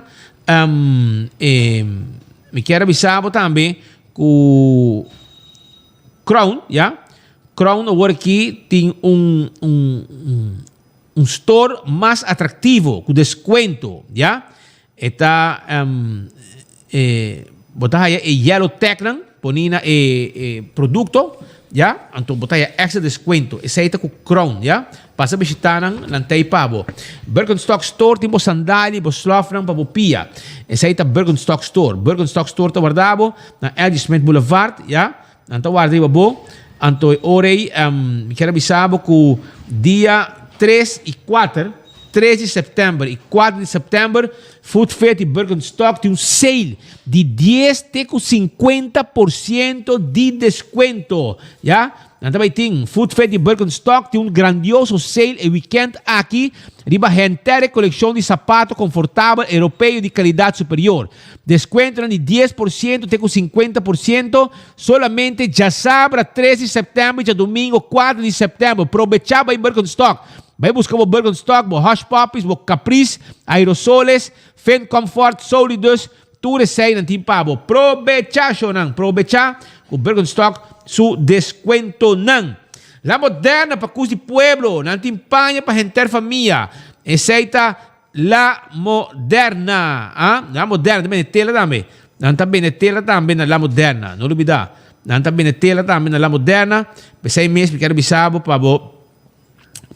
me quero avisar também, ku Crown, yeah? Crown aqui tem store mais atrativo, com desconto, já? Está botar aí Yellow Tecnan, ponina produto, já? Então botar aí extra desconto. Esse aí está com Crown, já? Passa visitar nantei pabo. Birkenstock Store tem sandália, slofran para pia. Esse aí está Birkenstock Store. Birkenstock Store está guardado na LG Smith Boulevard, já? Então guarda aí babo. Anto orei, me quero avisar que dia 3 de setembro e 4 de setembro, Food Fair de Birkenstock tem sale de 10 até 50% de desconto, já? Também tem Food Fair de Birkenstock tem grandioso sale e weekend aqui, riba rentere coleção de sapato confortável europeu de qualidade superior. Desconto de 10% até 50%, solamente já sábado 13 de setembro e já domingo 4 de setembro. Aproveitar em Birkenstock. Vai buscar o Birkenstock, o Hush Puppies, o Caprice, aerosoles, Fen Comfort, sólidos, tudo sei não tem pabo. Aproveitar, o Birkenstock, su descuento nan. La Moderna para cus de pueblo, não tem panha para gente família. Aceita La Moderna, La Moderna também é tela também. Não também é tela também na La Moderna, não olvidar. Não também é tela também na La Moderna. Pensei mesmo que quero bisabo para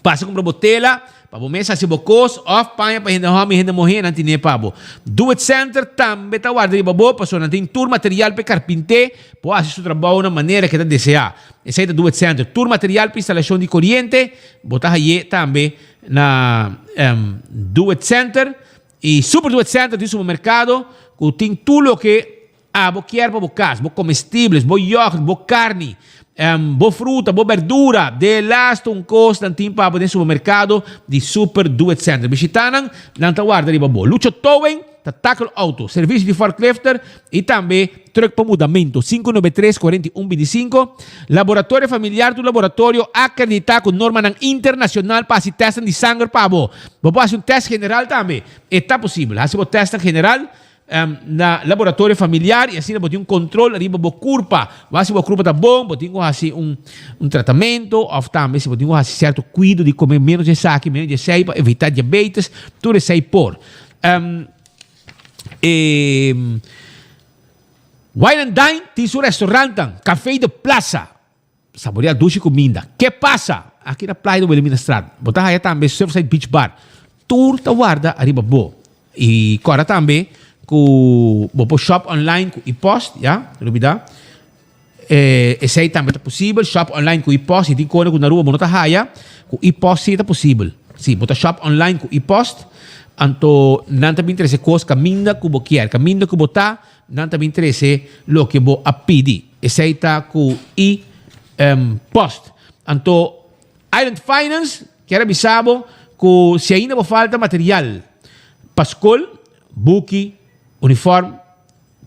passa com botela, para o mês se bocos, off panha para gente morrer, não tem pabo. Do It Center também tá guardando babo, passou não tem tour material para carpinteiro, pode assistir o trabalho na maneira que está desejar. Esse é do It Center, tour material para instalação de corrente, botar aí também na Do It Center e Super Do It Center de supermercado, que tem tudo o que bo quer para bo casa, bo comestíveis, bo iogurte, bo carne. Boa fruta, boa verdura, de last costo ng timpa po din supermercado de Super Do It Center. Bisitanan ng tawar dari babo. Lucho Towing, tackle auto, serviço de forklifter e também truck para mudamento. 593-4125. Laboratório familiar do laboratório acreditado com norma ng internacional para se testan de sangue para bo. Bobo hace test general também. Está possível. Hace o test general na laboratório familiar e assim botem controle arriba bo curva, mas se bo curva tá bom, botem assim tratamento, ou também se botem assim certo cuidado de comer menos de saque, menos de sei para evitar diabetes, tudo isso aí por. Wine and Dine tem seu restaurante, Café de Plaza, saborear doce comida. Que passa? Aqui na praia do Wilhelmina Estrada, botar aí também Surfside Beach Bar, tudo tá guarda arriba bo. E agora também com o shop online com e-post, já? Lubida. Esse aí também é possível. Shop online com e-post. E tem coisa com na rua, monota raia. Com e-post sim é possível. Sim, bota shop online com e-post. anto nanta me interesse cos caminda cubo kier, caminda cubo ta, nanta me interesse lo que bo apidi. E seita ku i post. Anto Island Finance, que era bisabo, ku se ainda bo falta material. Pascol, buki, uniforme,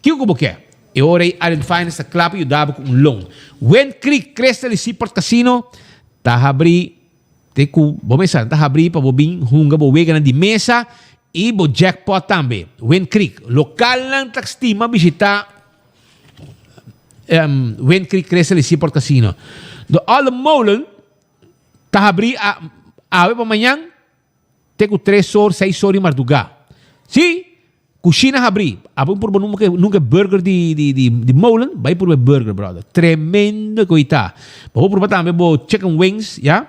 que cubo kier. E ora Island Finance a clapa e dava com loan. When Creek Crystal Seaport Casino, tahabri teku bomesa tahabri pa bobing hunga bo wega na di mesa e bo jackpot tambe. When Creek lokal lang takstima bisita When Creek Crystal Seaport Casino. Do all the molen tahabri awe pa manyang teku 3 horas 6 horas marduga. Si Cucina Habri, abang por nunca burger di molen, vai por burger brother. Tremendo coita. Bo por também bo chicken wings, ya.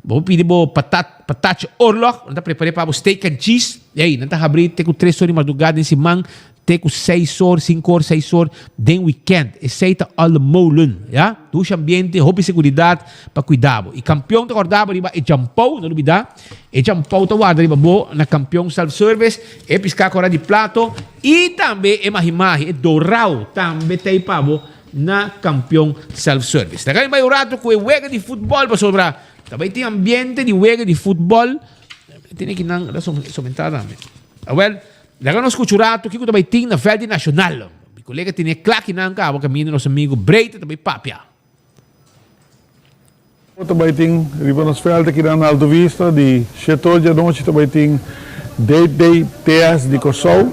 Bo pidi bo patat orlog, nanta prepare pa bo steak and cheese. Ei, nanta Habri teku 3 horas madrugada nesse man, teku 6 horas, 5 horas, 6 horas, den weekend. Aceita all molen, ya. Ducha ambiente, roupa e seguridade para cuidar. E campeão te acordava riba e jampou, não duvida. E jampou te guarda riba bo na campeão self-service, e piscar cora di plato e também e mahimahi, e dorau também te pabo na campeão self-service. Dagay vai orato com o wega de futebol para sobrar. Também tem ambiente de wega de futebol. Tem que não somentada. Well, dagay nos culturato que também tem na Verde Nacional. Mi colega tem claque na cabo caminho nosso amigo Breita também papia. Também tem nos velden aqui na Alto Vista, de 7 horas da noite, também tem Day TS de Corsol,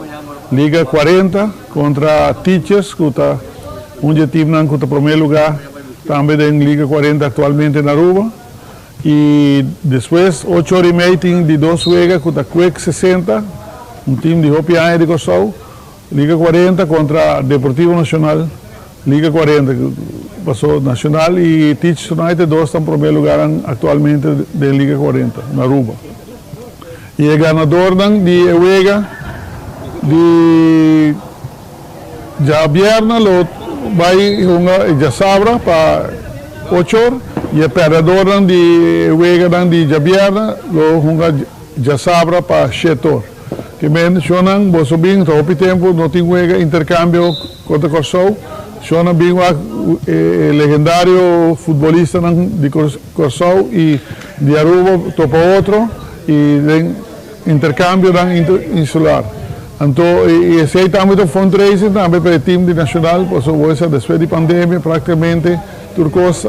Liga 40 contra Teachers, que está onde time não conta primeiro lugar, também tem Liga 40 atualmente na Aruba. E depois, 8 horas e meia, tem de 2 Vega, que está Quake 60, time de Hopianha de Corsol, Liga 40 contra Deportivo Nacional, Liga 40, que passou Nacional, e Teachers United, 2 estão em primeiro lugar atualmente da Liga 40, na Aruba. E o ganador de Ewega, de Jabierna, vai já sabra para 8 horas, e o perdedor de Ewega de Jabierna, já sabra para 7 horas. Que mencionam, vou subir, ao tempo, não tem intercâmbio contra Corsol. Shona bem o legendário futebolista de Corsol e de Aruba topa outro e intercâmbio insular. Então, esse aí também é fundraising também para o time nacional, por isso depois da pandemia praticamente turcos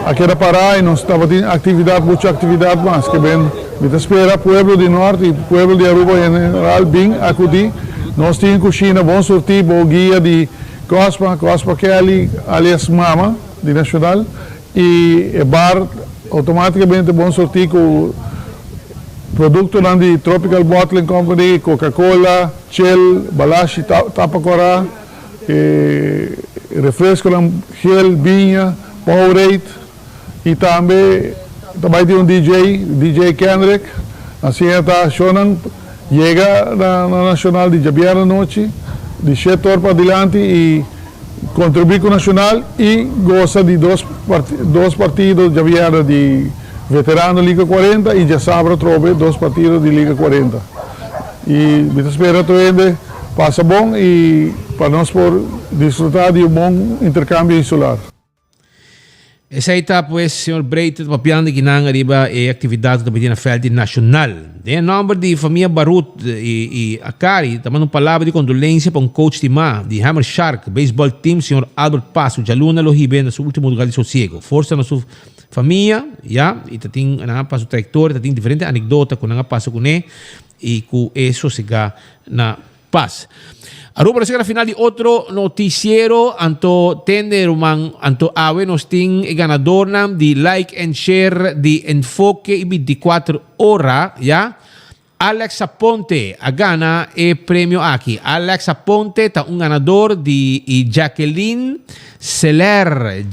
aquela parar e nós estava tendo muita atividade mais que bem, me espera pueblo de norte e pueblo de Aruba em geral bem acudir. Nós temos cozinha bom sortir, bom guia de Cospa Kelly, alias Mama, de Nacional, e o bar automaticamente bom sortir com produto de Tropical Bottling Company, Coca-Cola, Shell, Balashi, Tapacora, refresco, gel, vinha, Powerade, e também tem DJ Kendrick, assim está, Shonan, chega na Nacional de Javier na noite, de 7 horas para adiante e contribuir com o Nacional e gosta de dois partidos de Javier de veterano Liga 40 e já sabe trove 2 partidos de Liga 40. E me espera que passa bom e para nós por desfrutar de bom intercâmbio insular. Essa aí está, pues, senhor Breita, papiando que não arriba e atividade da Medina Verde Nacional. Tem nome de família Barut e Akari, também uma palavra de condolência para um coach de Hammer Shark, baseball team, senhor Albert Passo, de aluna Lohibe, no seu último lugar de sossego. Força na sua família, já, e tem uma passo trajectória, tem diferente anedota com uma passo com ele, e com isso se na paz. Aruba la final de otro noticiero, anto tende rumang anto awe nos ting ganador nam di like and share di Enfoque y 24 horas, ya. Alex Aponte gana el premio aquí. Alex Aponte ta un ganador di Jacqueline Seller.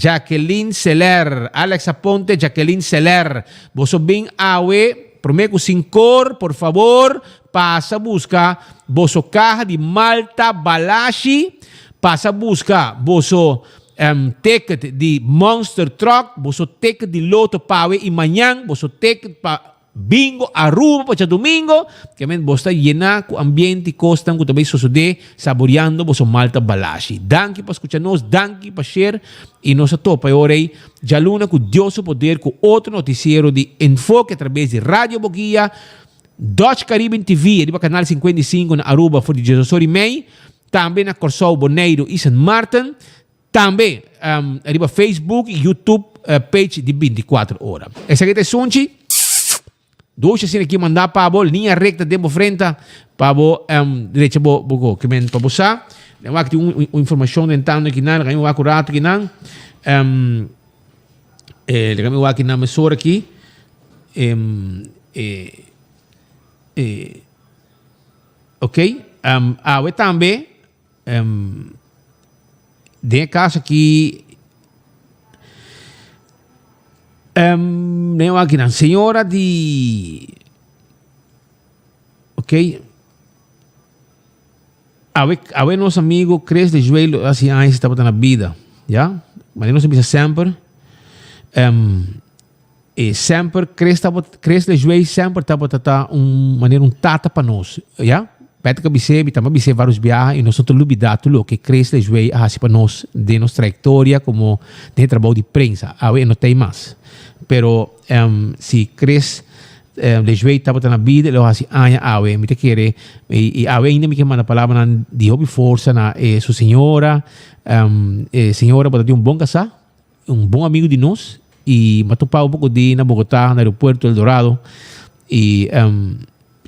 Alex Aponte, Jacqueline Seller. Boso bing awe, prometo 5 por favor. Passa busca boso caja de Malta Balashi, passa busca boso ticket de Monster Truck, boso ticket de Loto Pawe e manhã boso ticket bingo, Aruba, pa domingo, que men bosta llena com ambiente, costan, com também susude, saboreando boso Malta Balashi. Danke pa escucharnos, danke pa share, e nossa topa e orei, já luna com Deus o poder, com outro noticiero de enfoque através de Rádio Boguia, Dutch Caribbean TV, ali pa canal 55 na Aruba, for de Jesus May, também na Corsol, Bonaire e San Martin, também arriba Facebook e YouTube page de 24 horas. Essa aqui é Sunchi. Dois assim aqui mandar para a linha recta de frente para a direita bogo que men para você. Eu acho que uma informação tentando aqui não, eu acho correto aqui não. Eu acho que na mesura aqui. Ok. Eu também de casa aqui eu aqui na senhora de ok a ver nosso amigo Cres de Joelho assim estava na vida já mas não se precisa sempre sempre Cres de Joelho sempre estava maneira tata para nós já Pet que bise, também bise vários viagens e nós somos lubidados lo que cresce de assim para nós de nossa trajetória como de trabalho de prensa. A ver, não tem mais. Pero se cresce de joelho estava na vida, lo assim, a ver, me te quer e a ver ainda me que manda palavra de hobby força na sua senhora, senhora pode ter bom casar, bom amigo de nós e matupar pouco de na Bogotá, no aeroporto Eldorado e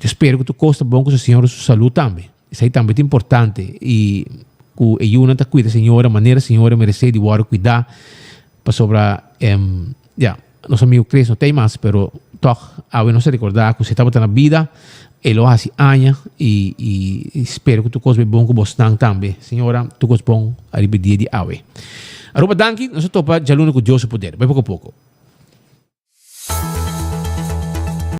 espero que tu costa bom com a senhora sua saúde também. Isso aí também é importante. E o Yuna está cuidando a senhora, maneira a senhora merece de cuidar para sobre nosso amigo Cres não tem mais, pero toch, a não se recordar que você estava na vida, ele o hace anos e espero que tu costa bom com você também. Senhora, tu costa bom a dia de ave. Aruba danke, nós topa já luna com Deus o poder. Vai pouco a pouco.